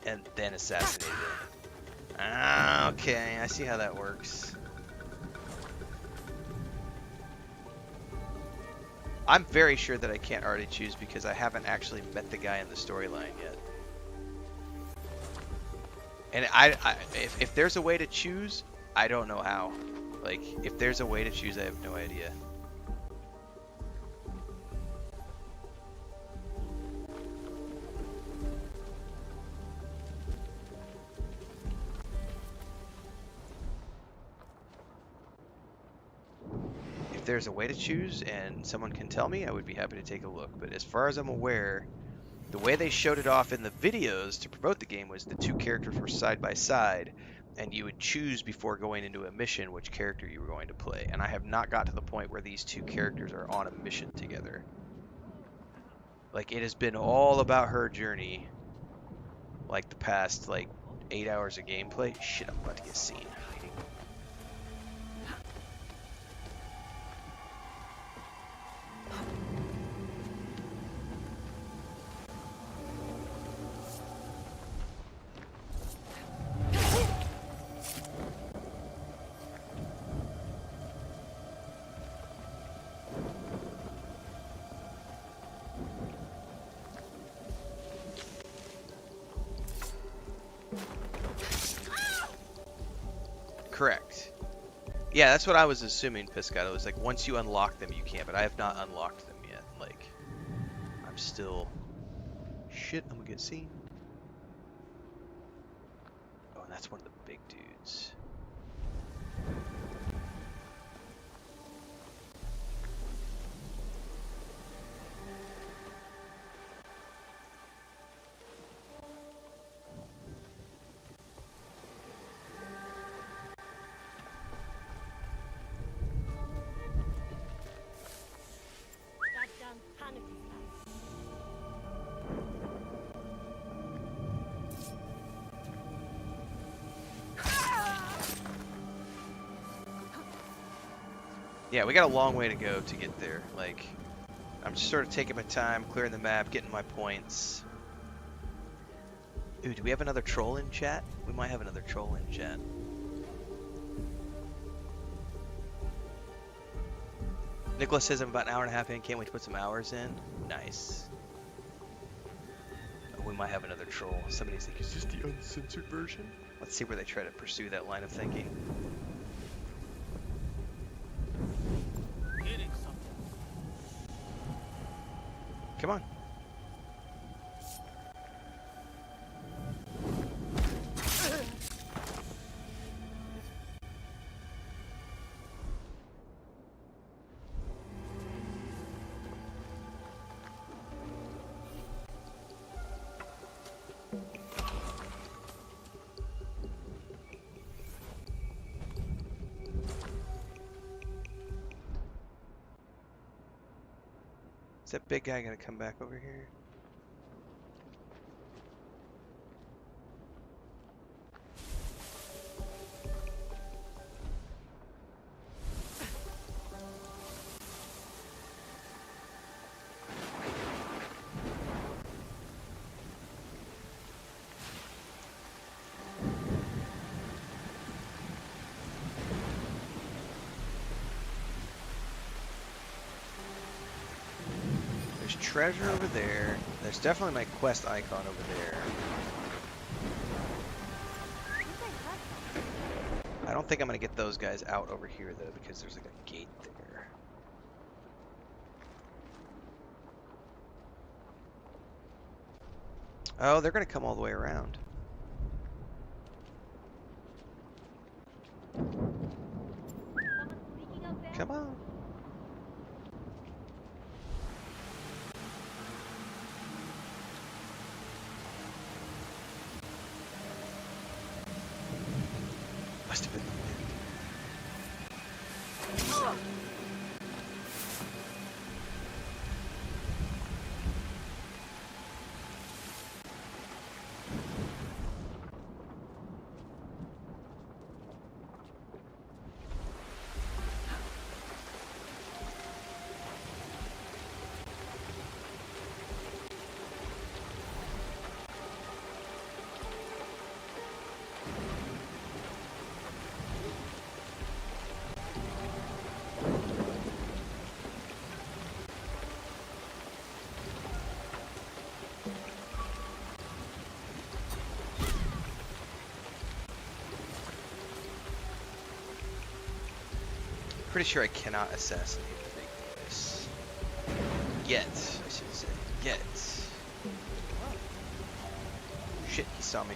and then assassinated him. Ah, okay, I see how that works. I'm very sure that I can't already choose because I haven't actually met the guy in the storyline yet. And if there's a way to choose, I don't know how. Like, if there's a way to choose, I have no idea. If there's a way to choose and someone can tell me, I would be happy to take a look. But as far as I'm aware, the way they showed it off in the videos to promote the game was the two characters were side by side, and you would choose before going into a mission which character you were going to play. And I have not got to the point where these two characters are on a mission together. Like, it has been all about her journey, like the past, like, 8 hours of gameplay. Shit, I'm about to get seen. Hiding. Correct. Yeah, that's what I was assuming, Piscato. It's like once you unlock them, you can't, but I have not unlocked them yet. Like, I'm still... Shit, I'm gonna get seen. Oh, and that's one of the big dudes. Yeah, we got a long way to go to get there. Like, I'm just sort of taking my time, clearing the map, getting my points. Ooh, do we have another troll in chat? We might have another troll in chat. Nicholas says I'm about an hour and a half in, can't wait to put some hours in. Nice. Oh, we might have another troll. Somebody's like, is this the uncensored version? Let's see where they try to pursue that line of thinking. Come on. Is that big guy gonna come back over here? There's treasure over there. There's definitely my quest icon over there. I don't think I'm gonna get those guys out over here though, because there's like a gate there. Oh, they're gonna come all the way around. Come on. Must have been the wind. Pretty sure I cannot assassinate the big boys. Yet, I should say. Yet. Shit, he saw me.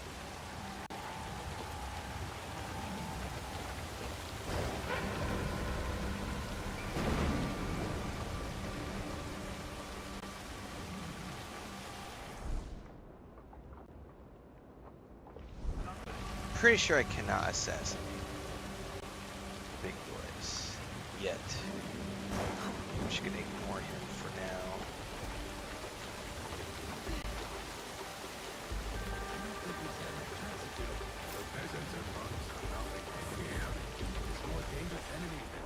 pretty sure I cannot assassinate big boys yet. I'm just gonna ignore him for now.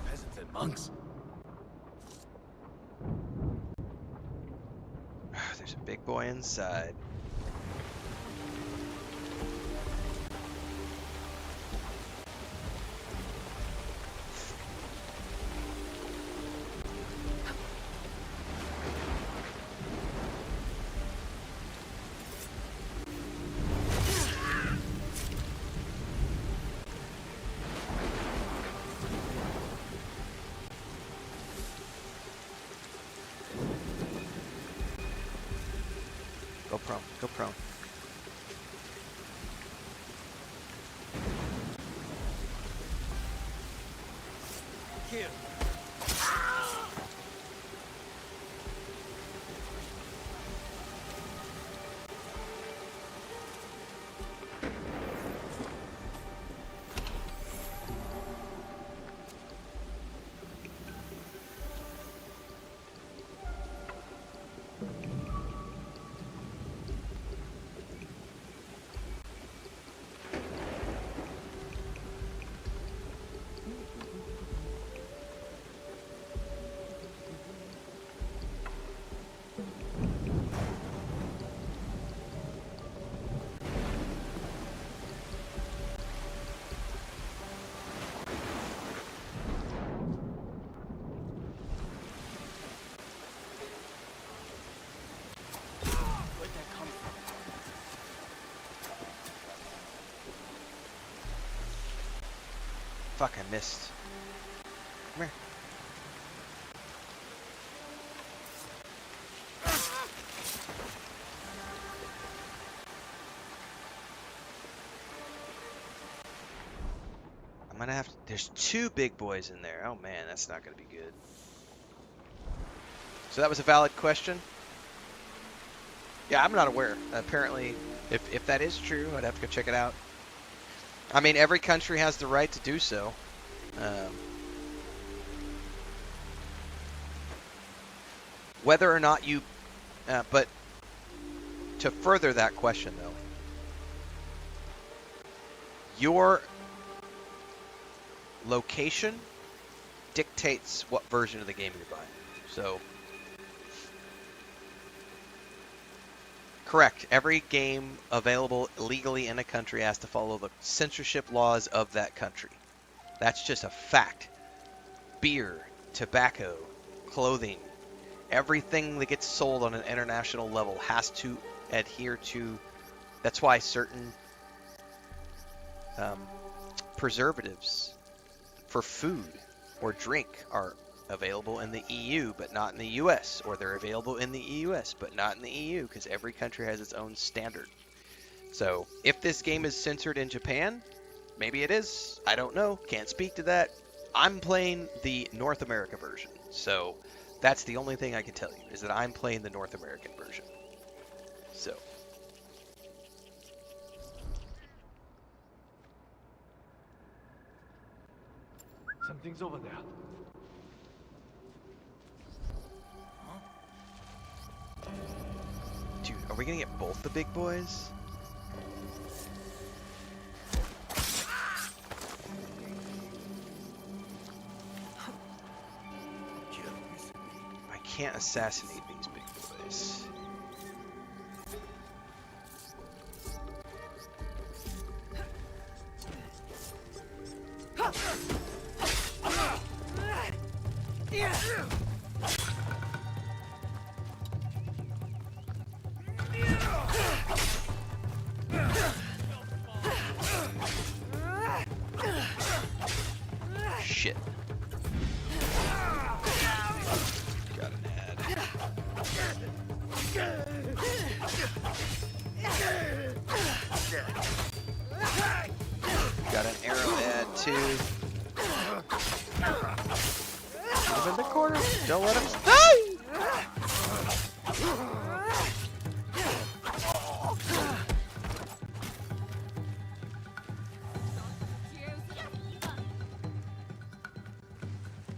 Peasants and monks. There's a big boy inside. Go prone, go prone. Here. Where'd that come from? Fuck, I missed. Come here. I'm gonna have to, there's two big boys in there. Oh man, that's not gonna be good. So that was a valid question? Yeah, I'm not aware. Apparently, if that is true, I'd have to go check it out. I mean, every country has the right to do so. Whether or not you, but to further that question though, your location dictates what version of the game you're buying. So, correct. Every game available legally in a country has to follow the censorship laws of that country. That's just a fact. Beer, tobacco, clothing, everything that gets sold on an international level has to adhere to. That's why certain preservatives for food or drink are available in the EU but not in the US, or they're available in the US but not in the EU, because every country has its own standard. So if this game is censored in Japan, maybe it is, I don't know, can't speak to that. I'm playing the North America version, so that's the only thing I can tell you, is that I'm playing the North American version. So Something's over there. dude, are we gonna get both the big boys? I can't assassinate these big boys. Shit. Got an ad. Got an arrow ad too. Put him in the corner. Don't let him die.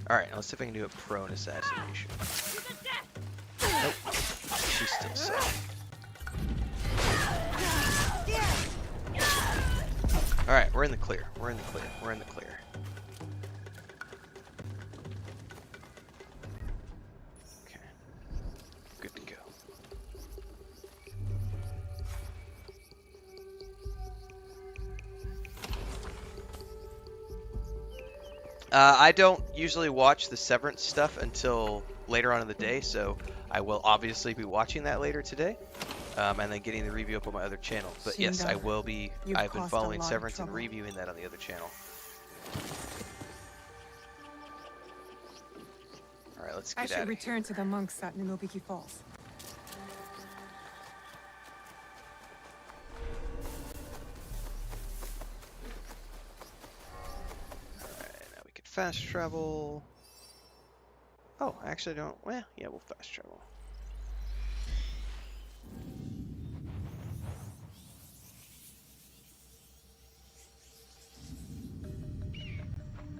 Alright, now let's see if I can do a prone assassination. Nope. She's still safe. Alright, we're in the clear. We're in the clear. We're in the clear. Okay. Good to go. I don't usually watch the Severance stuff until later on in the day, so I will obviously be watching that later today, and then getting the review up on my other channel. But yes, I will be. You've I've been caused a following lot of Severance and trouble. reviewing that on the other channel. All right, let's I get should out of return to the monks at Ninobiki Falls. Alright, now we can fast travel. Oh, I actually don't. Well, yeah, we'll fast travel.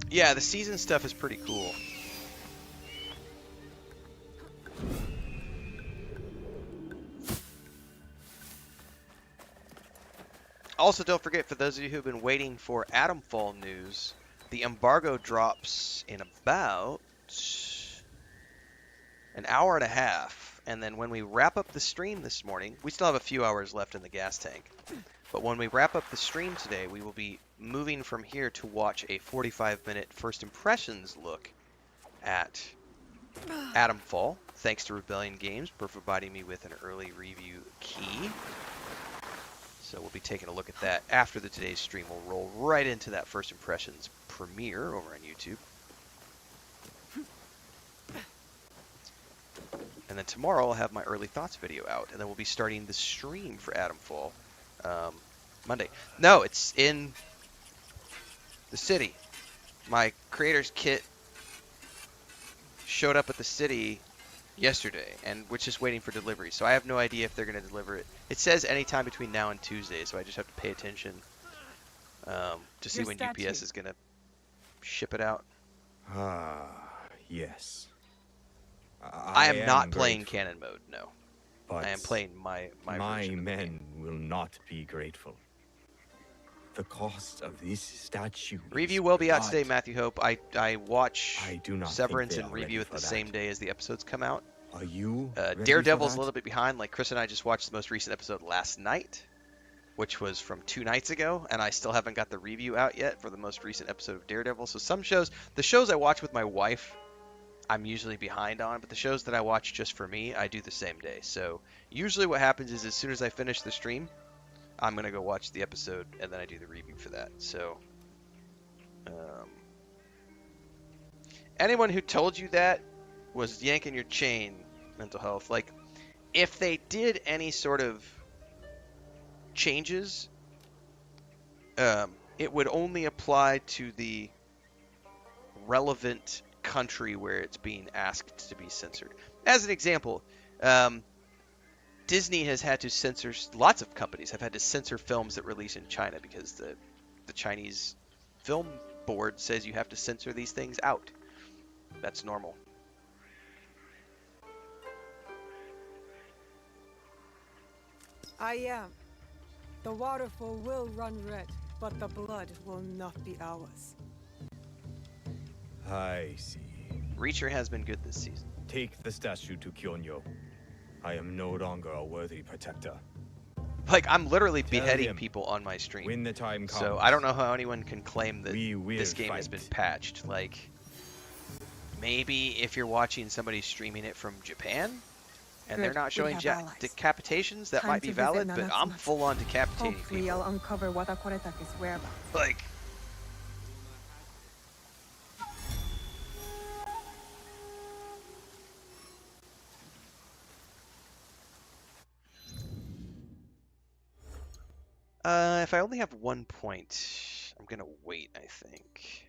Yeah, the season stuff is pretty cool. Also, don't forget, for those of you who've been waiting for Atomfall news, the embargo drops in about an hour and a half. And then when we wrap up the stream this morning, we still have a few hours left in the gas tank. But when we wrap up the stream today, we will be moving from here to watch a 45-minute first impressions look at Atomfall. Thanks to Rebellion Games for providing me with an early review key. So we'll be taking a look at that after the today's stream. We'll roll right into that first impressions premiere over on YouTube. And then tomorrow I'll have my early thoughts video out, and then we'll be starting the stream for Atomfall Monday. No, it's in the city. My creator's kit showed up at the city yesterday, and we're just waiting for delivery. So I have no idea if they're going to deliver it. It says anytime between now and Tuesday, so I just have to pay attention to see Your when statue. UPS is going to ship it out. Ah, yes. I am not playing grateful, canon mode, no. but I am playing my version of the men game. will not be grateful. The cost of this statue. Review is will be out blood. today, Matthew Hope. I watch I do not think Severance they and are ready review it for the that. same day as the episodes come out. Are you? ready for Daredevil's a that? little bit behind. Like Chris and I just watched the most recent episode last night, which was from 2 nights ago, and I still haven't got the review out yet for the most recent episode of Daredevil. So some shows, the shows I watch with my wife, I'm usually behind on, but the shows that I watch just for me, I do the same day. So usually what happens is as soon as I finish the stream, I'm going to go watch the episode, and then I do the review for that. So anyone who told you that was yanking your chain, mental health. Like, if they did any sort of changes, it would only apply to the relevant country where it's being asked to be censored. As an example, Disney has had to censor, lots of companies have had to censor films that release in China because the Chinese film board says you have to censor these things out. That's normal. I am. The waterfall will run red, but the blood will not be ours. I see. Reacher has been good this season. Take the statue to Kyonyo. I am no longer a worthy protector. Like, I'm literally Tell beheading him, people on my stream. When the time comes. So I don't know how anyone can claim that We will this game has fight. been patched. Like, maybe if you're watching somebody streaming it from Japan and they're Good, not we showing have allies. decapitations, that Time might be to visit valid, but I'm Nanatsu. full on decapitating Hopefully people. I'll uncover Wada Koretake's whereabouts. Like, if I only have 1 point, I'm gonna wait, I think.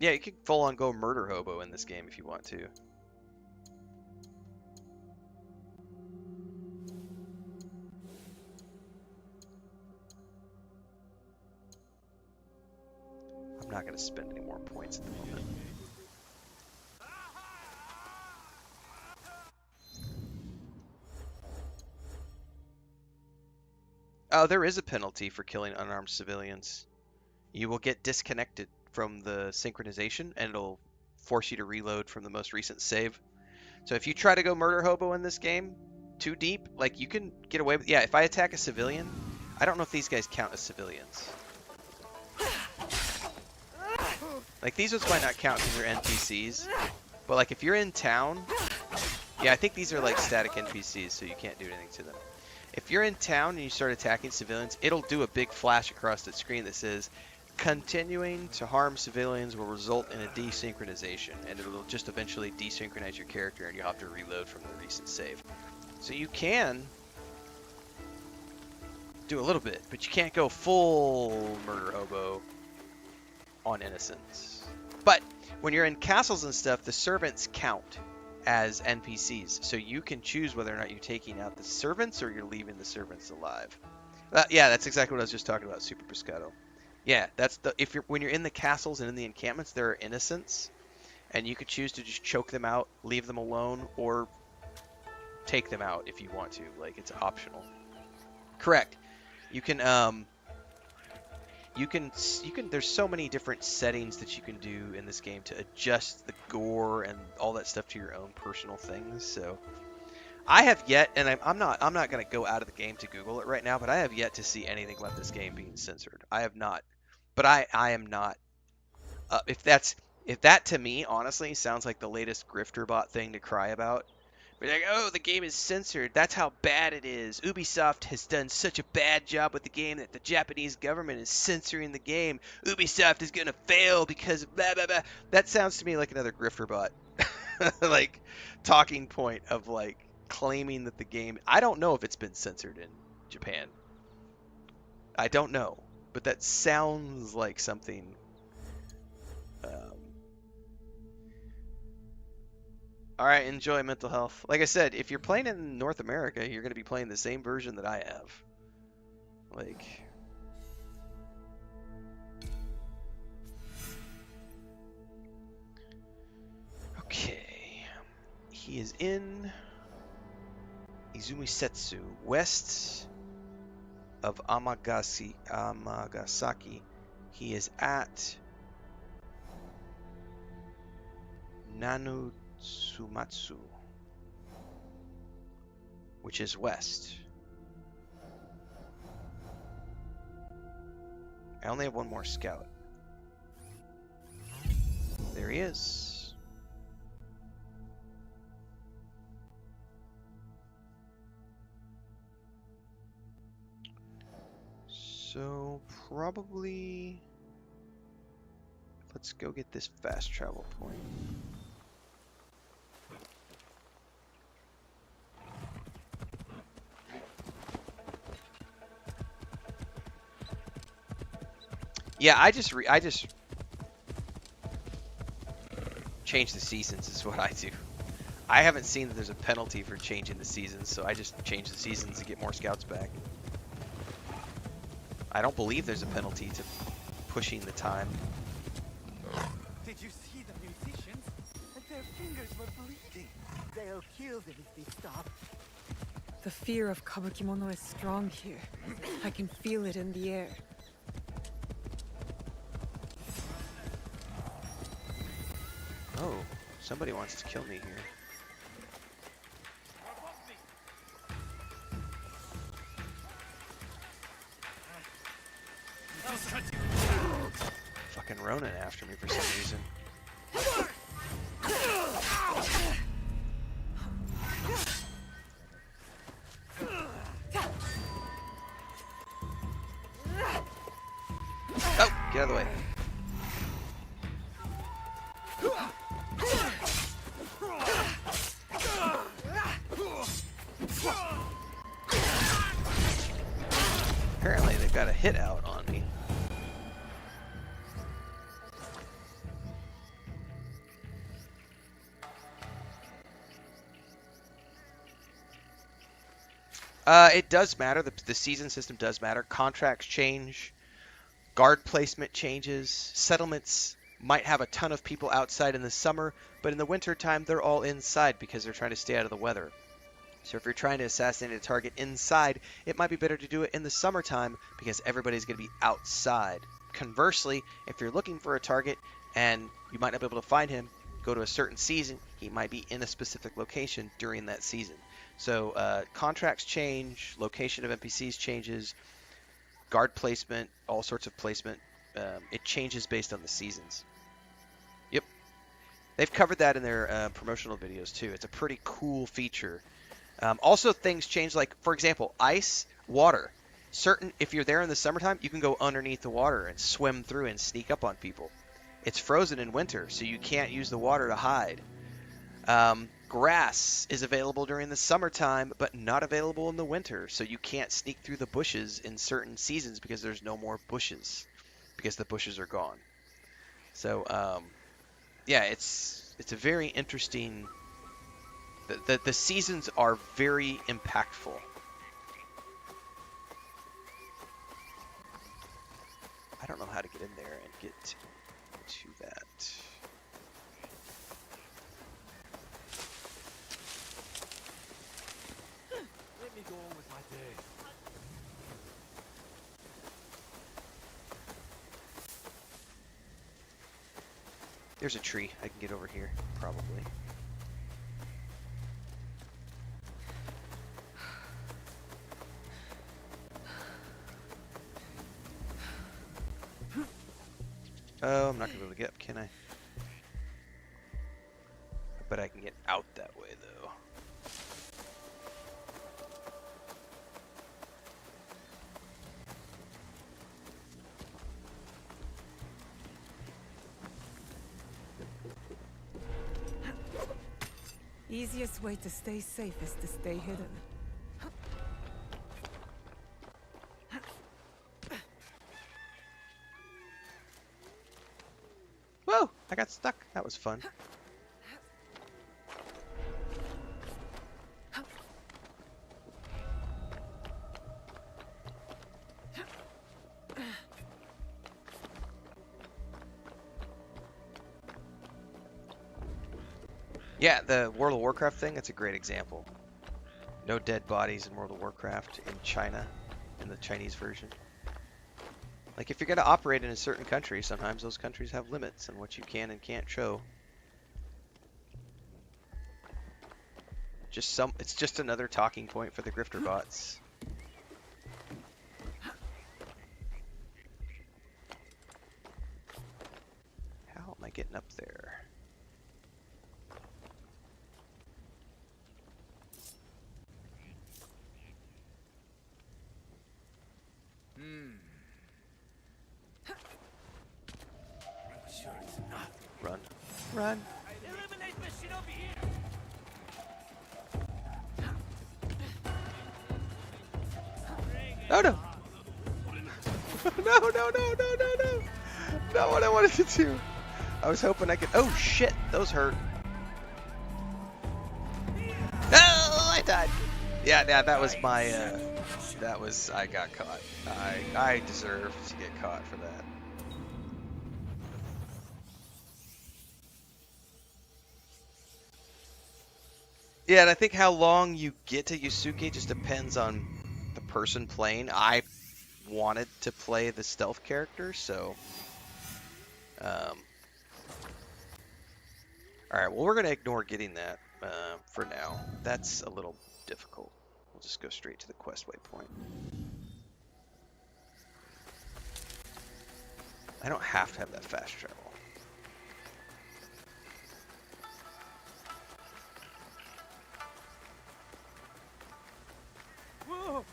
Yeah, you could full on go murder hobo in this game if you want to. to spend any more points at the moment. Oh, there is a penalty for killing unarmed civilians. You will get disconnected from the synchronization, and it'll force you to reload from the most recent save. So if you try to go murder hobo in this game too deep, like, you can get away with... Yeah, if I attack a civilian, I don't know if these guys count as civilians. Like, these ones might not count because they're NPCs. But, like, if you're in town... Yeah, I think these are, like, static NPCs, so you can't do anything to them. If you're in town and you start attacking civilians, it'll do a big flash across the screen that says, continuing to harm civilians will result in a desynchronization, and it'll just eventually desynchronize your character and you'll have to reload from the recent save. So you can do a little bit, but you can't go full murder hobo on innocents. But when you're in castles and stuff, the servants count as NPCs, so you can choose whether or not you're taking out the servants or you're leaving the servants alive. Yeah, that's exactly what I was just talking about, Super Pescado. Yeah, that's the when you're in the castles and in the encampments, there are innocents, and you could choose to just choke them out, leave them alone, or take them out if you want to. Like, it's optional. Correct. You can there's so many different settings that you can do in this game to adjust the gore and all that stuff to your own personal things. So I have yet, and I'm not going to go out of the game to Google it right now, but I have yet to see anything about this game being censored. I have not. But I am not. If that to me honestly sounds like the latest grifter bot thing to cry about. We're like, oh, the game is censored. That's how bad it is. Ubisoft has done such a bad job with the game that the Japanese government is censoring the game. Ubisoft is going to fail because blah, blah, blah. That sounds to me like another grifter bot. Like, talking point of, like, claiming that the game... I don't know if it's been censored in Japan. I don't know. But that sounds like something... Alright, enjoy mental health. Like I said, if you're playing in North America, you're going to be playing the same version that I have. Like... Okay. He is in Izumisetsu, west of Amagasaki. He is at Nanutsumatsu, which is west. I only have one more scout. There he is. So probably let's go get this fast travel point. Yeah, I just change the seasons is what I do. I haven't seen that there's a penalty for changing the seasons, so I just change the seasons to get more scouts back. I don't believe there's a penalty to pushing the time. Did you see the musicians? Their fingers were bleeding. They'll kill them if they stop. The fear of kabukimono is strong here. I can feel it in the air. Oh, somebody wants to kill me here. Fucking Ronin after me for some reason. Oh, get out of the way. Apparently they've got a hit out on me. It does matter. The season system does matter. Contracts change. Guard placement changes. Settlements might have a ton of people outside in the summer, but in the wintertime they're all inside because they're trying to stay out of the weather. So if you're trying to assassinate a target inside, it might be better to do it in the summertime because everybody's going to be outside. Conversely, if you're looking for a target and you might not be able to find him, go to a certain season, he might be in a specific location during that season. So contracts change, location of NPCs changes, guard placement, all sorts of placement. It changes based on the seasons. Yep. They've covered that in their promotional videos too. It's a pretty cool feature. Also, things change, like, for example, ice, water. If you're there in the summertime, you can go underneath the water and swim through and sneak up on people. It's frozen in winter, so you can't use the water to hide. Grass is available during the summertime, but not available in the winter, so you can't sneak through the bushes in certain seasons because there's no more bushes, because the bushes are gone. So, yeah, it's a very interesting... The seasons are very impactful. I don't know how to get in there and get to that. Let me go on with my day. There's a tree. I can get over here, probably. Oh, I'm not going to be able to get up, can I? But I can get out that way, though. Easiest way to stay safe is to stay hidden. Whoa! I got stuck. That was fun. Yeah, the World of Warcraft thing, that's a great example. No dead bodies in World of Warcraft in China, in the Chinese version. Like, if you're going to operate in a certain country, sometimes those countries have limits on what you can and can't show. It's just another talking point for the grifter bots. How am I getting up there? Sure it's enough. Run. Run. Eliminate the shinobi here. Oh no! No, no, no, no, no, no! Not what I wanted to do! I was hoping I could... Oh shit! Those hurt. No! I died! Yeah, that was my... I got caught. I deserved to get caught for that. Yeah, and I think how long you get to Yusuke just depends on the person playing. I wanted to play the stealth character, so... Alright, well, we're going to ignore getting that for now. That's a little difficult. We'll just go straight to the quest waypoint. I don't have to have that fast travel. Whoa!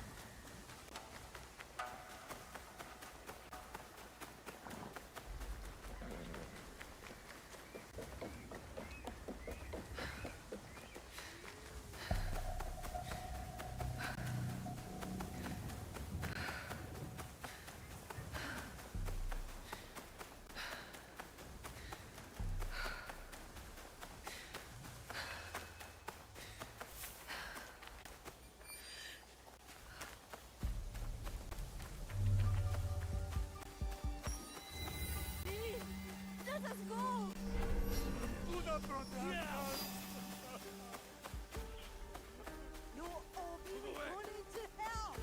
You'll all be thrown into hell!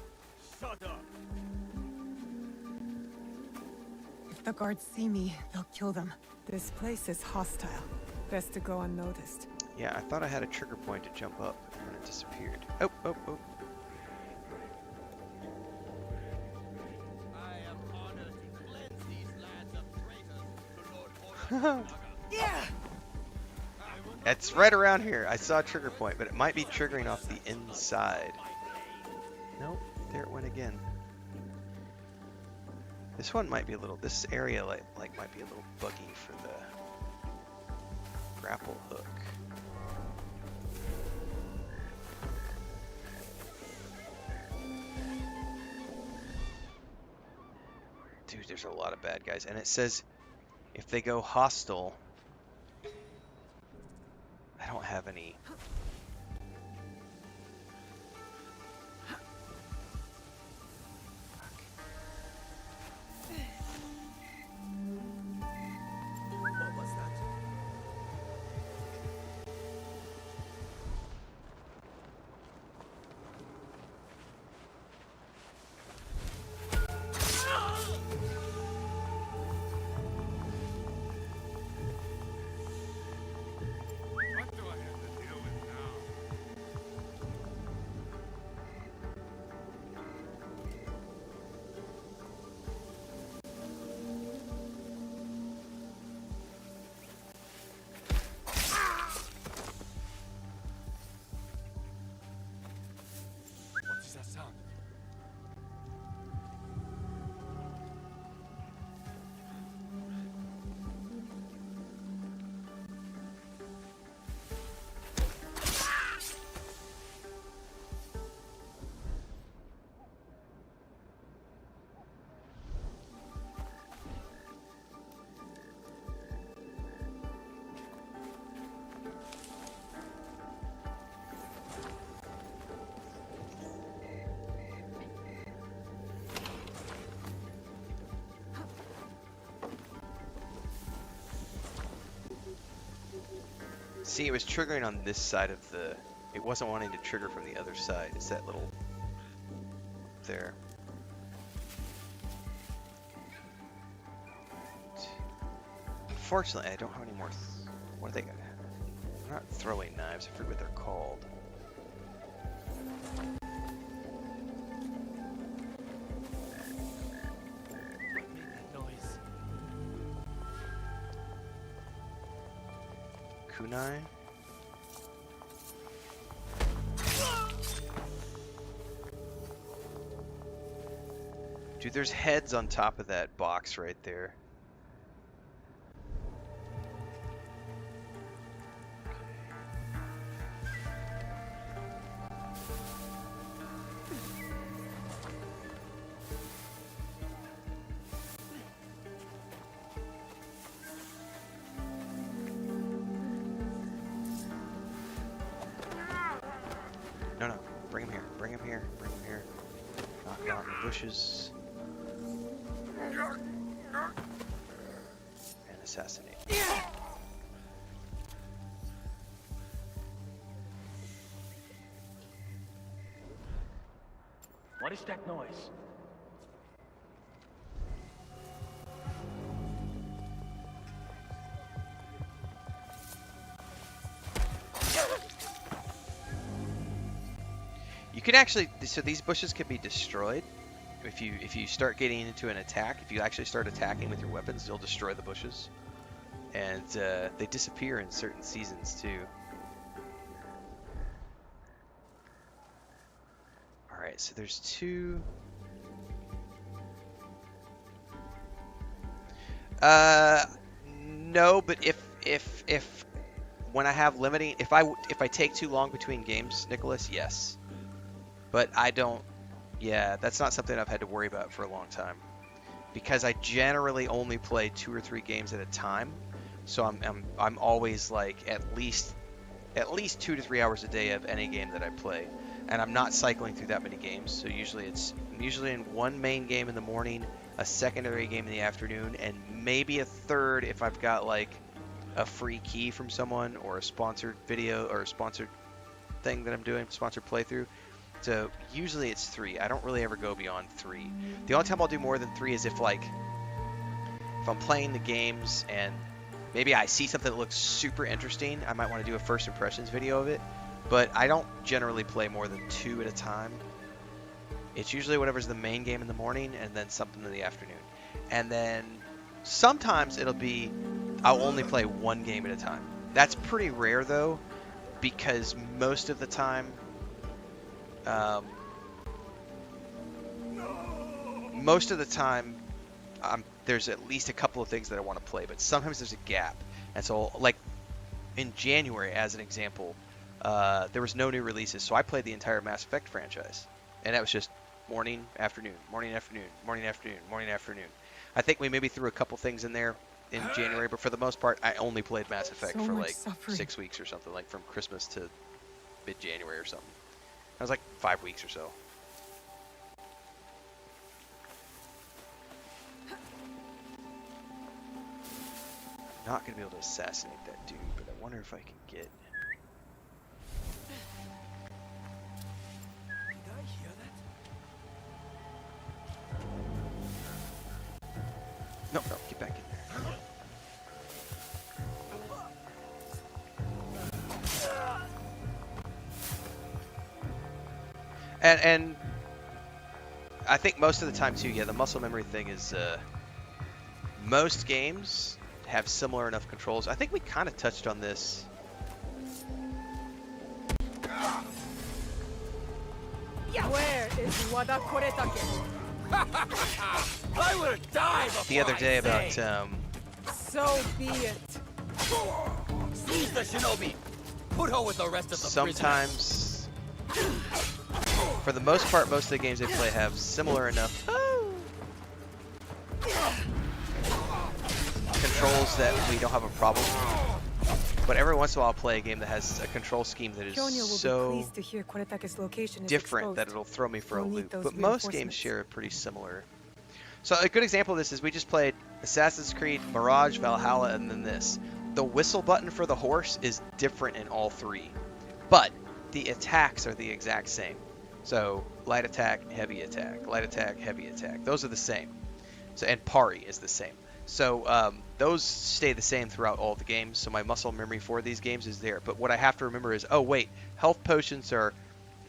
Shut up! If the guards see me, they'll kill them. This place is hostile. Best to go unnoticed. Yeah, I thought I had a trigger point to jump up, and then it disappeared. Oh, oh, oh. I am honored to cleanse these lands of traitors to Lord Order. Yeah! It's right around here. I saw a trigger point, but it might be triggering off the inside. Nope, there it went again. This one might be a little. This area like might be a little buggy for the grapple hook. Dude, there's a lot of bad guys, and it says if they go hostile. I don't have any. What was that? What do I have to deal with now? What is that sound? See, it was triggering on this side of the. It wasn't wanting to trigger from the other side. It's that little. There. Fortunately, I don't have any more. What are they gonna? They're not throwing knives. I forget what they're called. What made that noise? Kunai. Dude, there's heads on top of that box right there. No, no. Bring him here. Bring him here. Bring him here. Knock him out in the bushes. And assassinate. What is that noise? You can actually, so these bushes can be destroyed if you start getting into an attack. If you actually start attacking with your weapons, you'll destroy the bushes, and they disappear in certain seasons too. All right, so there's two. No, but if when I have limiting, if I take too long between games, Nicholas, yes. But I don't. Yeah, that's not something I've had to worry about for a long time, because I generally only play 2 or 3 games at a time. So I'm always like at least 2 to 3 hours a day of any game that I play, and I'm not cycling through that many games. So usually I'm usually in one main game in the morning, a secondary game in the afternoon, and maybe a third if I've got like a free key from someone or a sponsored video or a sponsored thing that I'm doing, sponsored playthrough. So usually it's 3. I don't really ever go beyond 3. The only time I'll do more than 3 is if I'm playing the games and maybe I see something that looks super interesting. I might want to do a first impressions video of it, but I don't generally play more than 2 at a time. It's usually whatever's the main game in the morning and then something in the afternoon. And then sometimes it'll be I'll only play 1 game at a time. That's pretty rare though, because most of the time there's at least a couple of things that I want to play, but sometimes there's a gap. And so, like in January, as an example, there was no new releases, so I played the entire Mass Effect franchise, and that was just morning, afternoon, morning, afternoon, morning, afternoon, morning, afternoon. I think we maybe threw a couple things in there in January, but for the most part, I only played Mass Effect So for much like suffering. 6 weeks or something, like from Christmas to mid-January or something. That was like 5 weeks or so. Not gonna be able to assassinate that dude, but I wonder if I can get. Did I hear that? No, get back in there. And I think most of the time too, yeah, the muscle memory thing is most games have similar enough controls. I think we kind of touched on this. Where is Wada Koretake? I will die The other day about So be it. Seize the shinobi. Put her with the rest of the sometimes, for the most part, most of the games they play have similar enough controls that we don't have a problem. But every once in a while I'll play a game that has a control scheme that is Kyonyo will be so pleased to hear Koretake's location is different exposed. that it'll throw me for a We'll need loop. those But most games reinforcements. share a pretty similar. So a good example of this is we just played Assassin's Creed, Mirage, Valhalla, and then this. The whistle button for the horse is different in all 3, but the attacks are the exact same. So light attack, heavy attack, light attack, heavy attack. Those are the same. So and parry is the same. So those stay the same throughout all the games. So my muscle memory for these games is there. But what I have to remember is, oh wait, health potions are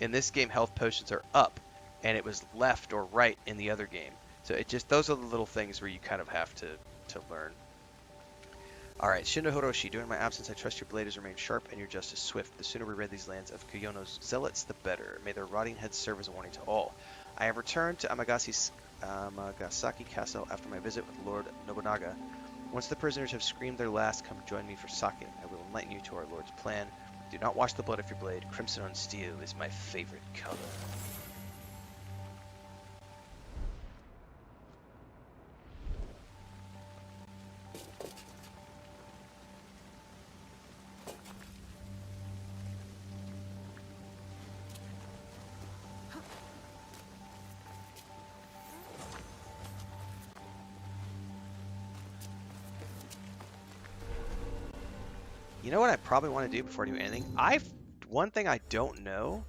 in this game. Health potions are up, and it was left or right in the other game. So it just those are the little things where you kind of have to learn. All right, Shindo Horoshi, during my absence, I trust your blade has remained sharp and your justice swift. The sooner we rid these lands of Kyonyo's zealots, the better. May their rotting heads serve as a warning to all. I have returned to Amagasaki Castle after my visit with Lord Nobunaga. Once the prisoners have screamed their last, come join me for sake. I will enlighten you to our Lord's plan. Do not wash the blood of your blade. Crimson on steel is my favorite color. You know what I probably want to do before I do anything? One thing I don't know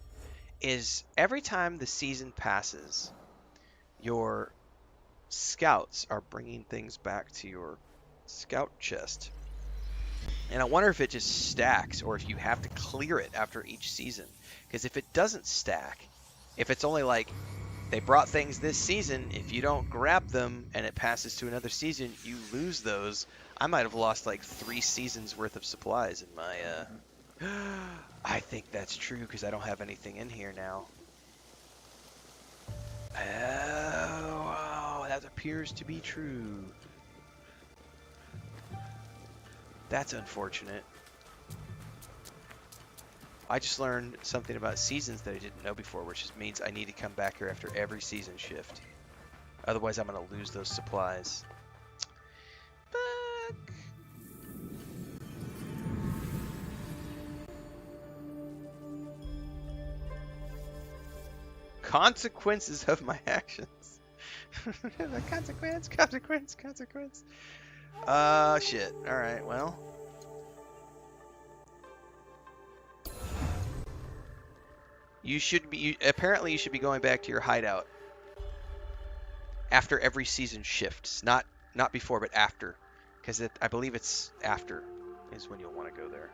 is every time the season passes, your scouts are bringing things back to your scout chest. And I wonder if it just stacks or if you have to clear it after each season. Because if it doesn't stack, if it's only like they brought things this season, if you don't grab them and it passes to another season, you lose those. I might have lost like 3 seasons worth of supplies in my I think that's true because I don't have anything in here now. Oh, that appears to be true. That's unfortunate. I just learned something about seasons that I didn't know before, which just means I need to come back here after every season shift. Otherwise, I'm going to lose those supplies. Fuck. Consequences of my actions. Consequence. Shit. Alright, well. You should be. Apparently, you should be going back to your hideout after every season shifts. Not before, but after, because I believe it's after is when you'll want to go there.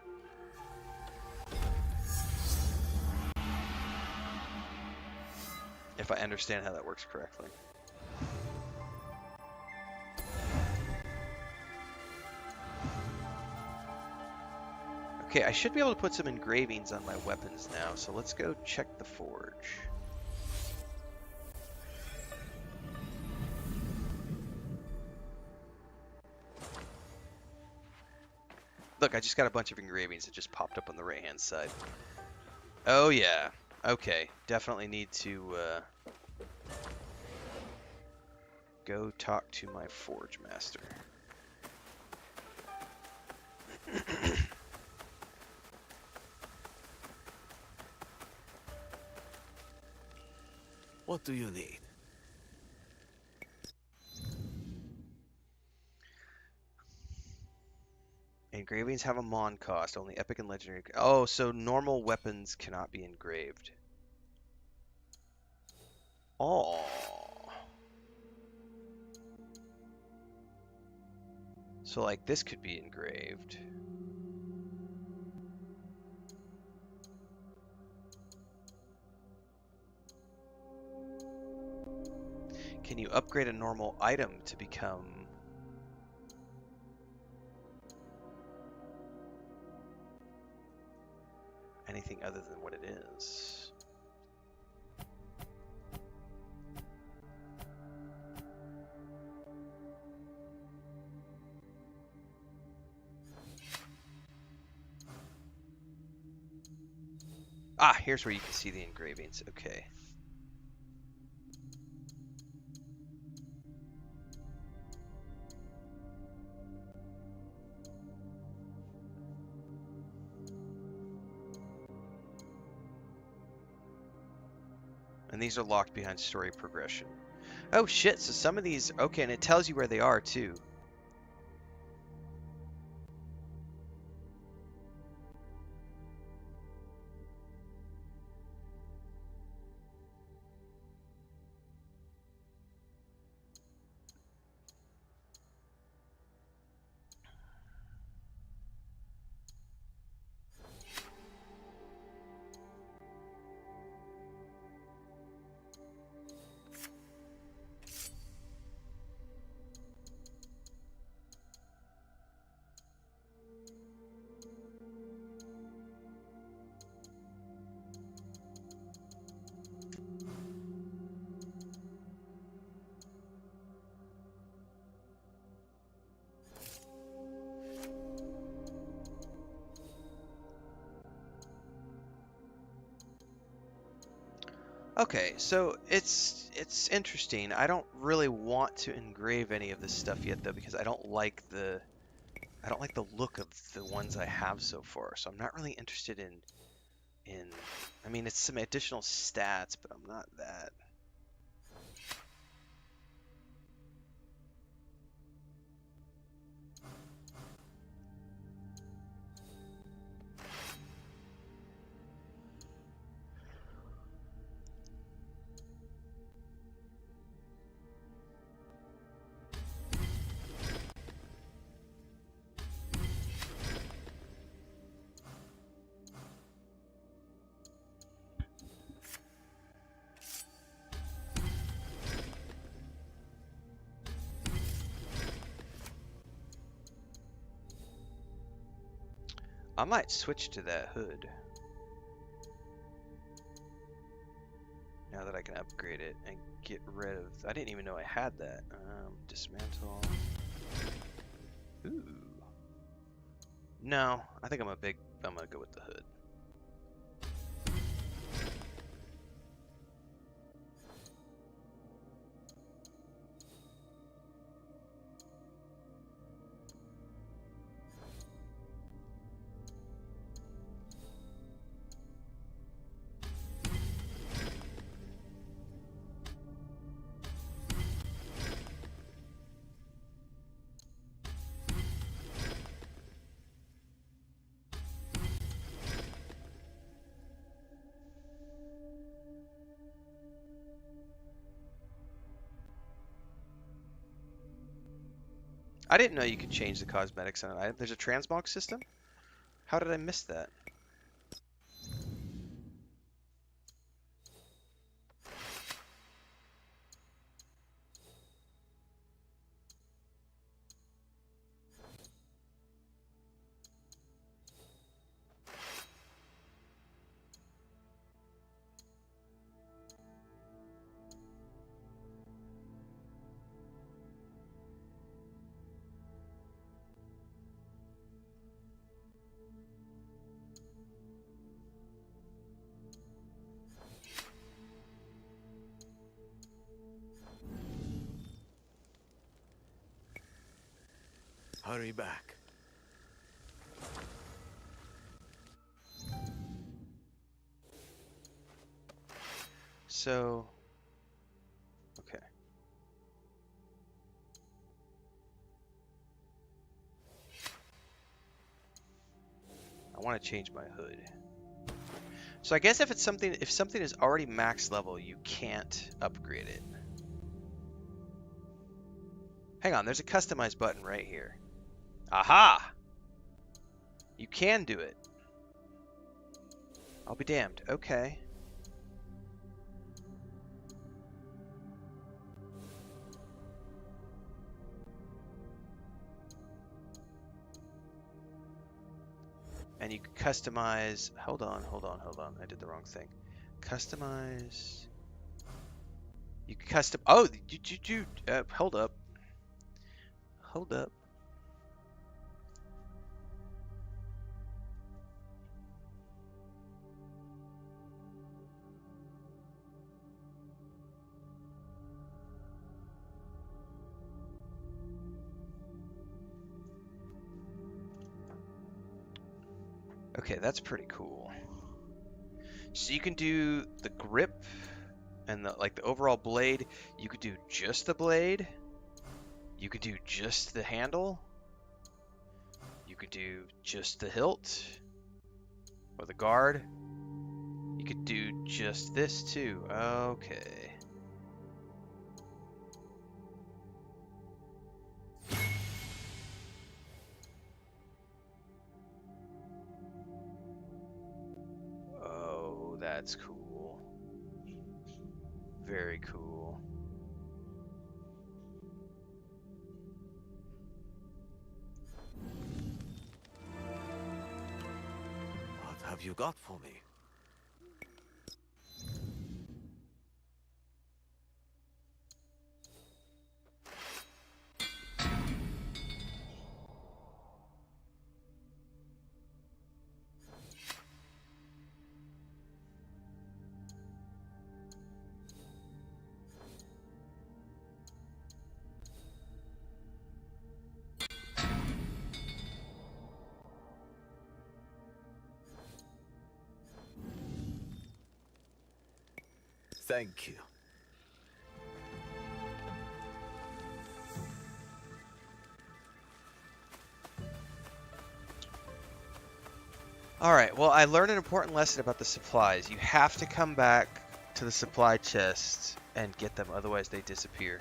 If I understand how that works correctly. Okay, I should be able to put some engravings on my weapons now, so let's go check the forge. Look, I just got a bunch of engravings that just popped up on the right-hand side. Oh yeah, okay, definitely need to go talk to my forge master. What do you need? Engravings have a mon cost, only epic and legendary. Oh, so normal weapons cannot be engraved. Oh. So like this could be engraved. Can you upgrade a normal item to become anything other than what it is? Ah, here's where you can see the engravings. Okay. And these are locked behind story progression. Oh shit, so some of these, okay, and it tells you where they are too. Okay, so it's interesting. I don't really want to engrave any of this stuff yet though, because I don't like the look of the ones I have so far. So I'm not really interested in I mean, it's some additional stats, but I'm not that. I might switch to that hood. Now that I can upgrade it and get rid of... I didn't even know I had that. Dismantle. Ooh. No, I think I'm gonna go with the hood. I didn't know you could change the cosmetics on an item. There's a transmog system? How did I miss that? Hurry back. So, okay. I want to change my hood. So I guess if something is already max level, you can't upgrade it. Hang on, there's a customize button right here. Aha! You can do it. I'll be damned. Okay. And you can customize. Hold on. I did the wrong thing. Customize. You can custom. Oh, hold up. Hold up. Okay, that's pretty cool. So you can do the grip and the overall blade. You could do just the blade. You could do just the handle. You could do just the hilt or the guard. You could do just this too. Okay. Oh, that's cool. Very cool. What have you got for me? Thank you. Alright, well, I learned an important lesson about the supplies. You have to come back to the supply chest and get them, otherwise they disappear.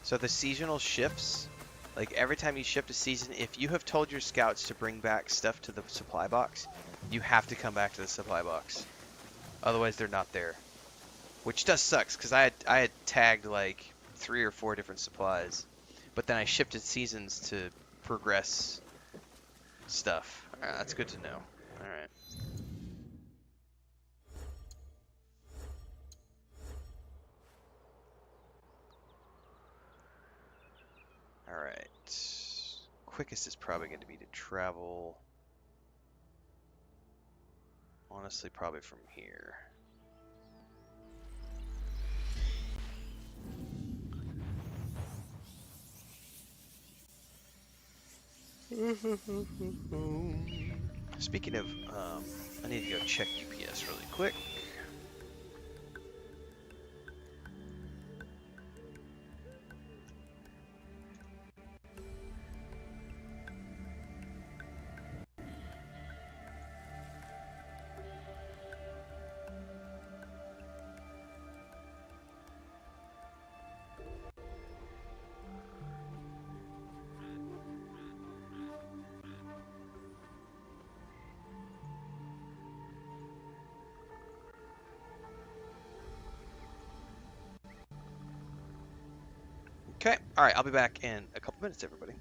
So the seasonal shifts, like every time you shift a season, if you have told your scouts to bring back stuff to the supply box, you have to come back to the supply box. Otherwise they're not there. Which does sucks, because I had tagged like 3 or 4 different supplies. But then I shifted seasons to progress stuff. That's good to know. Alright. Alright. Quickest is probably going to be to travel. Honestly, probably from here. Speaking of, I need to go check UPS really quick. Okay, alright, I'll be back in a couple minutes, everybody.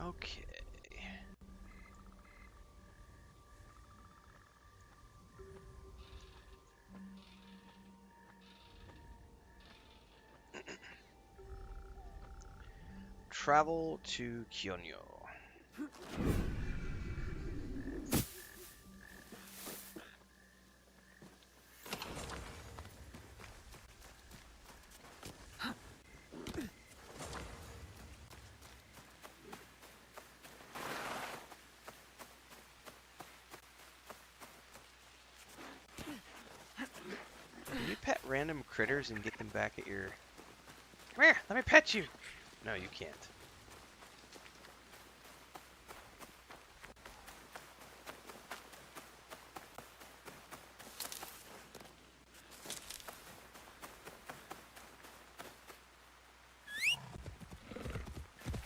Okay. Travel to Kyonyo. Can you pet random critters and get them back at your... Come here, let me pet you! No, you can't.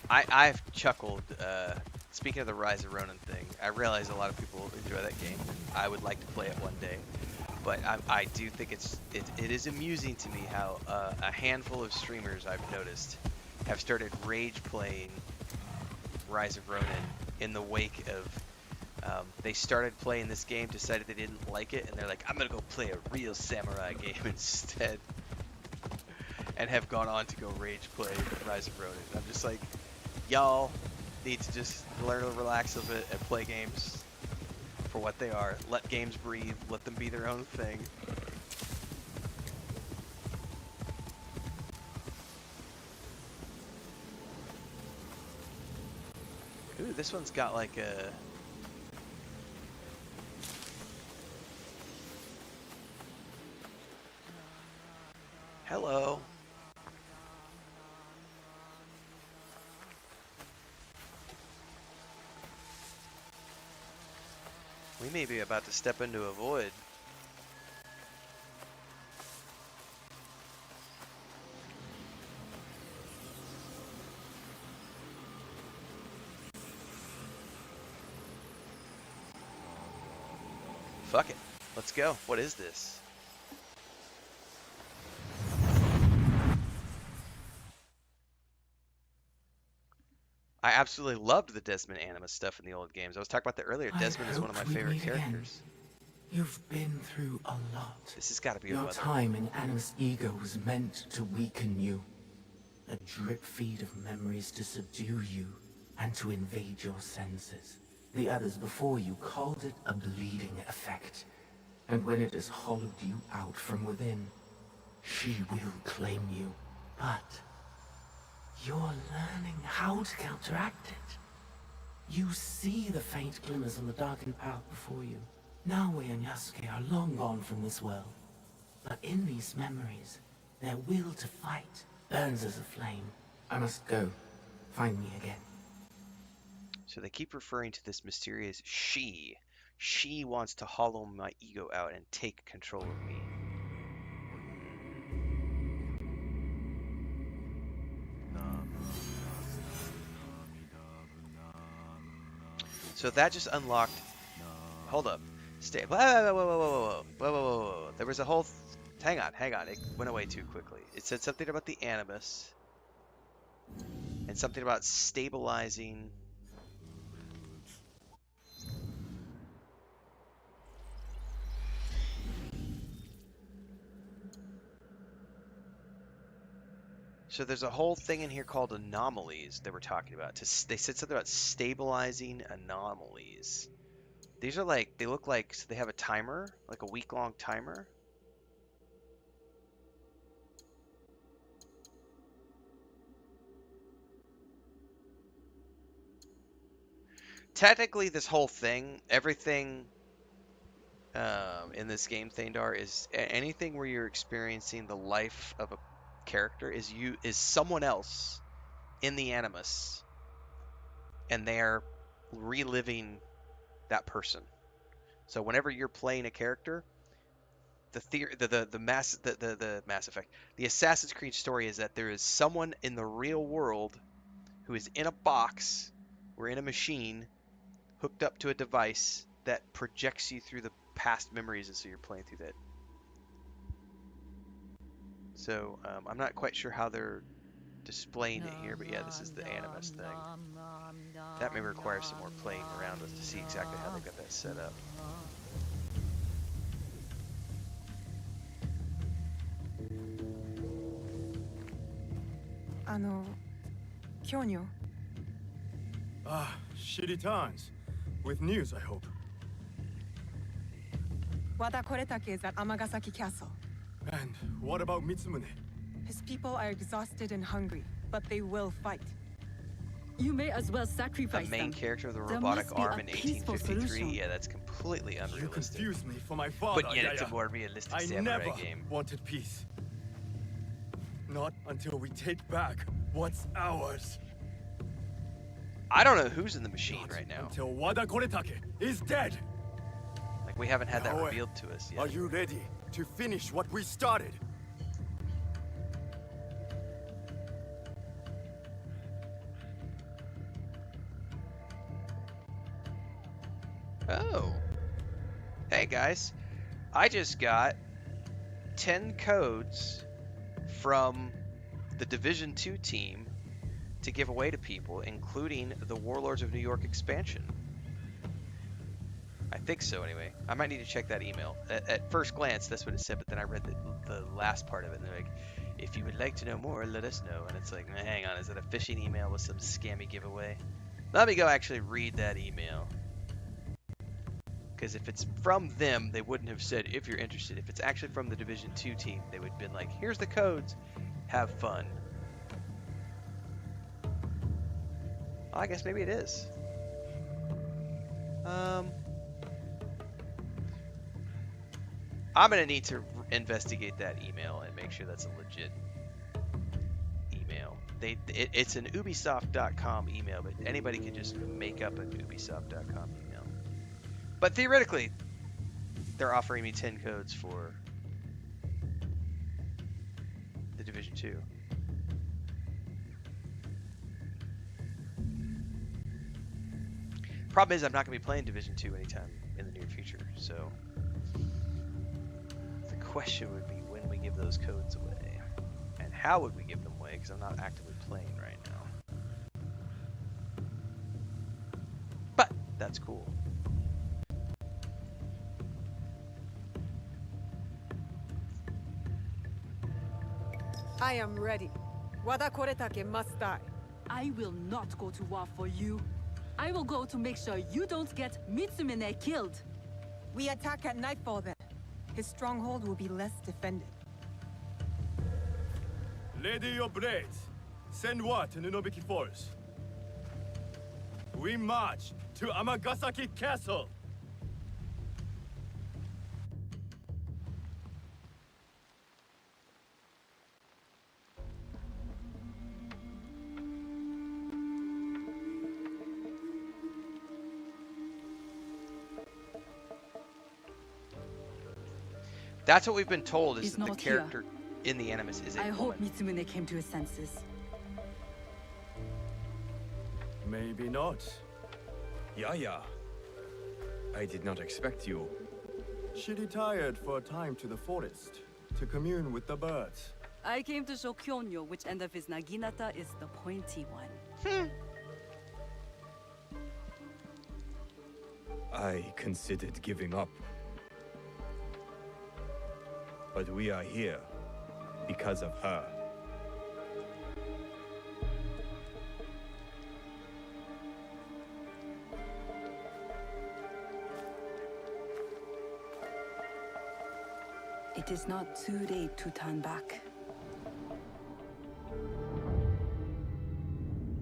I've chuckled, speaking of the Rise of Ronin thing, I realize a lot of people enjoy that game. I would like to play it one day. But I do think it is amusing to me how a handful of streamers I've noticed have started rage playing Rise of Ronin in the wake of they started playing this game, decided they didn't like it, and they're like, I'm gonna go play a real samurai game instead, and have gone on to go rage play Rise of Ronin. I'm just like, y'all need to just learn to relax a bit and play games for what they are. Let games breathe. Let them be their own thing. Ooh, this one's got like a... Hello. We may be about to step into a void. Fuck it. Let's go. What is this? I absolutely loved the Desmond Anima stuff in the old games. I was talking about that earlier. Desmond is one of my favorite characters. You've been through a lot. This has got to be a Your weather. time in Anima's ego was meant to weaken you. A drip feed of memories to subdue you and to invade your senses. The others before you called it a bleeding effect. And when it has hollowed you out from within, she will claim you. But you're learning how to counteract it. You see the faint glimmers on the darkened path before you. Naoe and Yasuke are long gone from this world. But in these memories, their will to fight burns as a flame. I must go. Find me again. So they keep referring to this mysterious she. She wants to hollow my ego out and take control of me. So that just unlocked... Hold up. Stay. Whoa, whoa, whoa, whoa, whoa, whoa, whoa, whoa, whoa. There was a whole... Hang on. It went away too quickly. It said something about the Animus. And something about stabilizing... So there's a whole thing in here called anomalies that we're talking about. They said something about stabilizing anomalies. These are like, they look like, so they have a timer, like a week-long timer. Technically, this whole thing, everything in this game, Thandar, is anything where you're experiencing the life of a character is someone else in the Animus, and they're reliving that person. So whenever you're playing a character, the Mass Effect, the Assassin's Creed story is that there is someone in the real world who is in a box or in a machine hooked up to a device that projects you through the past memories, and so you're playing through that. So I'm not quite sure how they're displaying it here, but yeah, this is the Animus thing. That may require some more playing around with to see exactly how they got that set up. Kyonyo. Ah, shitty times. With news, I hope. Wada Koretake is at Amagasaki Castle. And what about Mitsumune? His people are exhausted and hungry, but they will fight. You may as well The sacrifice main them. character of the There robotic must be arm a in peaceful 1853. solution. Yeah, that's completely You unrealistic. confused me for my father, But yet it's a Yaya. more realistic I samurai never game. wanted peace. Not until we take back what's ours. I don't know who's in the machine Not right now. until Wada Koretake is dead. Like, we haven't had that Naoe, revealed to us Are yet. you ready to finish what we started? Oh. Hey guys, I just got 10 codes from the Division 2 team to give away to people, including the Warlords of New York expansion. I think so anyway. I might need to check that email. At first glance, that's what it said, but then I read the last part of it, and they're like, if you would like to know more, let us know. And it's like, hang on, is that a phishing email with some scammy giveaway? Let me go actually read that email. Because if it's from them, they wouldn't have said, if you're interested. If it's actually from the Division 2 team, they would have been like, here's the codes. Have fun. I guess maybe it is. I'm going to need to investigate that email and make sure that's a legit email. It's an Ubisoft.com email, but anybody can just make up an Ubisoft.com email. But theoretically, they're offering me 10 codes for the Division 2. Problem is, I'm not going to be playing Division 2 anytime in the near future, so the question would be when we give those codes away, and how would we give them away, because I'm not actively playing right now. But that's cool. I am ready. Wada Koretake must die. I will not go to war for you. I will go to make sure you don't get Mitsumune killed. We attack at nightfall then. His stronghold will be less defended. Lady your blades. Send word to Nunobiki Falls. We march to Amagasaki Castle. That's what we've been told, is He's that the not here. character in the Animus is a I hope woman. Mitsumune came to his senses. Maybe not. Yaya. I did not expect you. She retired for a time to the forest to commune with the birds. I came to show Kyonyo which end of his Naginata is the pointy one. I considered giving up. But we are here because of her. is not too late to turn back.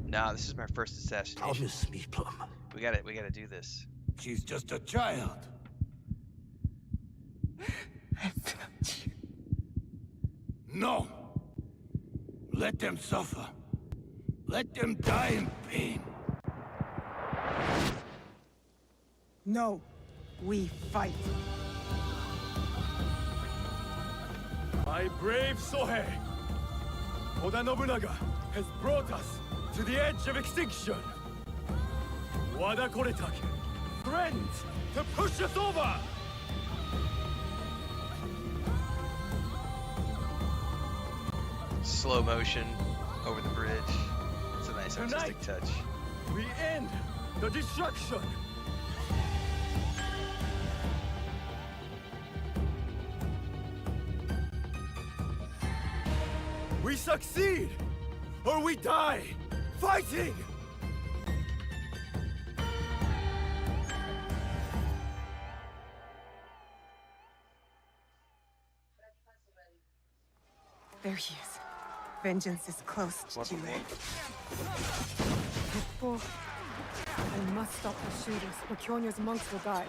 Nah, this is my first assassination. Promise me, Plum. We gotta do this. She's just a child. I failed you. No! Let them suffer. Let them die in pain. No, we fight. My brave Sohei! Oda Nobunaga has brought us to the edge of extinction. Wada Koretake, friends to push us over! Slow motion over the bridge. It's a nice artistic Tonight. touch. We end the destruction! We succeed! Or we die! Fighting! There he is. Vengeance is close, Jue. Before, I must stop the shooters, or Kyonyo's monks will die.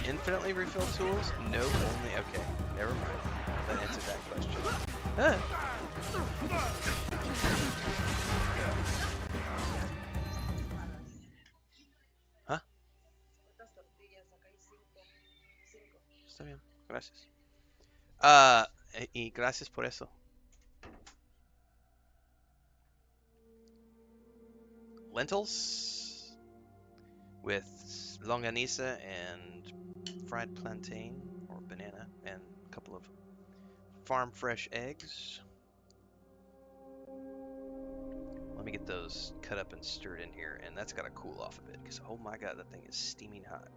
Infinitely refill tools? No, only okay. Never mind. That answered that question. Huh? Está bien. Gracias. Y gracias por eso. Lentils with longaniza and fried plantain or banana and a couple of farm fresh eggs. Let me get those cut up and stirred in here, and that's got to cool off a bit because oh my god, that thing is steaming hot.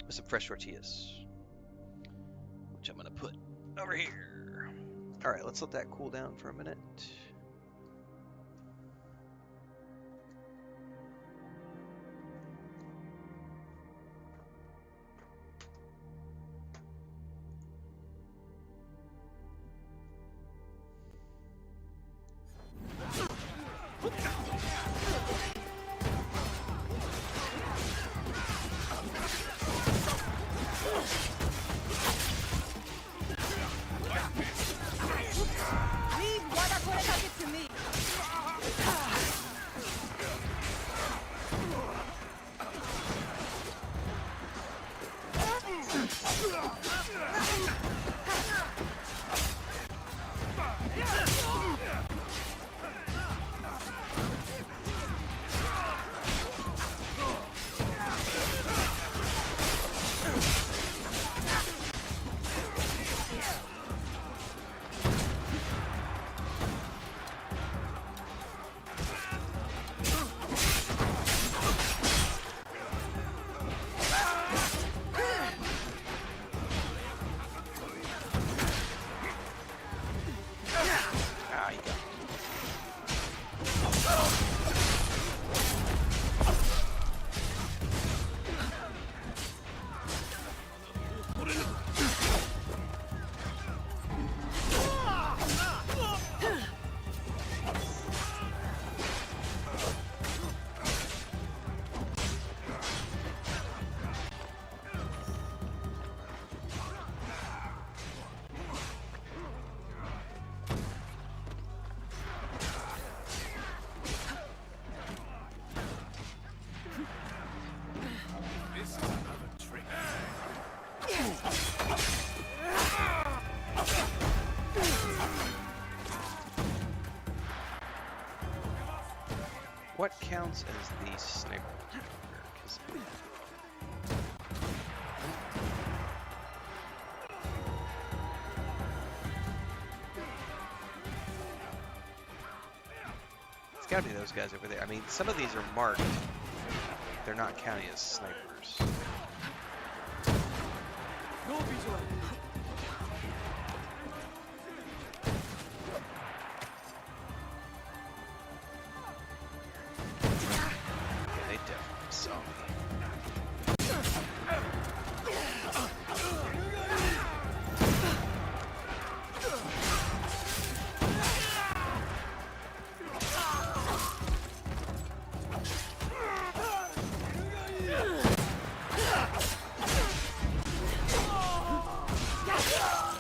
With some fresh tortillas, which I'm gonna put over here. All right, let's let that cool down for a minute. what counts as the sniper? 'Cause it's gotta be those guys over there. I mean, some of these are marked. They're not counting as snipers. No visual. Yeah, they definitely saw me.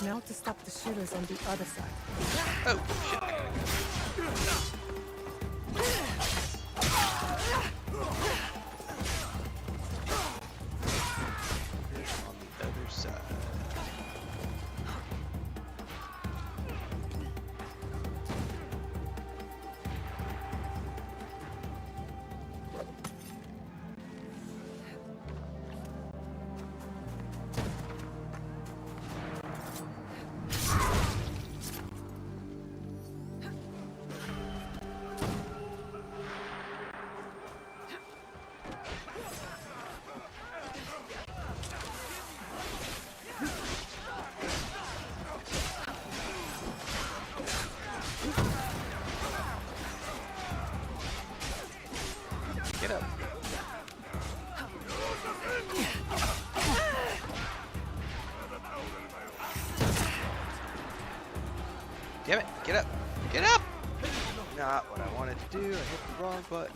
Now to stop the shooters on the other side. Oh, shit. I gotta go. On the other side. Get up. Damn it, get up. Get up! Not what I wanted to do. I hit the wrong button.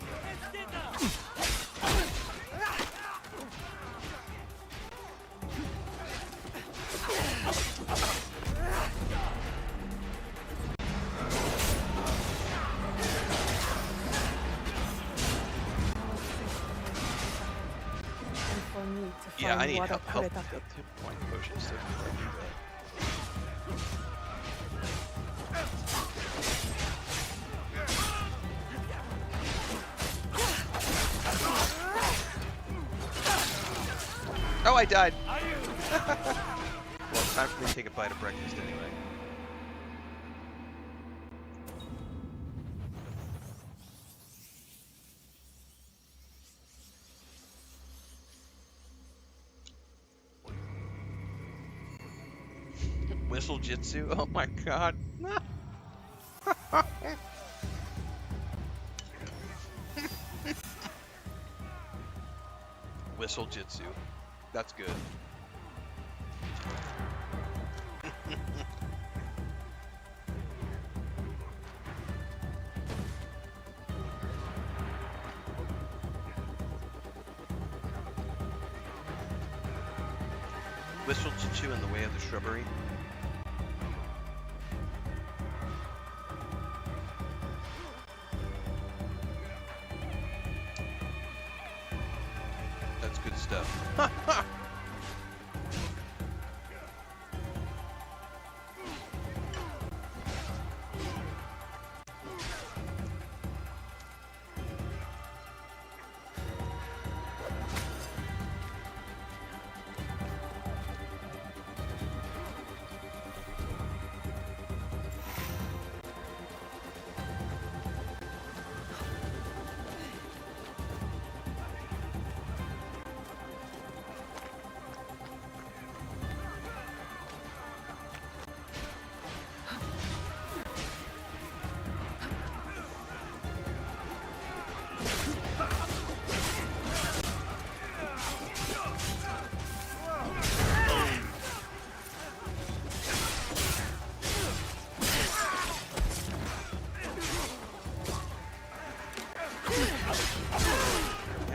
And for me to Yeah, I find need Wada help. Koretake. Hit point potions too before I do that. Oh, I died. Well, time for me to take a bite of breakfast anyway. Whistle Jitsu? Oh my god. Whistle Jitsu. That's good. Whistle Jitsu in the way of the shrubbery. That's good stuff.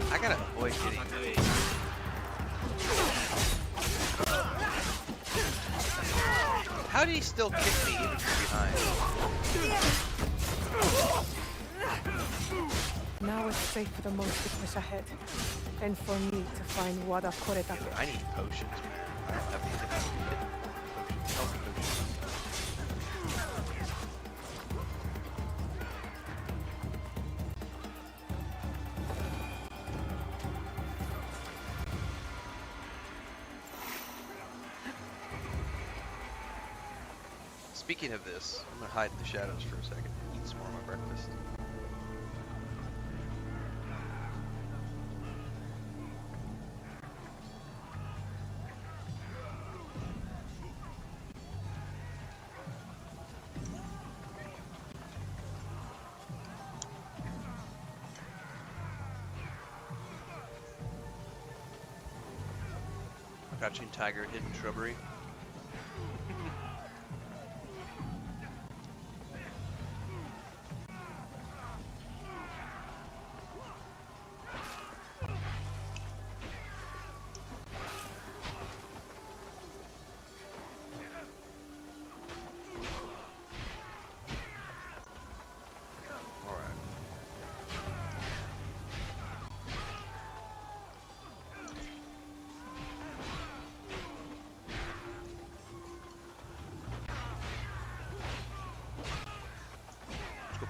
I gotta avoid getting these. How did he still kick me even from behind? Now it's safe for the monk to push ahead. And for me to find Wada Koretake. I need potions, man. I don't have anything else to get. Potions. Health potions. Speaking of this, I'm gonna hide in the shadows for a second. Eat some more of my breakfast. Crouching tiger, hidden shrubbery.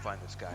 Find this guy.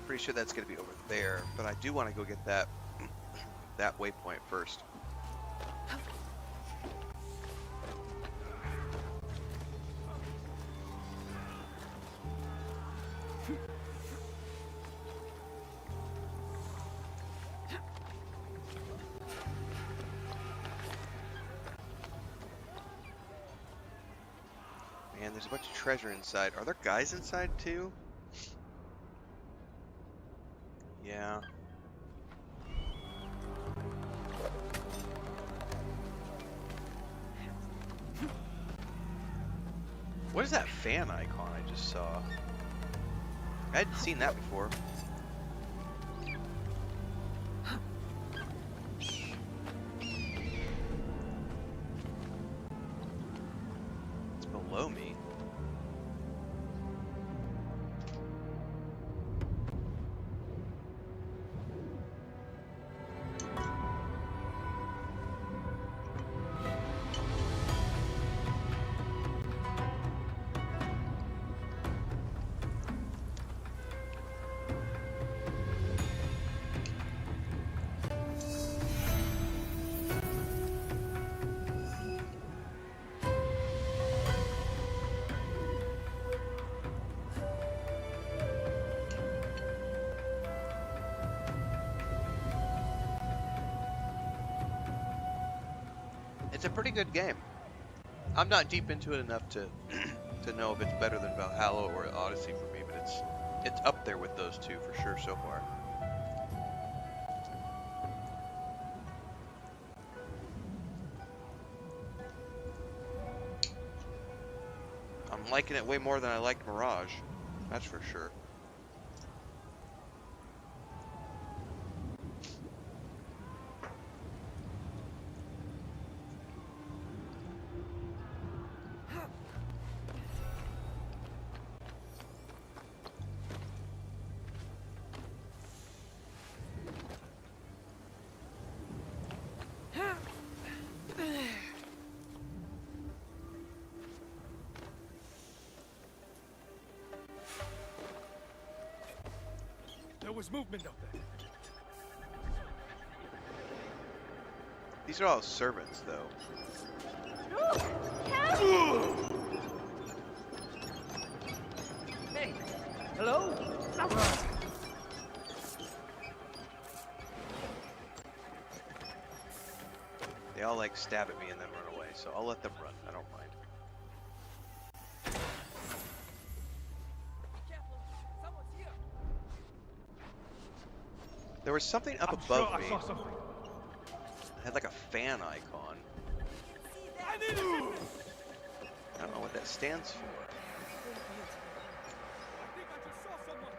Pretty sure that's gonna be over there, but I do want to go get that that waypoint first. Man, there's a bunch of treasure inside. Are there guys inside too? Yeah. What is that fan icon I just saw? I hadn't seen that before. It's below me. It's a pretty good game. I'm not deep into it enough to to know if it's better than Valhalla or Odyssey for me, but it's up there with those two for sure so far. I'm liking it way more than I liked Mirage, that's for sure. There was movement up there. These are all servants, though. Hey, hello? They all like stab at me and then run away, so I'll let them run. I don't mind. There was something up above me. I saw something. It had like a fan icon. I need assistance. I don't know what that stands for. I think I just saw someone.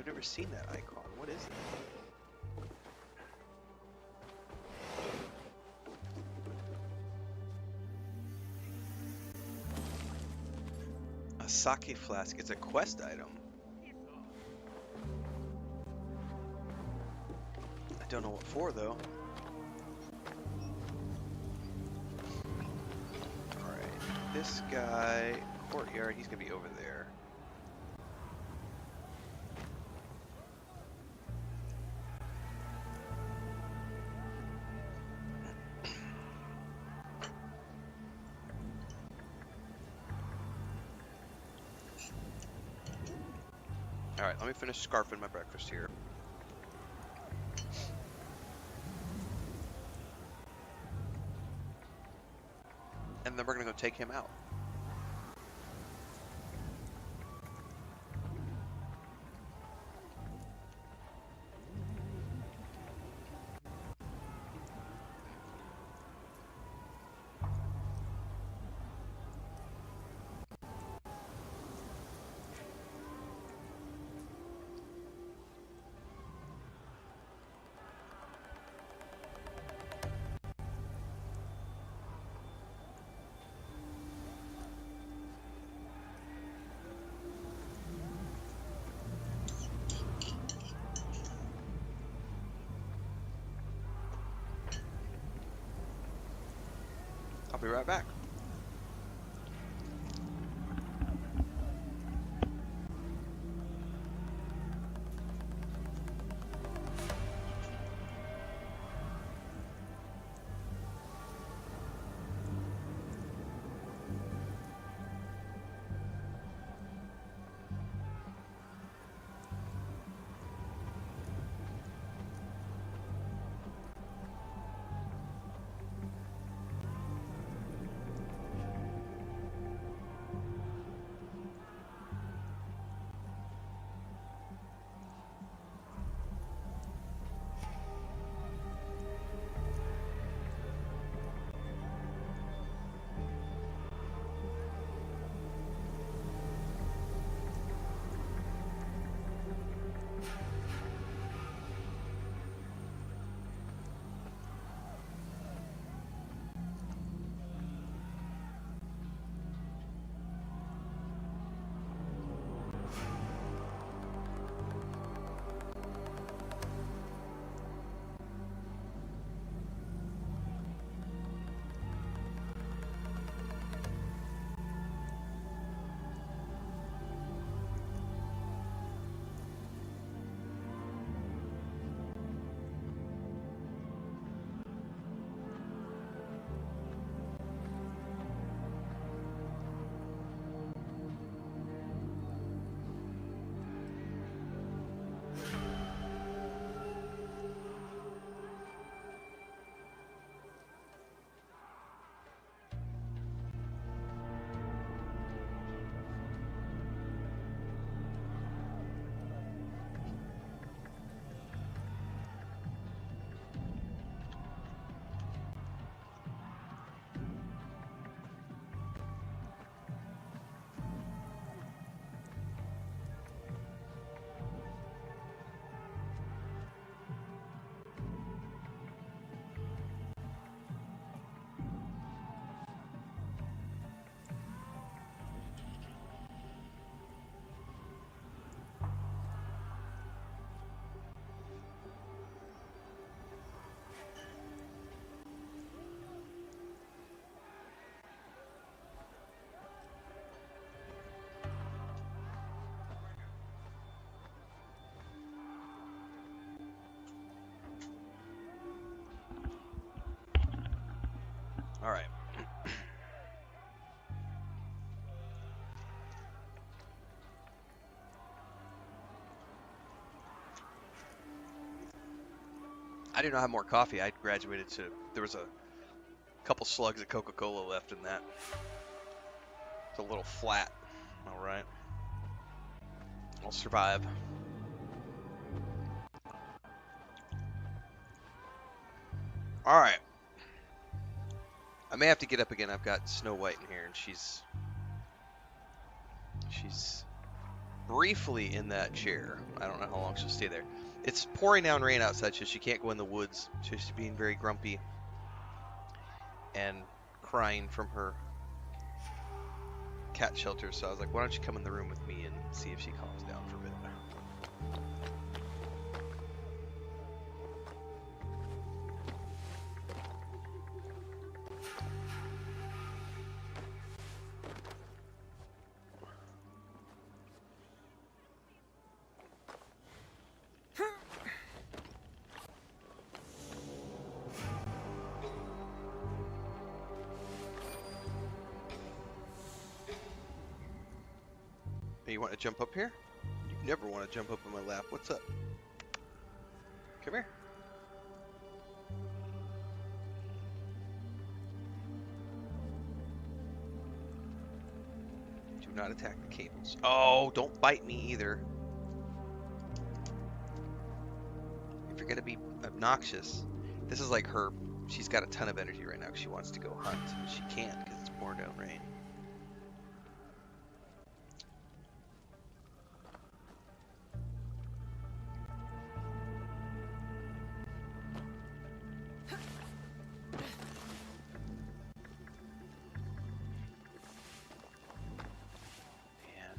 I've never seen that icon. What is it? A sake flask. It's a quest item. I don't know what for though. Alright. This guy, courtyard, he's gonna be over there. Alright, let me finish scarfing my breakfast here. And then we're gonna go take him out. I'll be right back. All right. I do not have more coffee. I graduated to, there was a couple slugs of Coca-Cola left in that. It's a little flat. All right. I'll survive. All right. I may have to get up again. I've got Snow White in here, and she's briefly in that chair. I don't know how long she'll stay there. It's pouring down rain outside, so she can't go in the woods. She's being very grumpy and crying from her cat shelter. So I was like, why don't you come in the room with me and see if she calms down for a bit. Hey, you want to jump up here? You never want to jump up in my lap. What's up? Come here. Do not attack the cables. Oh, don't bite me either. If you're gonna be obnoxious, this is like her. She's got a ton of energy right now because she wants to go hunt. She can't because it's pouring down rain.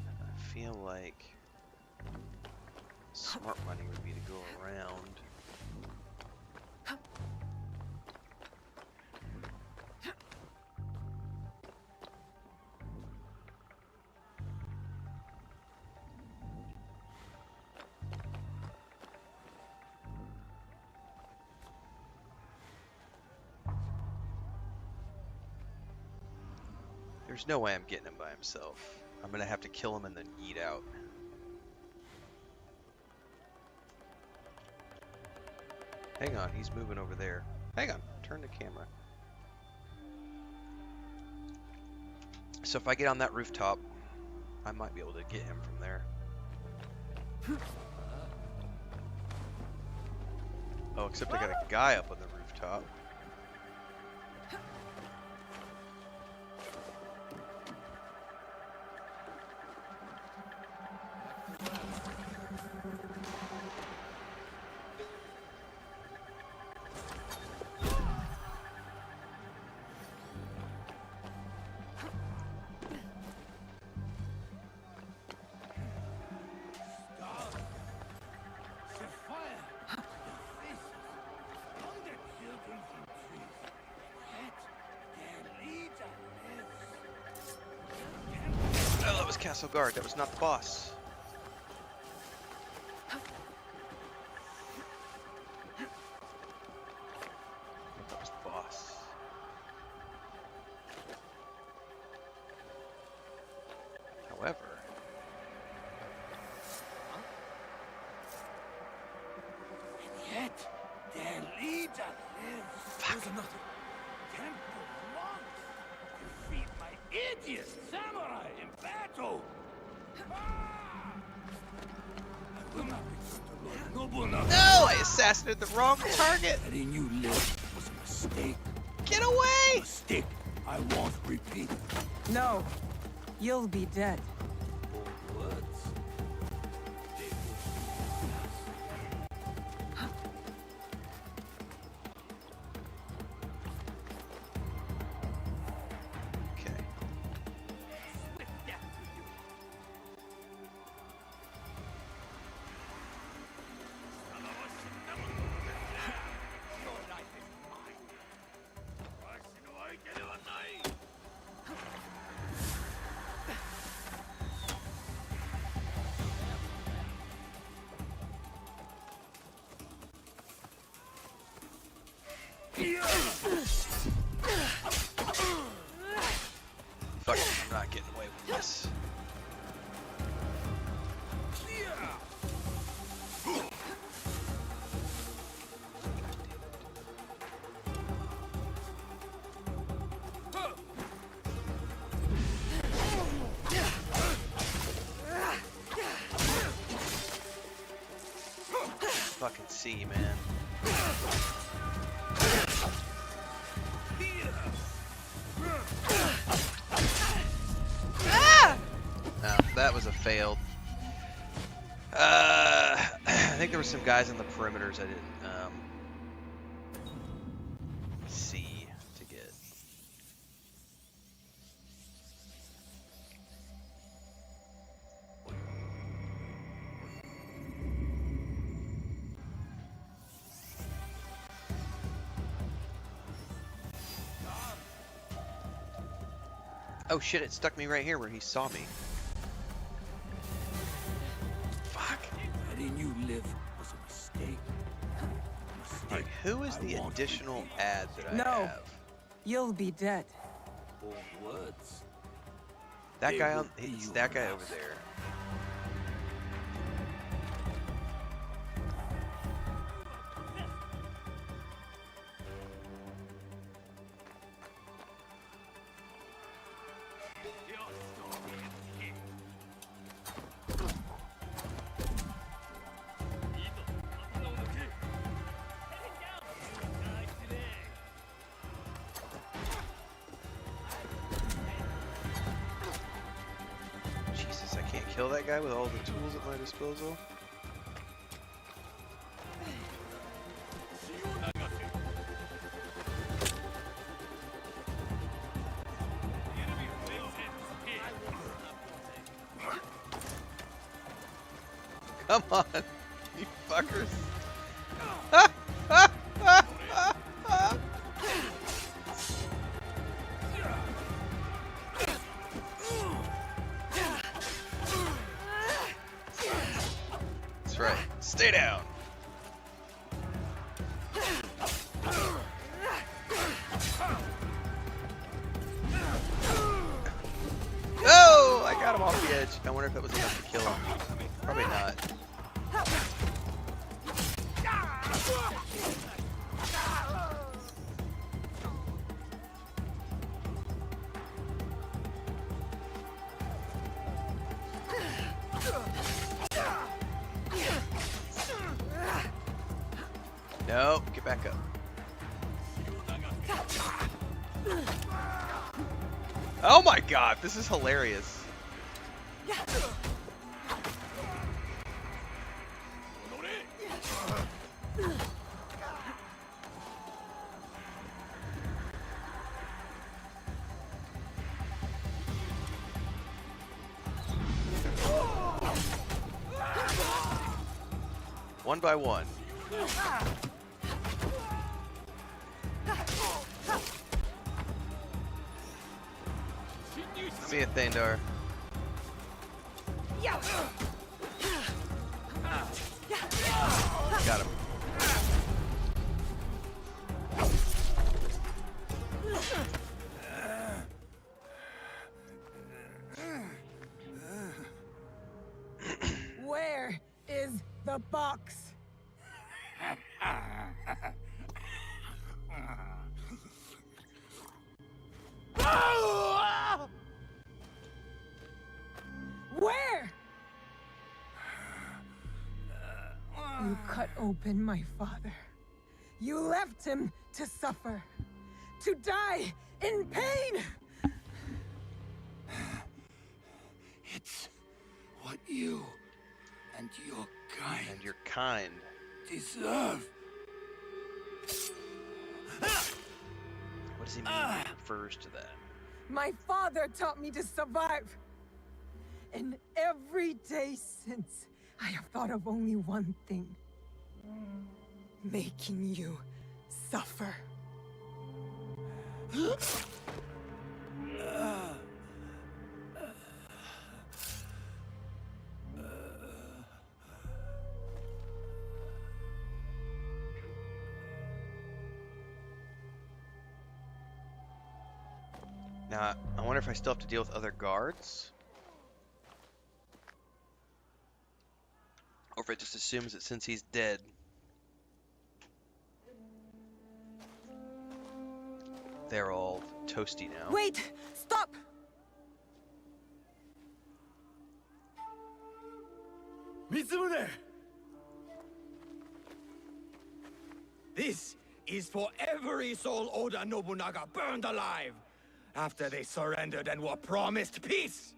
I feel like smart money would be to go around. There's no way I'm getting him by himself. I'm gonna have to kill him and then eat out. Hang on, he's moving over there. Hang on, turn the camera. So if I get on that rooftop, I might be able to get him from there. Oh, except I got a guy up on the rooftop. Castle guard, that was not the boss. That was the boss. However, and yet their leader lives. There's another temple monks defeat my idiot samurai in battle. no! I assassinated the wrong target! Letting you live was a mistake. Get away! Mistake I won't repeat. No, you'll be dead. Words. Okay. Fuck it, I'm not getting away with this. Fucking see, man. Ah! No, that was a failed. I think there were some guys on the perimeters I didn't see to get. Oh shit, it stuck me right here where he saw me. Fuck. Letting you live was a mistake. Alright, who is the additional ad that I No. have? You'll be dead. Bold words. That They guy will on pay it's you that guy enough. over there. Jesus, I can't kill that guy with all the tools at my disposal. Come on, you fuckers. That's right. Stay down. Oh, I got him off the edge. I wonder if that was enough to kill him. Probably not. Nope, get back up. Oh my god, this is hilarious. One by one. See ya, Thandar. Got him. Where is the box? Where? You cut open my father. You left him to suffer, to die in pain. It's what you and your kind And you're kind. deserve. What does he mean when he refers to that? My father taught me to survive. And every day since, I have thought of only one thing. Making you suffer. Now, I wonder if I still have to deal with other guards? Or if it just assumes that since he's dead... they're all toasty now. Wait! Stop! Mitsumune! This is for every soul Oda Nobunaga burned alive after they surrendered and were promised peace!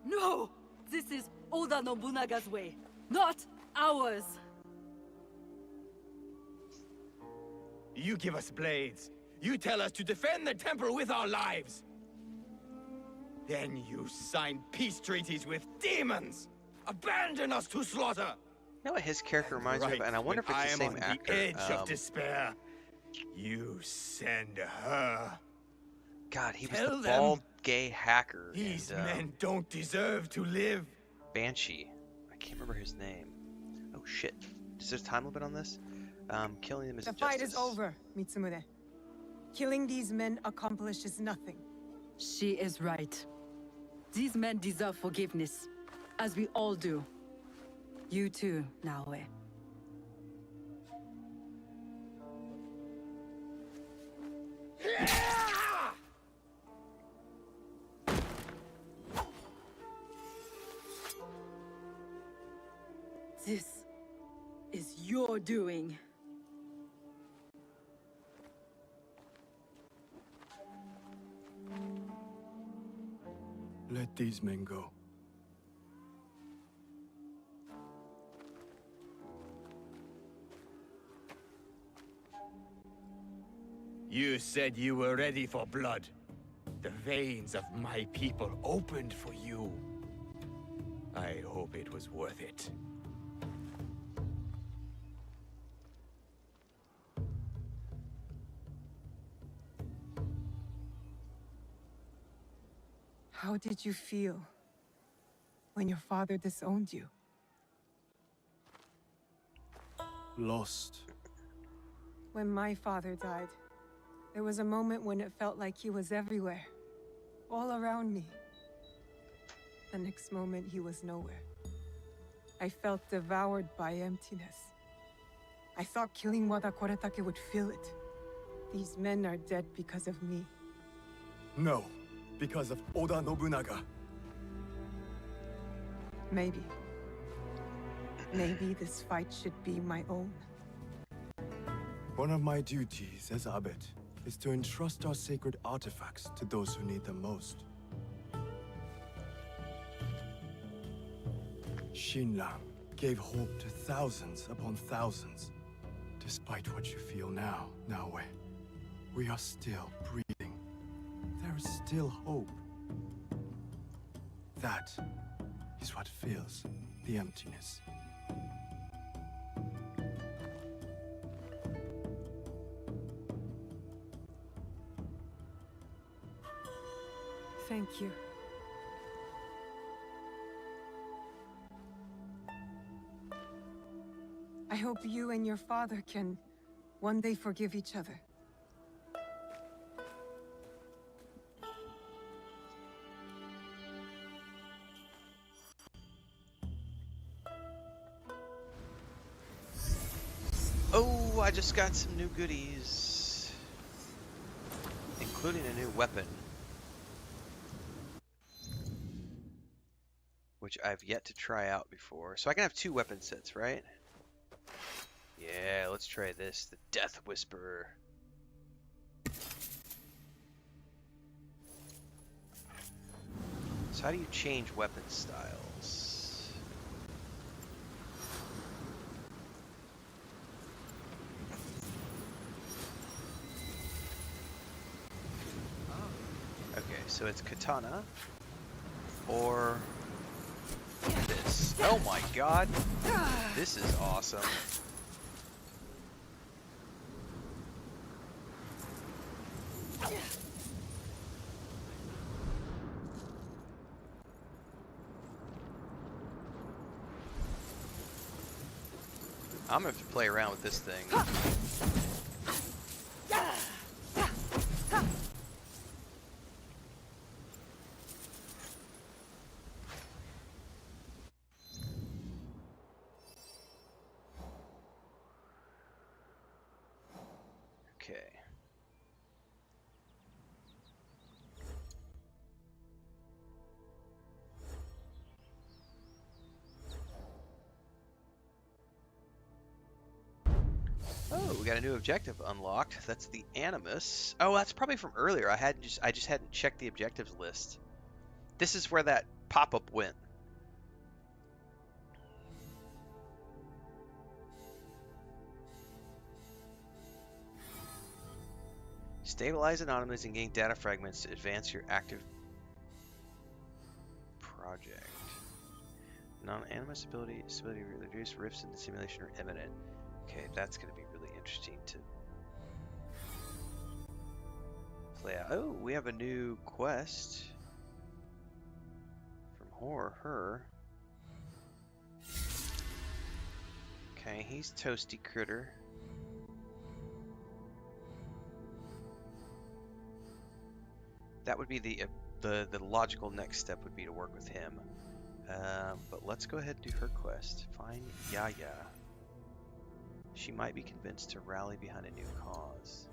No! This is Oda Nobunaga's way. Not ours! You give us blades. You tell us to defend the temple with our lives. Then you sign peace treaties with demons. Abandon us to slaughter. You know what his character reminds me of? And I wonder if it's the same on actor. the edge of despair. You send her. God, he was Tell the them bald gay hacker. These and, men don't deserve to live. Banshee. I can't remember his name. Oh shit. Is there a time limit on this? Killing them is The justice. fight is over, Mitsumune. Killing these men accomplishes nothing. She is right. These men deserve forgiveness, as we all do. You too, Naoe. This is your doing. Let these men go. You said you were ready for blood. The veins of my people opened for you. I hope it was worth it. How did you feel when your father disowned you? Lost. When my father died, there was a moment when it felt like he was everywhere, all around me. The next moment, he was nowhere. I felt devoured by emptiness. I thought killing Wada Koretake would fill it. These men are dead because of me. No, because of Oda Nobunaga. Maybe. Maybe this fight should be my own. One of my duties as abbot is to entrust our sacred artifacts to those who need them most. Shinran gave hope to thousands upon thousands. Despite what you feel now, Naoe, we are still breathing. There is still hope. That is what fills the emptiness. Thank you. I hope you and your father can one day forgive each other. Oh, I just got some new goodies, including a new weapon, which I've yet to try out before. So I can have 2 weapon sets, right? Yeah, let's try this, the Death Whisperer. So how do you change weapon styles? Okay, so it's katana or this. Oh my god, this is awesome. I'm gonna have to play around with this thing. Okay. Oh, we got a new objective unlocked. That's the Animus. Oh, that's probably from earlier. I just hadn't checked the objectives list. This is where that pop-up went. Stabilize anomalies and gain data fragments to advance your active project. Non-animus ability to reduce rifts in the simulation are imminent. Okay, that's going to be really interesting to play out. Oh, we have a new quest from her. Okay, he's Toasty Critter. That would be the logical next step would be to work with him. But let's go ahead and do her quest. Find Yaya. She might be convinced to rally behind a new cause.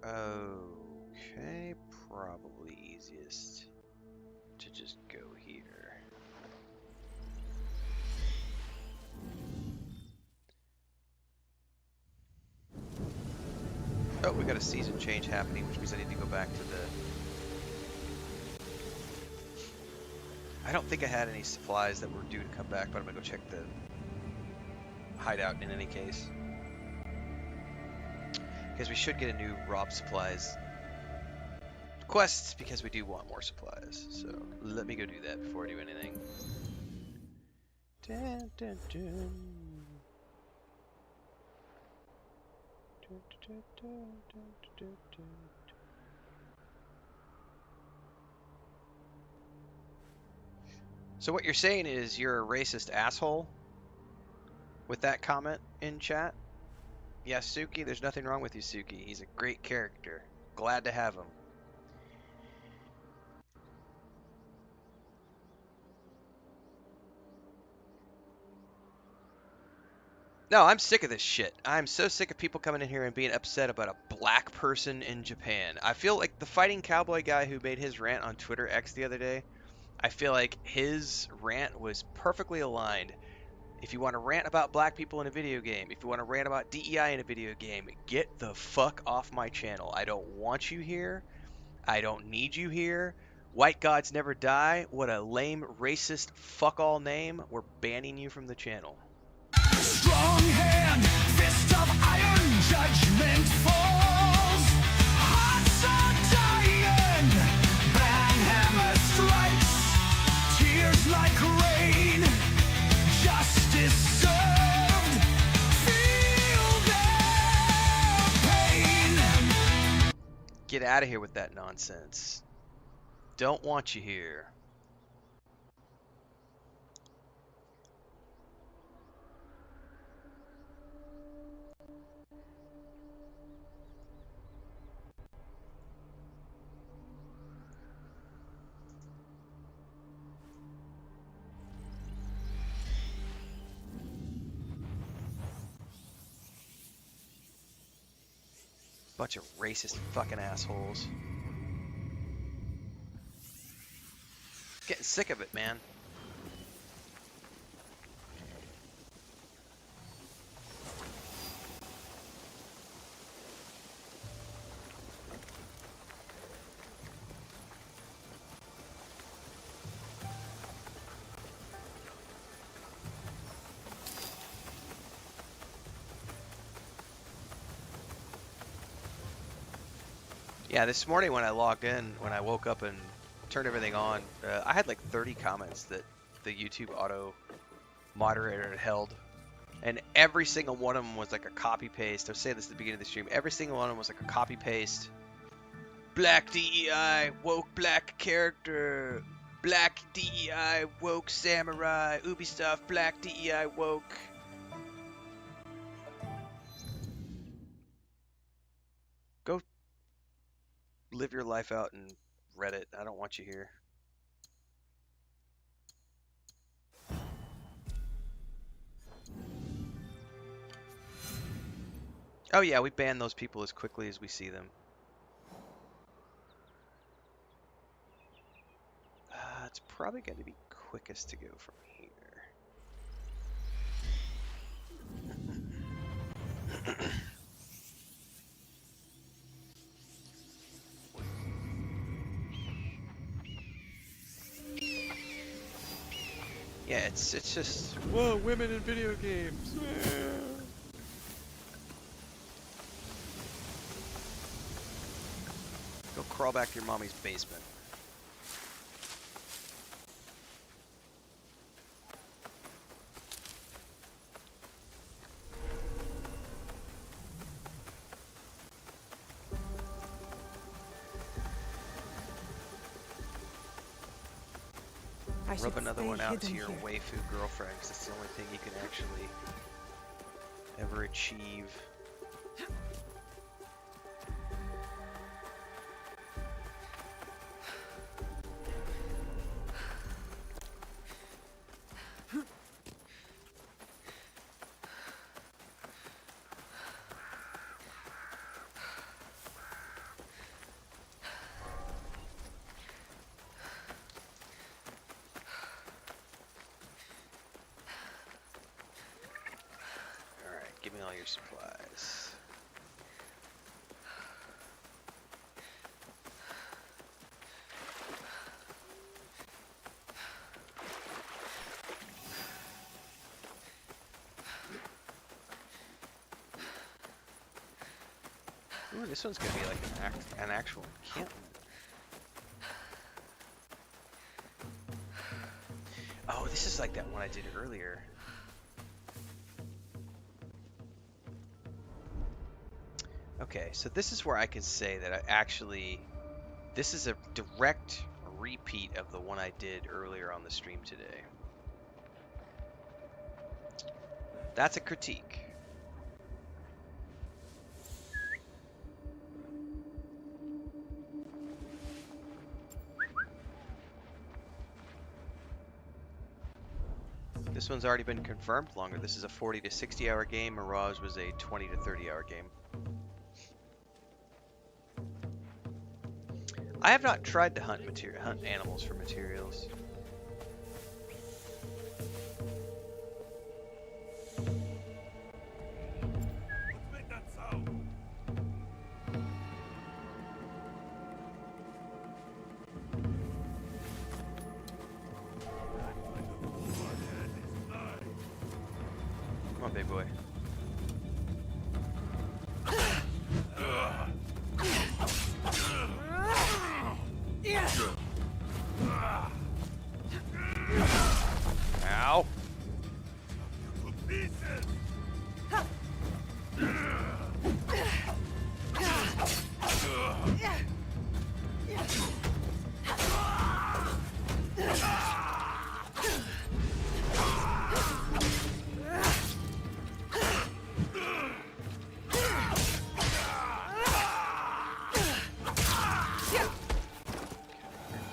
Okay, probably easiest to just go here. Oh, we got a season change happening, which means I need to go back to the... I don't think I had any supplies that were due to come back, but I'm gonna go check the hideout in any case. Because we should get a new Rob supplies quest, because we do want more supplies. So let me go do that before I do anything. Dun, dun, dun. Dun, dun, dun, dun, dun, dun. So what you're saying is you're a racist asshole with that comment in chat? Yeah, Suki, there's nothing wrong with you, Suki. He's a great character. Glad to have him. No, I'm sick of this shit. I'm so sick of people coming in here and being upset about a black person in Japan. I feel like the fighting cowboy guy who made his rant on Twitter X the other day, I feel like his rant was perfectly aligned. If you want to rant about black people in a video game, if you want to rant about DEI in a video game, get the fuck off my channel. I don't want you here. I don't need you here. White gods never die. What a lame, racist, fuck all name. We're banning you from the channel. Strong hand, fist of iron, judgment falls. Hearts are dying, bang hammer strikes. Tears like rain, justice served. Feel their pain. Get out of here with that nonsense. Don't want you here. Bunch of racist fucking assholes. Getting sick of it, man. Yeah, this morning when I logged in, when I woke up and turned everything on, I had like 30 comments that the YouTube auto moderator had held. And every single one of them was like a copy paste. I was saying this at the beginning of the stream. Every single one of them was like a copy paste. Black DEI, woke black character. Black DEI, woke samurai. Ubisoft, black DEI, woke. Go live your life out in Reddit. I don't want you here. Oh yeah, we ban those people as quickly as we see them. It's probably going to be quickest to go from here. Yeah, it's just whoa, women in video games. Go crawl back to your mommy's basement. I Rub should another stay one out to hidden your here. waifu girlfriend, 'cause that's the only thing you can actually ever achieve. Alright, give me all your supplies. Ooh, this one's gonna be like an actual encampment. Oh, this is like that one I did earlier. Okay, so this is where I can say that I actually, this is a direct repeat of the one I did earlier on the stream today. That's a critique. This one's already been confirmed longer. This is a 40 to 60 hour game. Mirage was a 20 to 30 hour game. I have not tried to hunt animals for materials. Come on, big boy. Ow.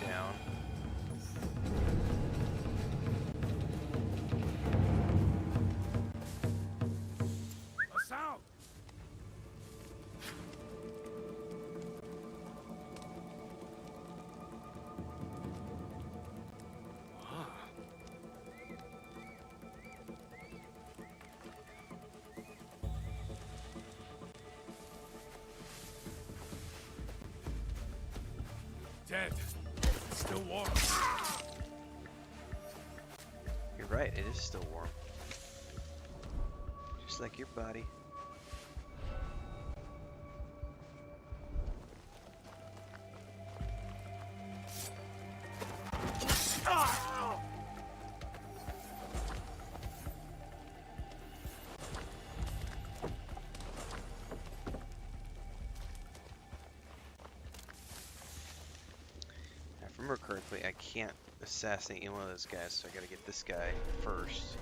Down. A sound! Dead. Still warm. You're right, it is still warm. Just like your body. If I remember correctly, I can't assassinate any one of those guys, so I gotta get this guy first.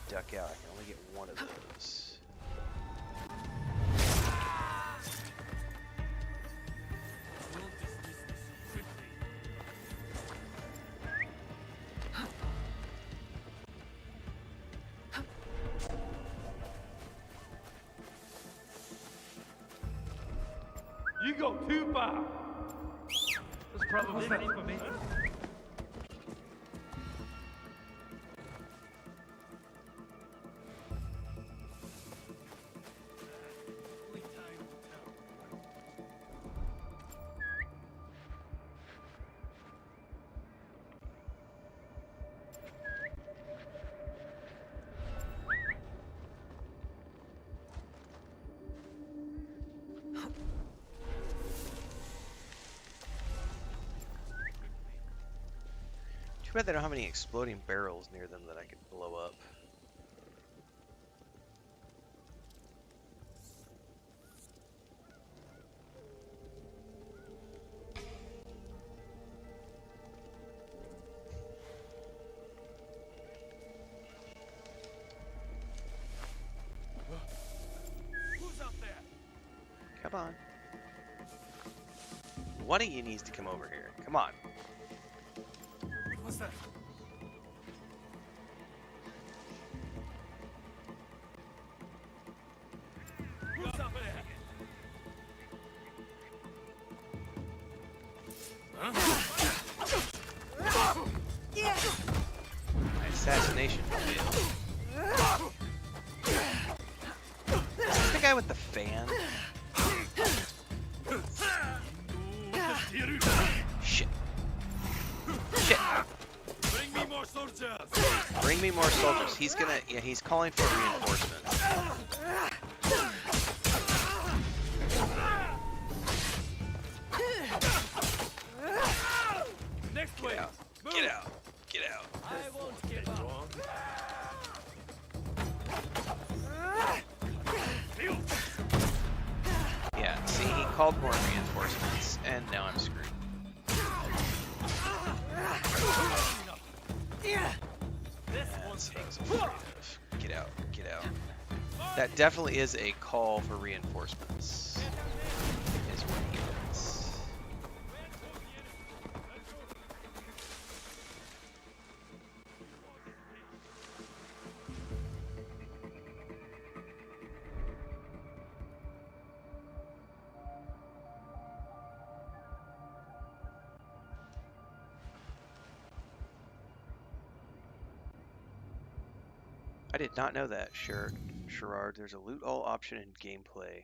Duck out. I can only get one of those. You go too far. That's probably not for me. Too bad they don't have any exploding barrels near them that I could blow up. Who's up there? Come on. One of you needs to come over here. Come on. What's that? Who's up there? My assassination failed. Is this the guy with the fan? Shit. Shit. Bring me more soldiers. Bring me more soldiers. He's gonna, yeah, he's calling for reinforcements. Next way. Get out. Get out. Get out. I won't get wrong. Yeah, see, he called more reinforcements, and now I'm screwed. That's what I was afraid of. Get out. Get out. That definitely is a call for reinforcements. Is what he is. I did not know that, Sherrard. There's a loot all option in gameplay.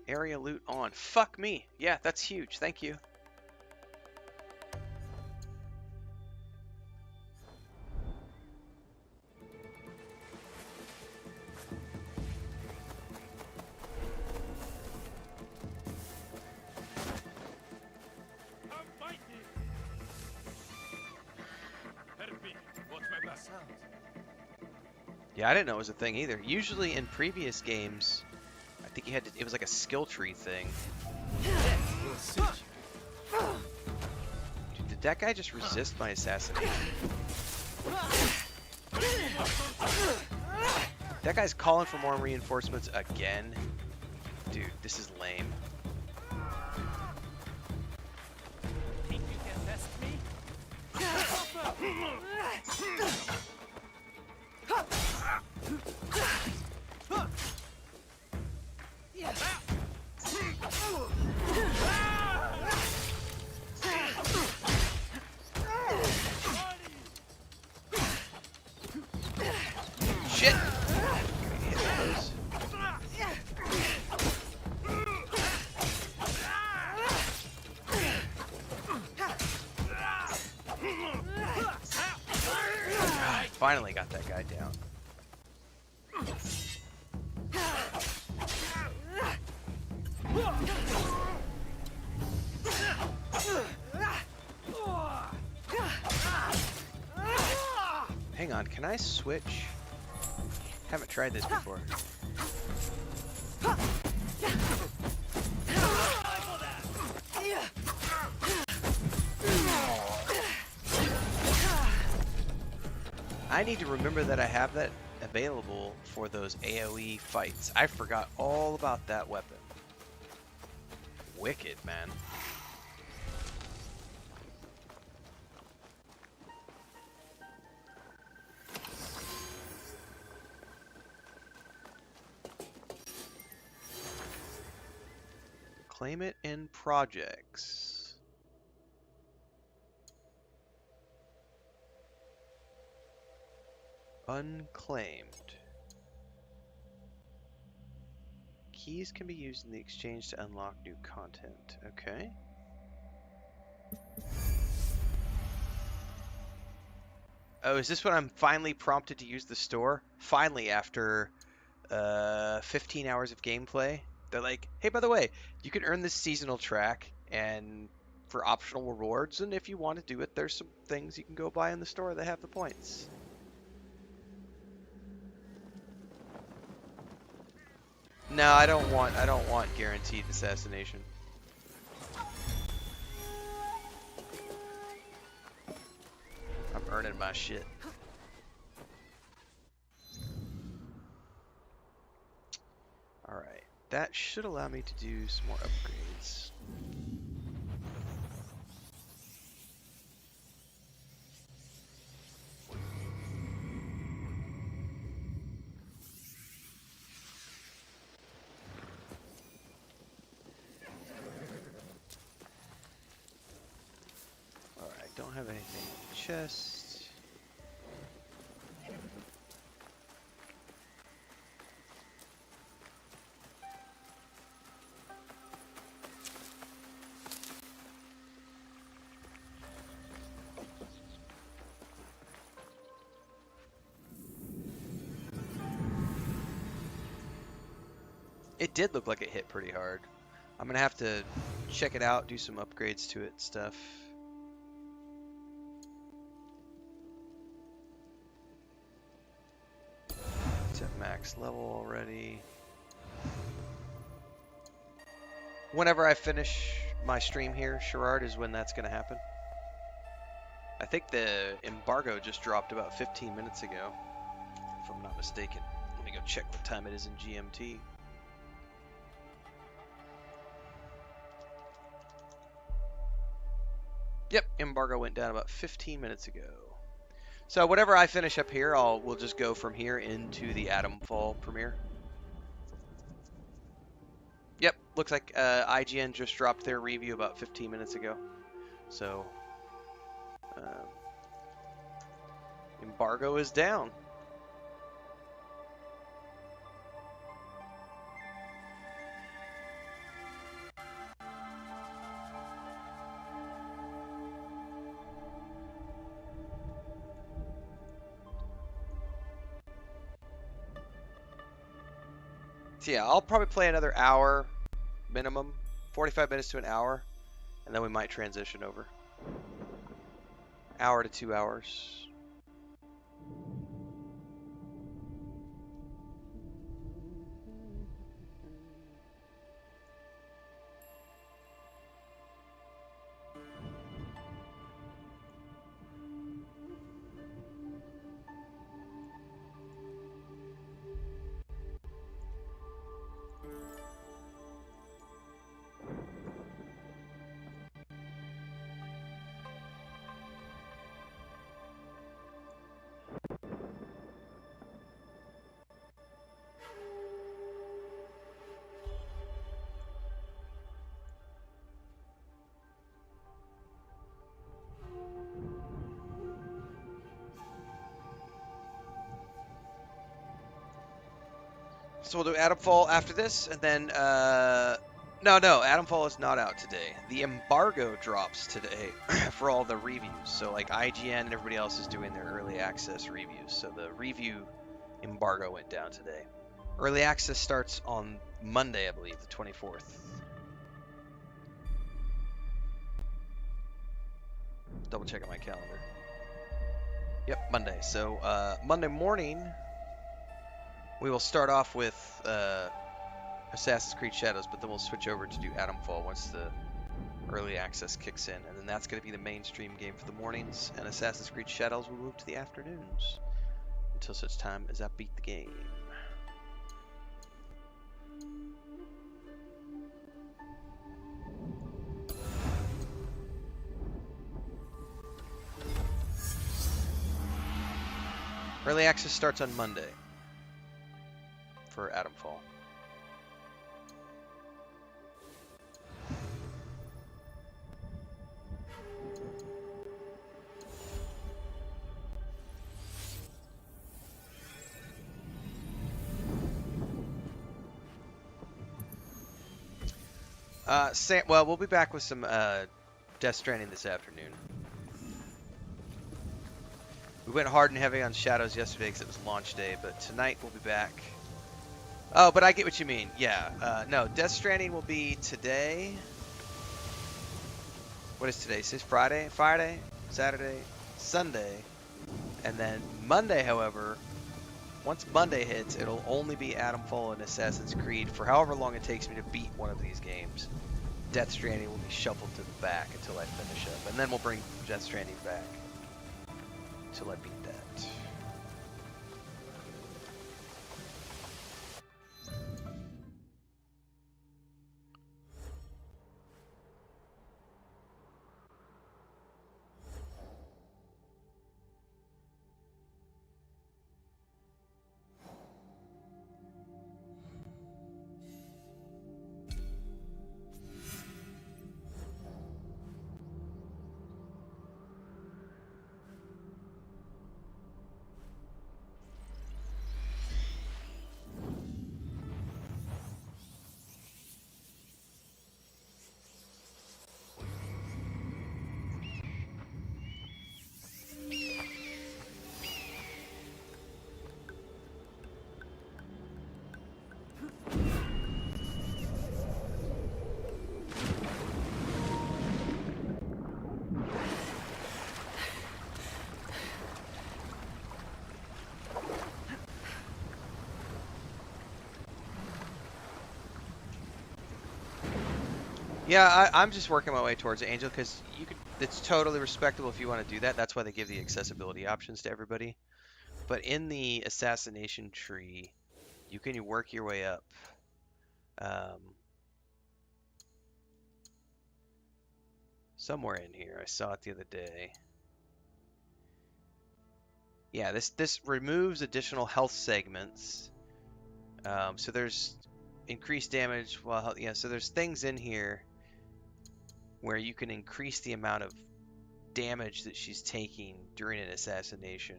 Area loot on. Fuck me. Yeah, that's huge. Thank you. Come fight me. Help me. What's my best? Yeah, I didn't know it was a thing either. Usually in previous games, I think you had to, it was like a skill tree thing. Dude, did that guy just resist my assassination? That guy's calling for more reinforcements again. Dude, this is lame. Think you can test me? Shit! Hit those. Finally got that guy down. Hang on, can I switch? Haven't tried this before. I need to remember that I have that available for those AoE fights. I forgot all about that weapon. Wicked, man. Claim it in projects. Unclaimed. Keys can be used in the exchange to unlock new content. Okay. Oh, is this when I'm finally prompted to use the store? Finally, after 15 hours of gameplay. They're like, hey, by the way, you can earn this seasonal track and for optional rewards, and if you want to do it, there's some things you can go buy in the store that have the points. No, I don't want guaranteed assassination. I'm earning my shit. Alright, that should allow me to do some more upgrades. Alright, don't have anything in the chest. It did look like it hit pretty hard. I'm gonna have to check it out, do some upgrades to it, stuff. It's at max level already. Whenever I finish my stream here, Sherrard, is when that's gonna happen. I think the embargo just dropped about 15 minutes ago, if I'm not mistaken. Let me go check what time it is in GMT. Yep, embargo went down about 15 minutes ago. So whatever I finish up here, we'll just go from here into the Atomfall premiere. Yep, looks like IGN just dropped their review about 15 minutes ago. So embargo is down. So yeah, I'll probably play another hour minimum, 45 minutes to an hour, and then we might transition over. Hour to 2 hours. So we'll do Atomfall after this, and then, no, Atomfall is not out today. The embargo drops today for all the reviews. So, like, IGN and everybody else is doing their early access reviews. So the review embargo went down today. Early access starts on Monday, I believe, the 24th. Double checking my calendar. Yep, Monday. So, Monday morning, we will start off with Assassin's Creed Shadows, but then we'll switch over to do Atomfall once the early access kicks in. And then that's going to be the mainstream game for the mornings, and Assassin's Creed Shadows will move to the afternoons until such time as I beat the game. Early access starts on Monday for Atomfall. Well, we'll be back with some Death Stranding this afternoon. We went hard and heavy on Shadows yesterday because it was launch day, but tonight we'll be back Oh, but I get what you mean. Yeah. No, Death Stranding will be today. What is today? Is this Friday? Friday? Saturday? Sunday? And then Monday, however, once Monday hits, it'll only be Adamfall and Assassin's Creed for however long it takes me to beat one of these games. Death Stranding will be shuffled to the back until I finish up. And then we'll bring Death Stranding back until I beat that. Yeah, I'm just working my way towards Angel because you could. It's totally respectable if you want to do that. That's why they give the accessibility options to everybody. But in the assassination tree, you can work your way up. Somewhere in here, I saw it the other day. Yeah, this removes additional health segments. So there's increased damage. Well, yeah. So there's things in here where you can increase the amount of damage that she's taking during an assassination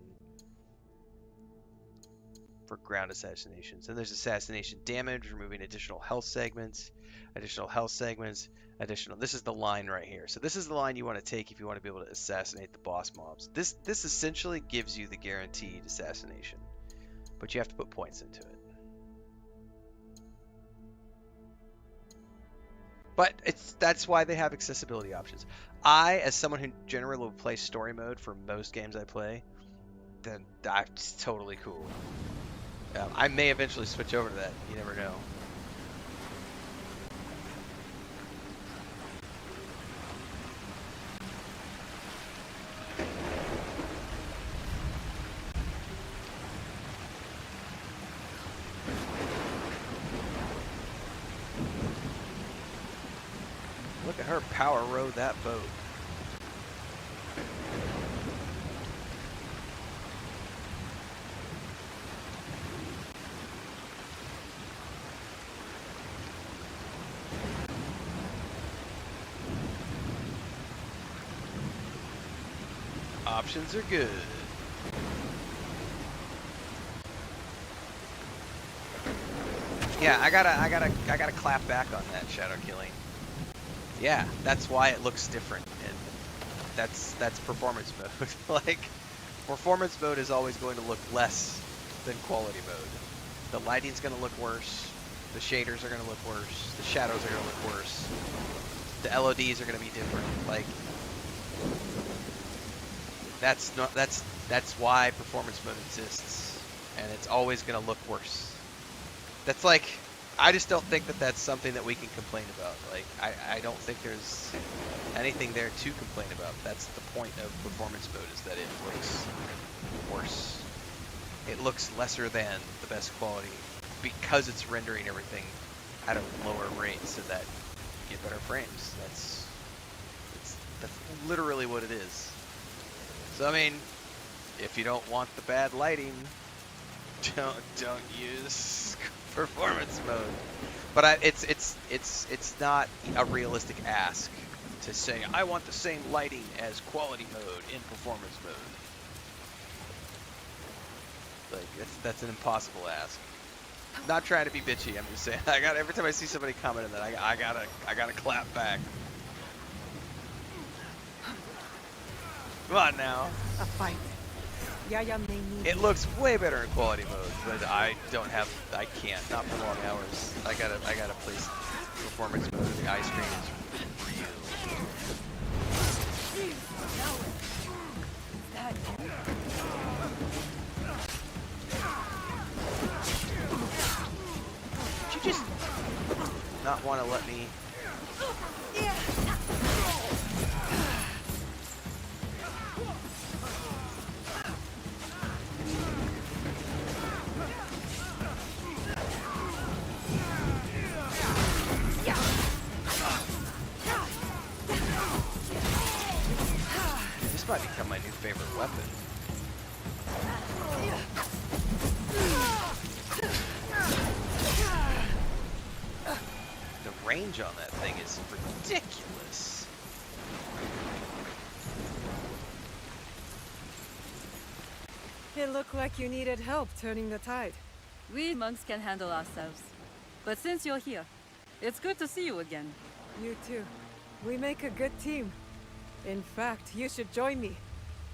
for ground assassinations. And there's assassination damage, removing additional health segments, additional. This is the line right here. So this is the line you want to take if you want to be able to assassinate the boss mobs. This essentially gives you the guaranteed assassination, but you have to put points into it. But that's why they have accessibility options. I, as someone who generally will play story mode for most games I play, then that's totally cool. I may eventually switch over to that. You never know. Look at her power row that boat. Options are good. Yeah, I gotta clap back on that shadow killing. Yeah, that's why it looks different, and that's performance mode. Like, performance mode is always going to look less than quality mode. The lighting's gonna look worse. The shaders are gonna look worse. The shadows are gonna look worse. The LODs are gonna be different. Like, that's why performance mode exists, and it's always gonna look worse. That's like, I just don't think that that's something that we can complain about. Like, I don't think there's anything there to complain about. That's the point of performance mode, is that it looks worse. It looks lesser than the best quality because it's rendering everything at a lower rate so that you get better frames. That's literally what it is. So I mean, if you don't want the bad lighting, don't use performance mode. But it's not a realistic ask to say I want the same lighting as quality mode in performance mode. Like, that's an impossible ask. Not trying to be bitchy. I'm just saying. Every time I see somebody comment on that, I gotta clap back. Come on now. A fight. Yaya may need It looks way better in quality mode, but I can't, not for long hours. I gotta place performance mode. The eye strain is real. Did you just not want to let me? This might become my new favorite weapon. The range on that thing is ridiculous. It looked like you needed help turning the tide. We monks can handle ourselves. But since you're here, it's good to see you again. You too. We make a good team. In fact, you should join me.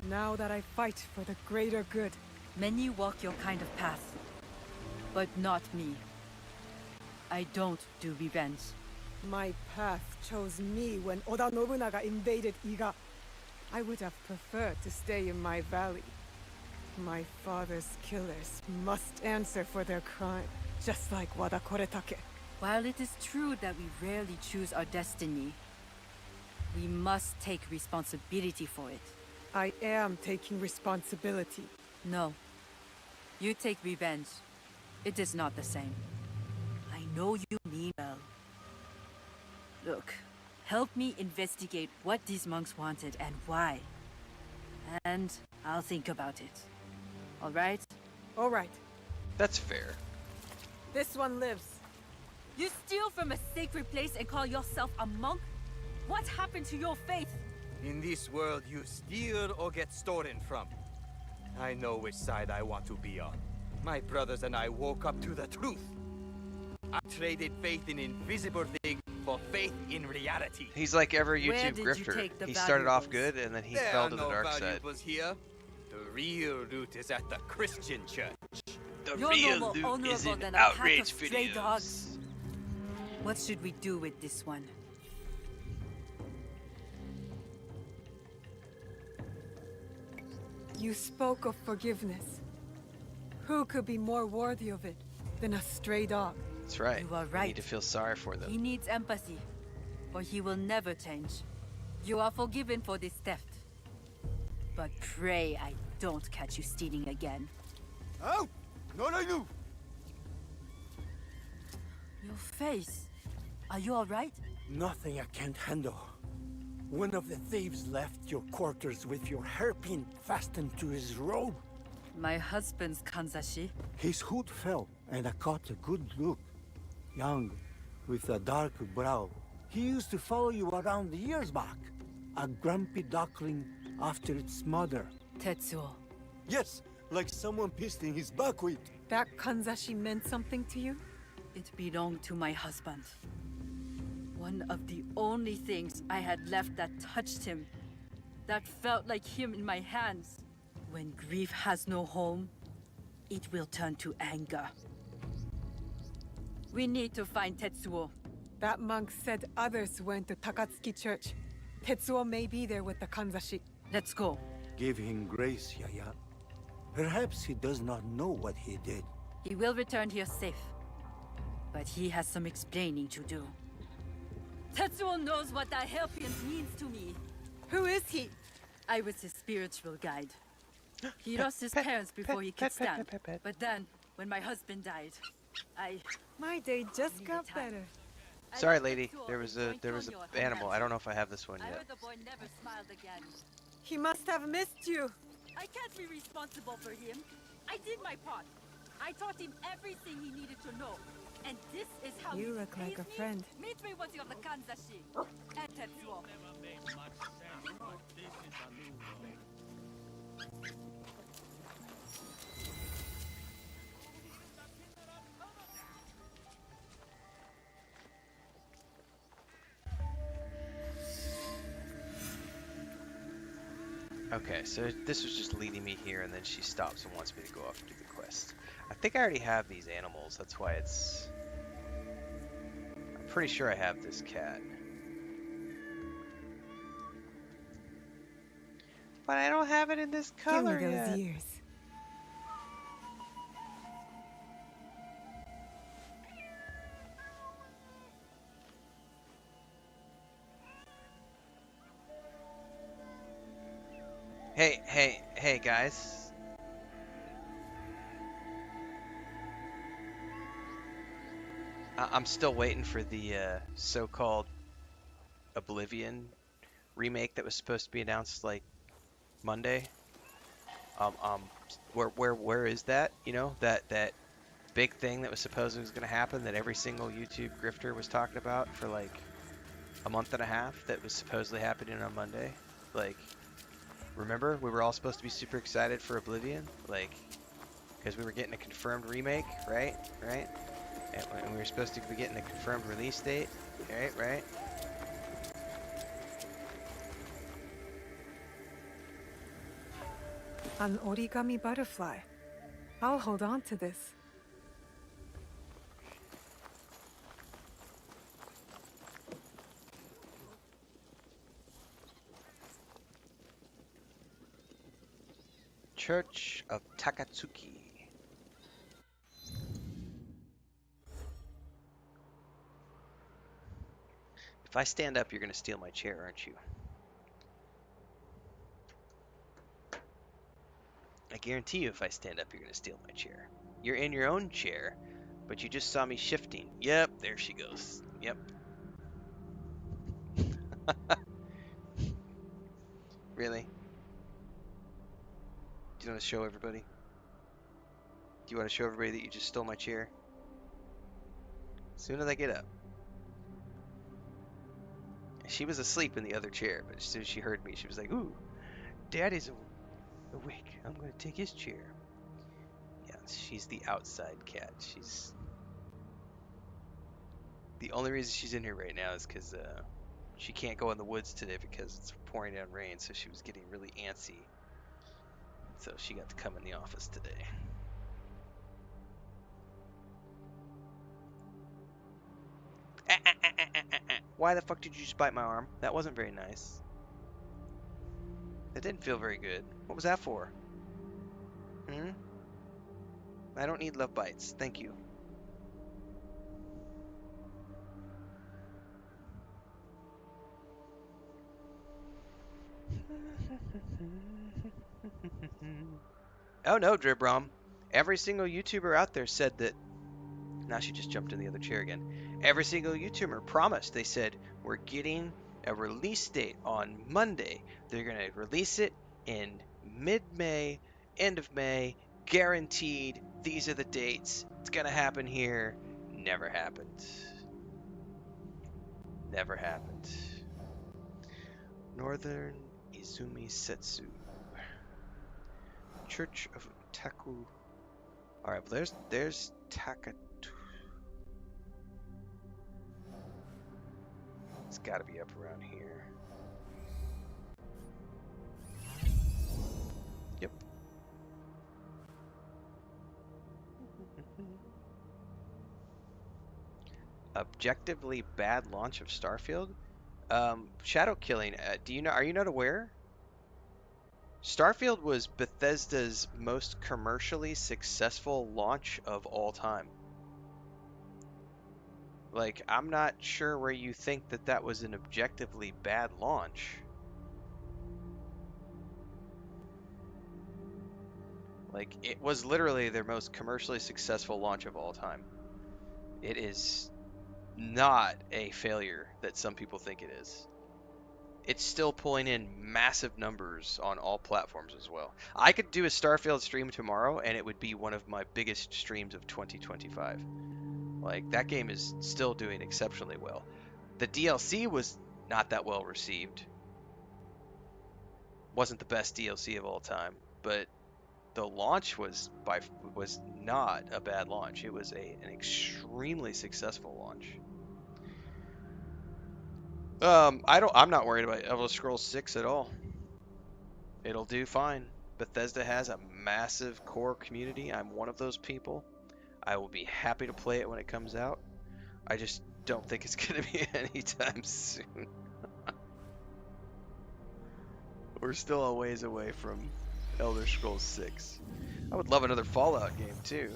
Now that I fight for the greater good. Many walk your kind of path. But not me. I don't do revenge. My path chose me when Oda Nobunaga invaded Iga. I would have preferred to stay in my valley. My father's killers must answer for their crime, just like Wada Koretake. While it is true that we rarely choose our destiny, we must take responsibility for it. I am taking responsibility. No. You take revenge. It is not the same. I know you mean well. Look, help me investigate what these monks wanted and why. And I'll think about it. All right? All right. That's fair. This one lives. You steal from a sacred place and call yourself a monk? What happened to your faith? In this world, you steal or get stolen from. I know which side I want to be on. My brothers and I woke up to the truth. I traded faith in invisible things for faith in reality. He's like every Where YouTube did you grifter. take the He started off valuables? good and then he There fell are to the no dark side. valuables here. The real root is at the Christian church. The You're real no more loot honorable is in than a pack of outrage stray videos. dogs. What should we do with this one? You spoke of forgiveness. Who could be more worthy of it than a stray dog? That's right. You are We right. need to feel sorry for He them. needs empathy, or he will never change. You are forgiven for this theft. But pray I don't catch you stealing again. Oh! Not I knew! Your face. Are you alright? Nothing I can't handle. One of the thieves left your quarters with your hairpin fastened to his robe. My husband's Kanzashi. His hood fell, and I caught a good look. Young, with a dark brow. He used to follow you around years back. A grumpy duckling after its mother. Tetsuo. Yes, like someone pissed in his buckwheat. That kanzashi meant something to you? It belonged to my husband. One of the only things I had left that touched him. That felt like him in my hands. When grief has no home, it will turn to anger. We need to find Tetsuo. That monk said others went to Takatsuki Church. Tetsuo may be there with the kanzashi. Let's go. Give him grace, Yaya. Perhaps he does not know what he did. He will return here safe. But he has some explaining to do. Tetsuo knows what that hairpin means to me. Who is he? I was his spiritual guide. He lost his parents before he could stand. But then, when my husband died, My day just needed got time. better. Sorry, lady. Tetsuo There was a joined Kyonyo at animal. Renfail. I don't know if I have this one I yet. heard the boy never smiled again. He must have missed you. I can't be responsible for him. I did my part. I taught him everything he needed to know. And this is how You he look like a pays me? friend. Meet me with your Kanzashi. And Tetsuo. Okay, so this was just leading me here, and then she stops and wants me to go off and do the quest. I think I already have these animals. That's why it's... I'm pretty sure I have this cat. But I don't have it in this Give me color those yet. ears. Hey, guys. I'm still waiting for the so-called Oblivion remake that was supposed to be announced like Monday. Where is that? You know, that big thing that was supposedly was going to happen that every single YouTube grifter was talking about for like a month and a half that was supposedly happening on Monday. Like, remember, we were all supposed to be super excited for Oblivion, like, because we were getting a confirmed remake, right? And we were supposed to be getting a confirmed release date, right? An origami butterfly. I'll hold on to this. Church of Takatsuki. If I stand up, you're going to steal my chair, aren't you? I guarantee you if I stand up, you're going to steal my chair. You're in your own chair, but you just saw me shifting. Yep, there she goes. Yep. Really? Do you want to show everybody? Do you want to show everybody that you just stole my chair? As soon as I get up. She was asleep in the other chair, but as soon as she heard me, she was like, ooh, Daddy's awake. I'm going to take his chair. Yeah, she's the outside cat. She's... The only reason she's in here right now is because she can't go in the woods today because it's pouring down rain, so she was getting really antsy. So she got to come in the office today. Why the fuck did you just bite my arm? That wasn't very nice. That didn't feel very good. What was that for? I don't need love bites. Thank you. Oh no, Dribrom. Every single YouTuber out there said that... Now she just jumped in the other chair again. Every single YouTuber promised. They said, we're getting a release date on Monday. They're going to release it in mid-May, end of May, guaranteed. These are the dates. It's going to happen here. Never happened. Never happened. Northern Izumi Setsu. Church of Taku. Alright, well there's Takatu. It's gotta be up around here. Yep. Objectively bad launch of Starfield? Shadow killing, do you know, are you not aware? Starfield was Bethesda's most commercially successful launch of all time. Like, I'm not sure where you think that that was an objectively bad launch. Like, it was literally their most commercially successful launch of all time. It is not a failure that some people think it is. It's still pulling in massive numbers on all platforms as well. I could do a Starfield stream tomorrow, and it would be one of my biggest streams of 2025. Like, that game is still doing exceptionally well. The DLC was not that well received. Wasn't the best DLC of all time, but the launch was not a bad launch. It was an extremely successful launch. I'm not worried about Elder Scrolls 6 at all. It'll do fine. Bethesda has a massive core community. I'm one of those people. I will be happy to play it when it comes out. I just don't think it's going to be anytime soon. We're still a ways away from Elder Scrolls 6. I would love another Fallout game too.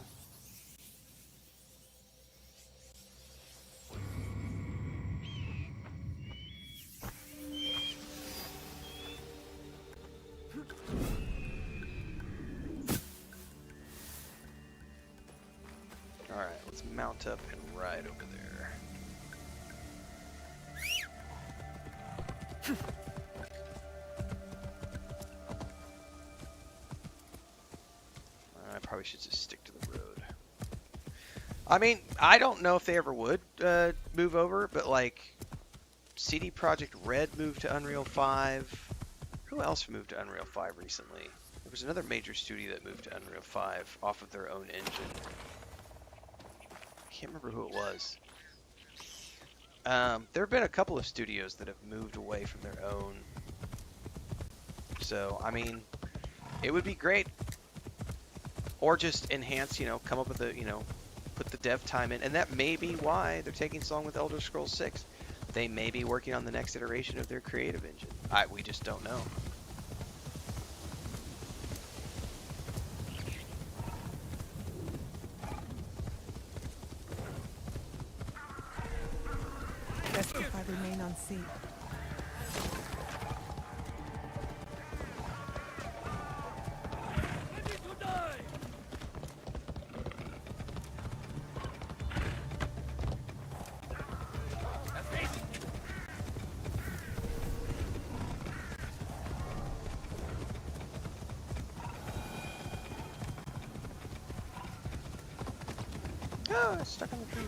Alright, let's mount up and ride over there. I probably should just stick to the road. I mean, I don't know if they ever would move over, but like CD Projekt Red moved to Unreal 5. Who else moved to Unreal 5 recently? There was another major studio that moved to Unreal 5 off of their own engine. I can't remember who it was. There have been a couple of studios that have moved away from their own. So, I mean, it would be great. Or just enhance, you know, come up with a, you know, put the dev time in. And that may be why they're taking so long with Elder Scrolls 6. They may be working on the next iteration of their creative engine. We just don't know. Best if I remain unseen. Oh, it's stuck in the trees.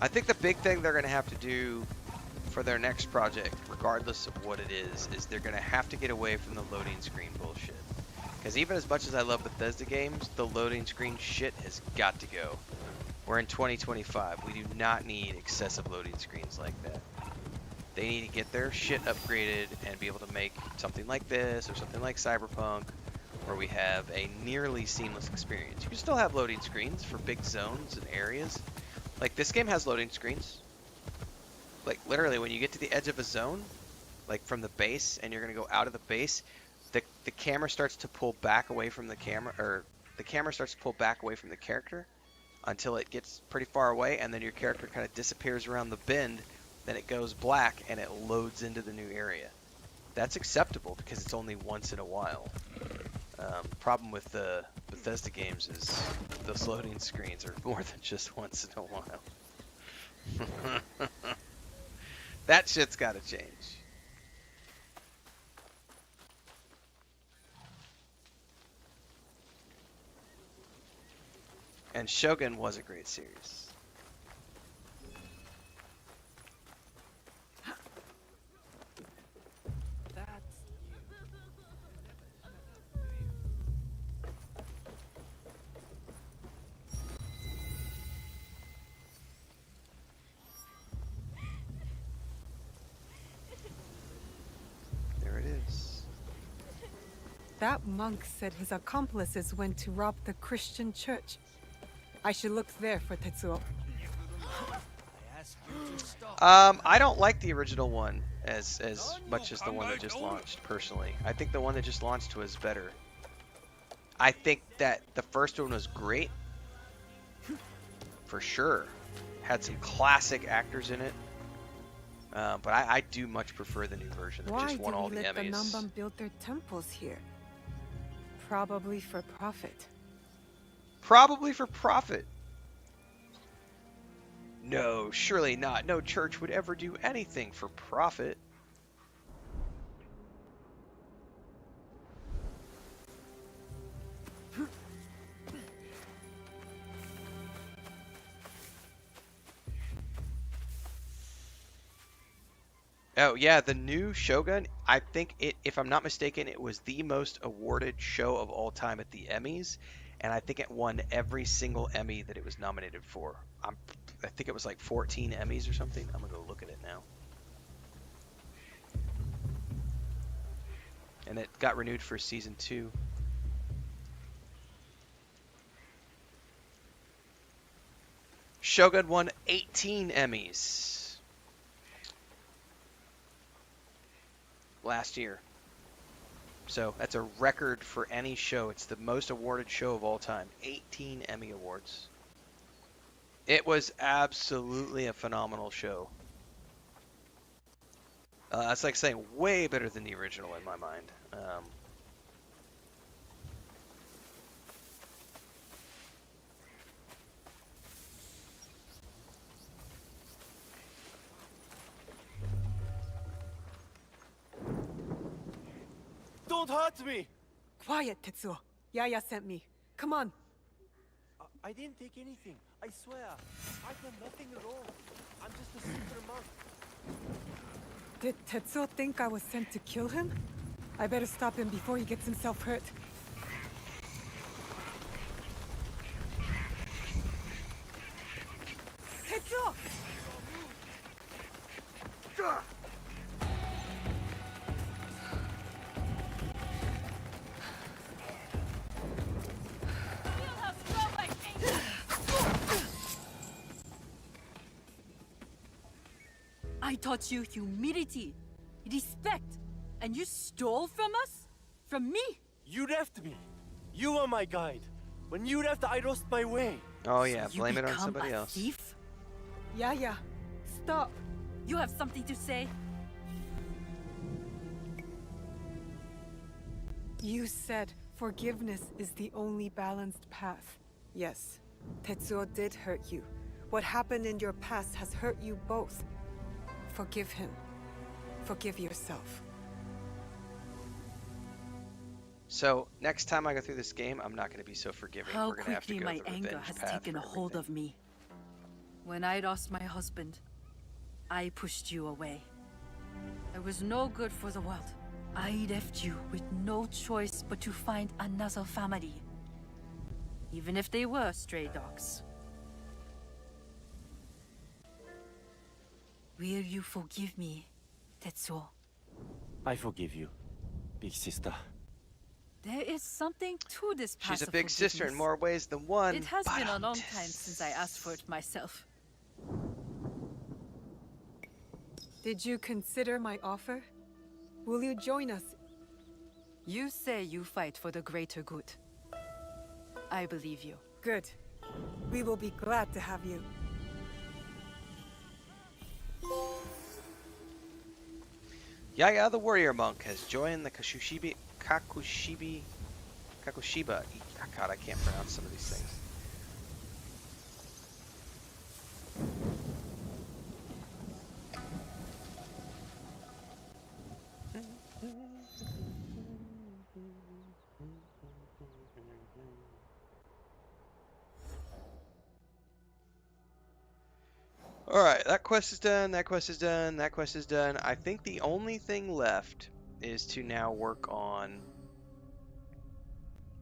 I think the big thing they're going to have to do for their next project, regardless of what it is they're going to have to get away from the loading screen bullshit. Because even as much as I love Bethesda games, the loading screen shit has got to go. We're in 2025. We do not need excessive loading screens like that. They need to get their shit upgraded and be able to make something like this or something like Cyberpunk, where we have a nearly seamless experience. You can still have loading screens for big zones and areas. Like, this game has loading screens. Like, literally, when you get to the edge of a zone, like from the base, and you're going to go out of the base, the camera starts to pull back away from the camera, or the camera starts to pull back away from the character until it gets pretty far away, and then your character kind of disappears around the bend, then it goes black, and it loads into the new area. That's acceptable because it's only once in a while. Problem with the Bethesda games is those loading screens are more than just once in a while. That shit's got to change. And Shogun was a great series. There it is. That monk said his accomplices went to rob the Christian church. I should look there for Tetsuo. I don't like the original one as much as the one that just launched, personally. I think the one that just launched was better. I think that the first one was great, for sure. Had some classic actors in it. But I do much prefer the new version that just won all the Emmys. Why do we let the Namban build their temples here? Probably for profit. Probably for profit. No, surely not. No church would ever do anything for profit. Oh yeah, the new Shogun. I think if I'm not mistaken, it was the most awarded show of all time at the Emmys, and I think it won every single Emmy that it was nominated for. I think it was like 14 Emmys or something. I'm gonna go look at it now. And it got renewed for season 2. Shogun won 18 Emmys last year. So that's a record for any show. It's the most awarded show of all time. 18 Emmy Awards. It was absolutely a phenomenal show. That's like saying way better than the original in my mind. Don't hurt me! Quiet, Tetsuo. Yaya sent me. Come on. I didn't take anything. I swear. I've done nothing wrong. I'm just a simple monk. Did Tetsuo think I was sent to kill him? I better stop him before he gets himself hurt. Tetsuo! I taught you humility, respect, and you stole from us? From me? You left me. You were my guide. When you left, I lost my way. Oh yeah, So blame you it on become somebody a else. Thief? Yaya, stop. You have something to say? You said forgiveness is the only balanced path. Yes, Tetsuo did hurt you. What happened in your past has hurt you both. Forgive him. Forgive yourself. So next time I go through this game, I'm not going to be so forgiving. How We're going to have to quickly go my the anger revenge has path taken a for hold everything. of me. When I lost my husband, I pushed you away. I was no good for the world. I left you with no choice but to find another family. Even if they were stray dogs. Will you forgive me, Tetsuo? I forgive you, big sister. There is something to this path She's a of big sister in forgiveness. more ways than one. It has been a long Ba-dum-tis. time since I asked for it myself. Did you consider my offer? Will you join us? You say you fight for the greater good. I believe you. Good. We will be glad to have you. Yaya the warrior monk has joined the Kakushiba. God, I can't pronounce some of these things. Alright, that quest is done, that quest is done, that quest is done. I think the only thing left is to now work on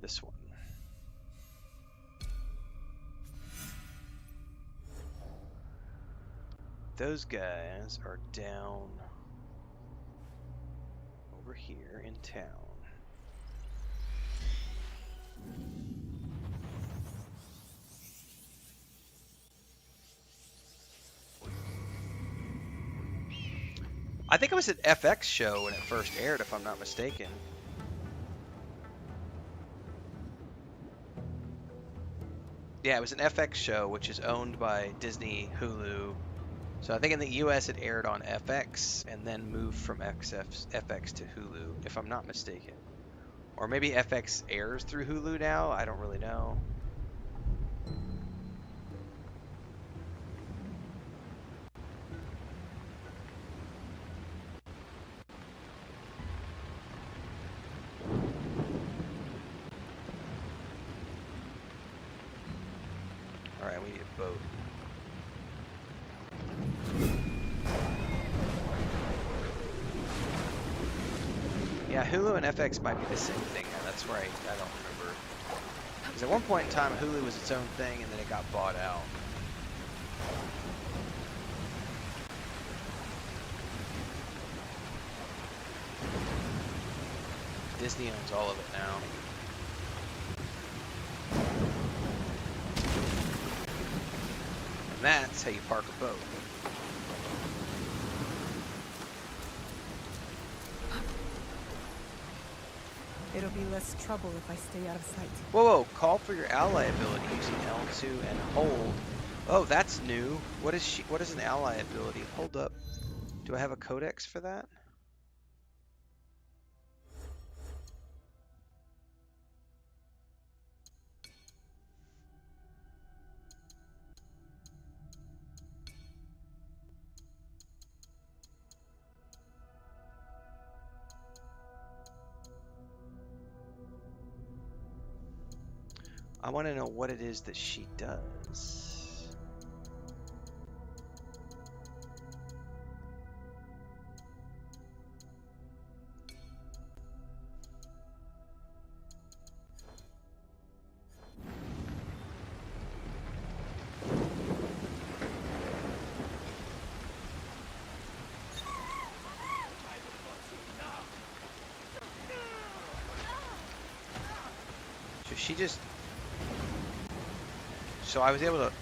this one. Those guys are down over here in town. I think it was an FX show when it first aired, if I'm not mistaken. Yeah, it was an FX show, which is owned by Disney, Hulu. So I think in the US it aired on FX and then moved from FX to Hulu, if I'm not mistaken. Or maybe FX airs through Hulu now, I don't really know. Alright, we need a boat. Yeah, Hulu and FX might be the same thing. Yeah, that's right. I don't remember. Because at one point in time, Hulu was its own thing, and then it got bought out. Disney owns all of it now. And that's how you park a boat. It'll be less trouble if I stay out of sight. Whoa, whoa, call for your ally ability using L2 and hold. Oh, that's new. What is an ally ability? Hold up. Do I have a codex for that? I want to know what it is that she does. So she just... So I was able to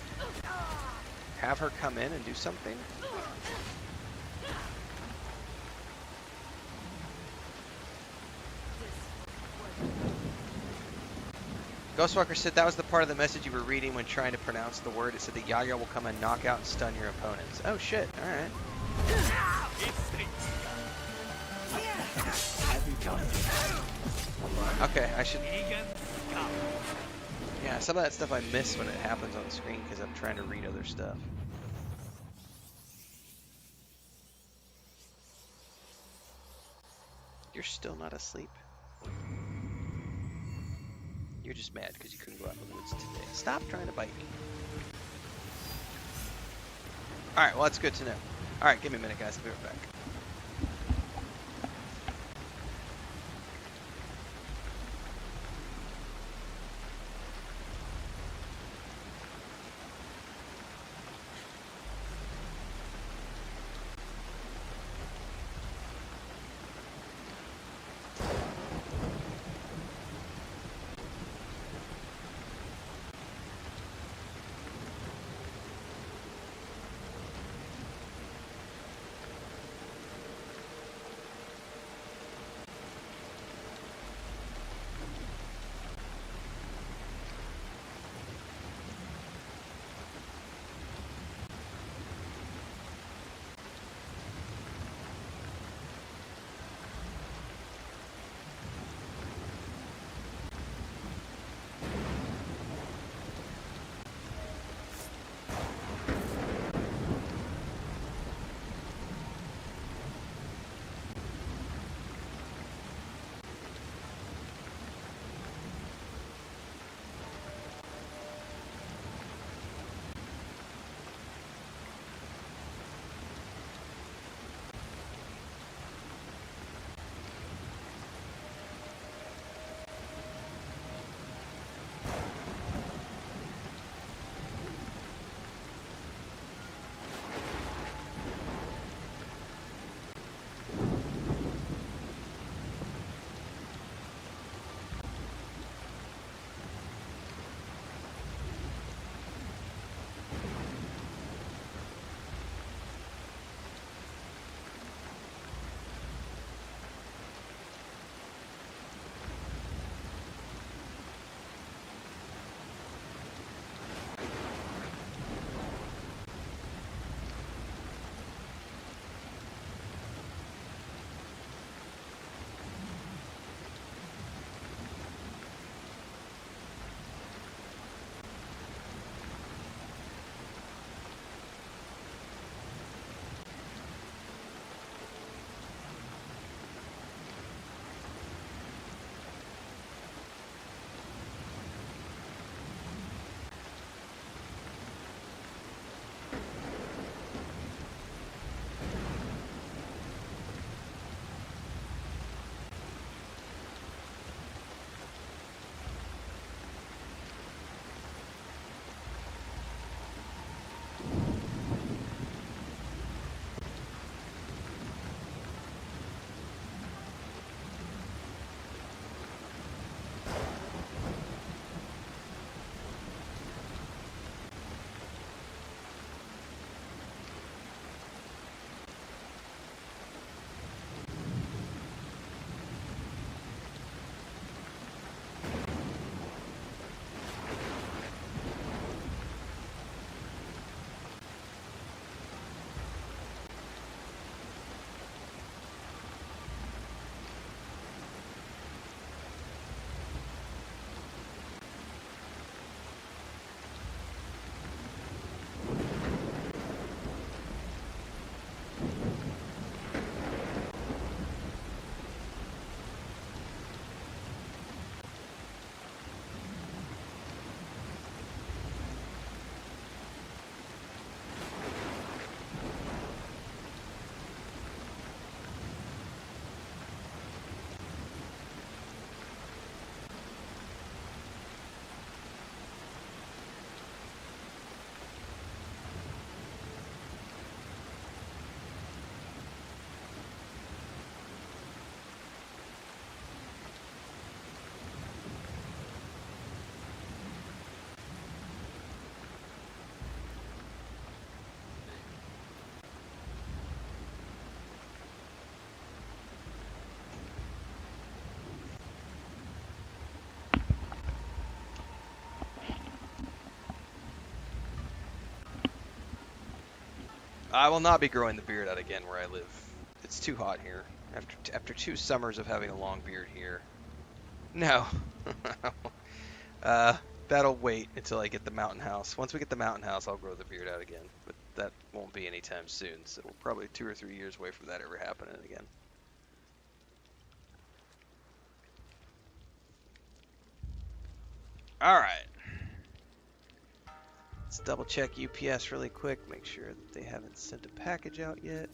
have her come in and do something? Ghostwalker said that was the part of the message you were reading when trying to pronounce the word. It said the Yaya will come and knock out and stun your opponents. Oh shit, alright. Okay, I should... Yeah, some of that stuff I miss when it happens on the screen because I'm trying to read other stuff. You're still not asleep? You're just mad because you couldn't go out in the woods today. Stop trying to bite me. Alright, well that's good to know. Alright, give me a minute guys, I'll be right back. I will not be growing the beard out again where I live. It's too hot here. After 2 summers of having a long beard here. No. That'll wait until I get the mountain house. Once we get the mountain house, I'll grow the beard out again. But that won't be anytime soon, so we're probably 2 or 3 years away from that ever happening again. Alright. Let's double check UPS really quick, make sure that they haven't sent a package out yet.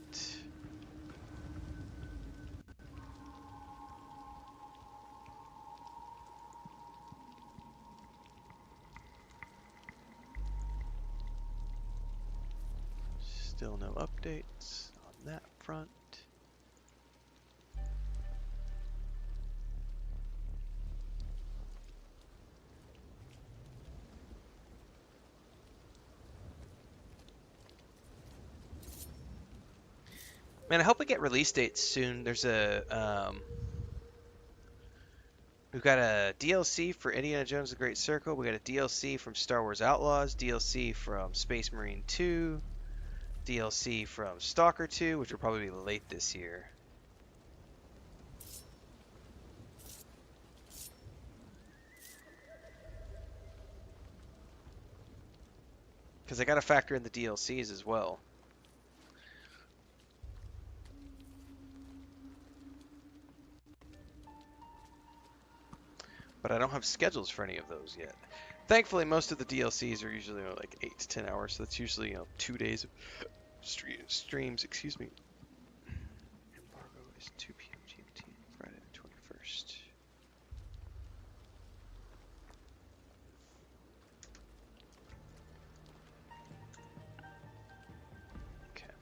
Still no updates on that front. Man, I hope we get release dates soon. There's a we've got a DLC for Indiana Jones: The Great Circle. We got a DLC from Star Wars Outlaws, DLC from Space Marine 2, DLC from Stalker 2, which will probably be late this year. Because I got to factor in the DLCs as well. But I don't have schedules for any of those yet. Thankfully, most of the DLCs are usually like 8 to 10 hours, so that's usually 2 days of streams. Excuse me. Embargo is 2 p.m. GMT, Friday the 21st. Okay.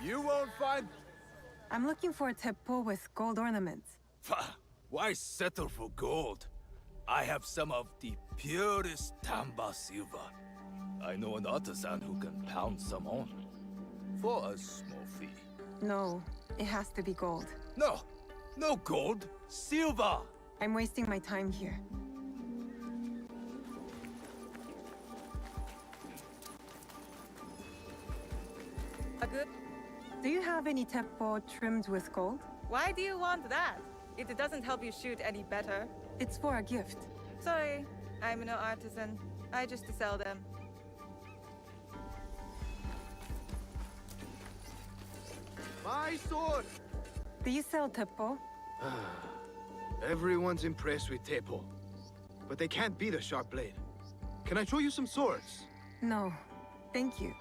You won't find... I'm looking for a teppo with gold ornaments. Why settle for gold? I have some of the purest Tamba silver. I know an artisan who can pound some on. For a small fee. No, it has to be gold. No! No gold! Silver! I'm wasting my time here. Do you have any teppo trimmed with gold? Why do you want that? It doesn't help you shoot any better. It's for a gift. Sorry, I'm no artisan. I just sell them. My sword! Do you sell teppo? Everyone's impressed with Teppo, but they can't beat a sharp blade. Can I show you some swords? No, thank you.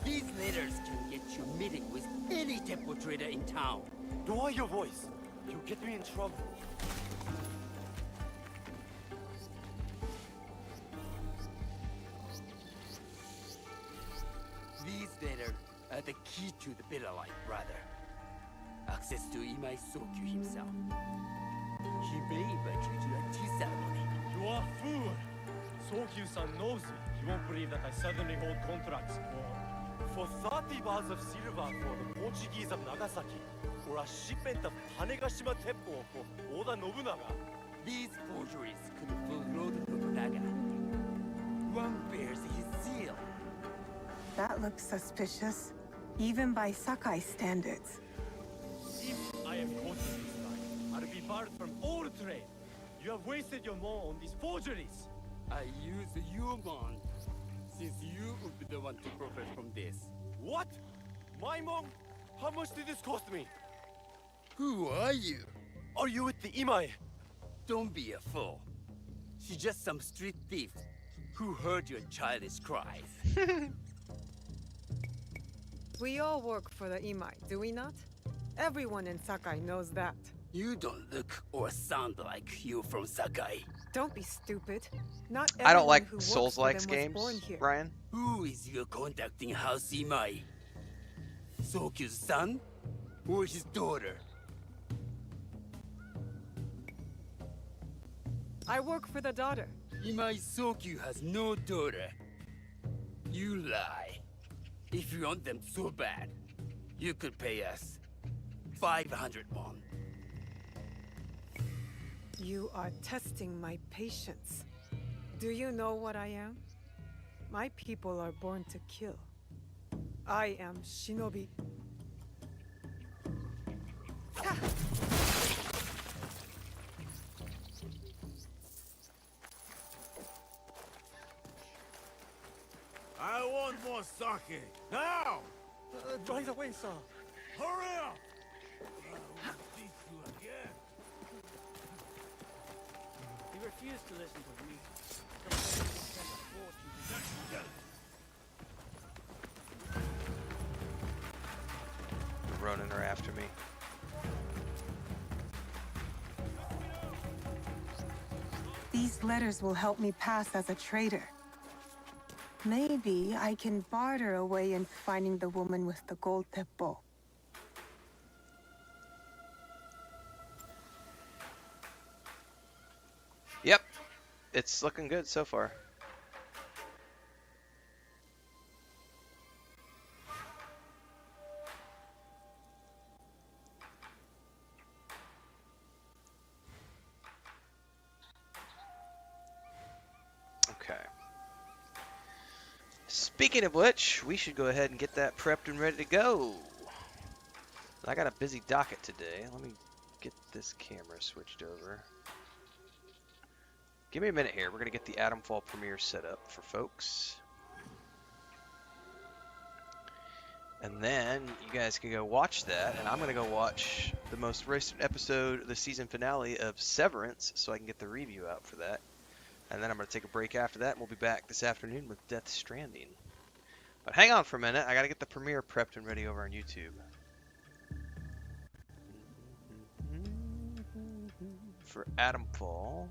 These letters can get you meeting with any Teppo trader in town. Lower your voice. You'll get me in trouble. These letters are the key to the better life, brother. Access to Imai Sokyu himself. He may invite you to a tea ceremony. You are a fool! Sokyu-san knows me. He won't believe that I suddenly hold contracts for 30 bars of silver for the Portuguese of Nagasaki, or a shipment of Tanegashima Teppo for Oda Nobunaga. These forgeries could fool Lord Nobunaga. One bears his seal. That looks suspicious, even by Sakai standards. If I am caught in this lie, I'll be barred from all trade. You have wasted your mon on these forgeries. I use the human, since you would be the one to profit from this. What? My mon? How much did this cost me? Who are you? Are you with the Imai? Don't be a fool. She's just some street thief who heard your childish cries. We all work for the Imai, do we not? Everyone in Sakai knows that. You don't look or sound like you from Sakai. Don't be stupid. Not I don't everyone like who works for Souls-likes them was born games, here. Brian. Who is your contacting House Imai? Sokyu's son? Or his daughter? I work for the daughter. Imai Sokyu has no daughter. You lie. If you want them so bad, you could pay us 500 won. You are testing my patience. Do you know what I am? My people are born to kill. I am Shinobi. Ha! I want more sake! Now! Right away, sir. Hurry up! I will beat you again. He refused to listen to me. The Ronin are after me. These letters will help me pass as a traitor. Maybe I can barter a way into finding the woman with the gold teppo. Yep, it's looking good so far. Okay. Speaking of which, we should go ahead and get that prepped and ready to go. I got a busy docket today. Let me get this camera switched over. Give me a minute here. We're going to get the Atomfall premiere set up for folks. And then you guys can go watch that, and I'm going to go watch the most recent episode, the season finale of Severance, so I can get the review out for that. And then I'm going to take a break after that, and we'll be back this afternoon with Death Stranding. But hang on for a minute. I got to get the premiere prepped and ready over on YouTube. For Atomfall.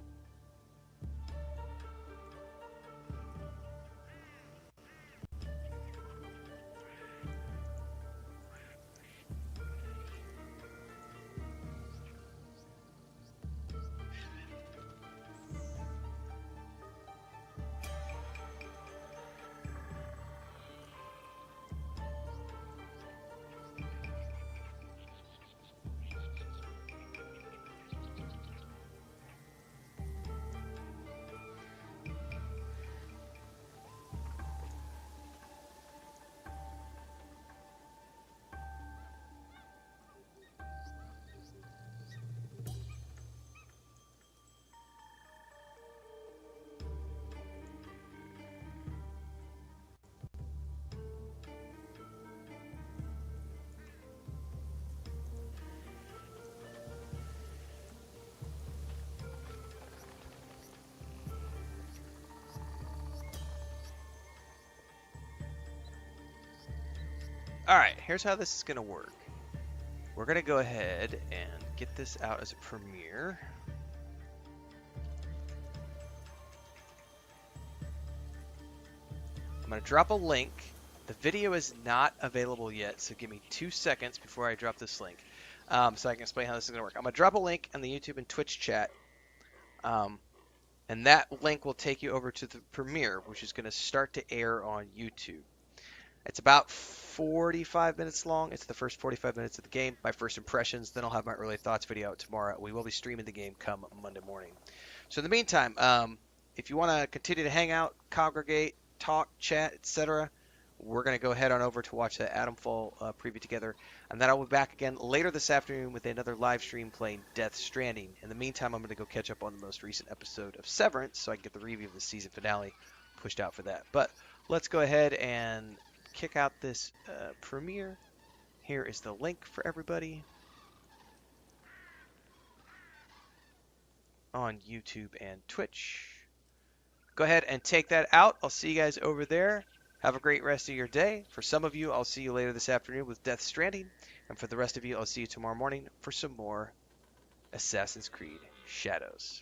Alright, here's how this is going to work. We're going to go ahead and get this out as a premiere. I'm going to drop a link. The video is not available yet, so give me 2 seconds before I drop this link. So I can explain how this is going to work. I'm going to drop a link in the YouTube and Twitch chat. And that link will take you over to the premiere, which is going to start to air on YouTube. It's about 45 minutes long. It's the first 45 minutes of the game, my first impressions. Then I'll have my early thoughts video out tomorrow. We will be streaming the game come Monday morning. So in the meantime, if you want to continue to hang out, congregate, talk, chat, etc., we're going to go head on over to watch the Atomfall preview together. And then I'll be back again later this afternoon with another live stream playing Death Stranding. In the meantime, I'm going to go catch up on the most recent episode of Severance so I can get the review of the season finale pushed out for that. But let's go ahead and kick out this premiere. Here is the link for everybody on YouTube and Twitch. Go ahead and take that out. I'll see you guys over there. Have a great rest of your day. For some of you, I'll see you later this afternoon with Death Stranding. And for the rest of you, I'll see you tomorrow morning for some more Assassin's Creed Shadows.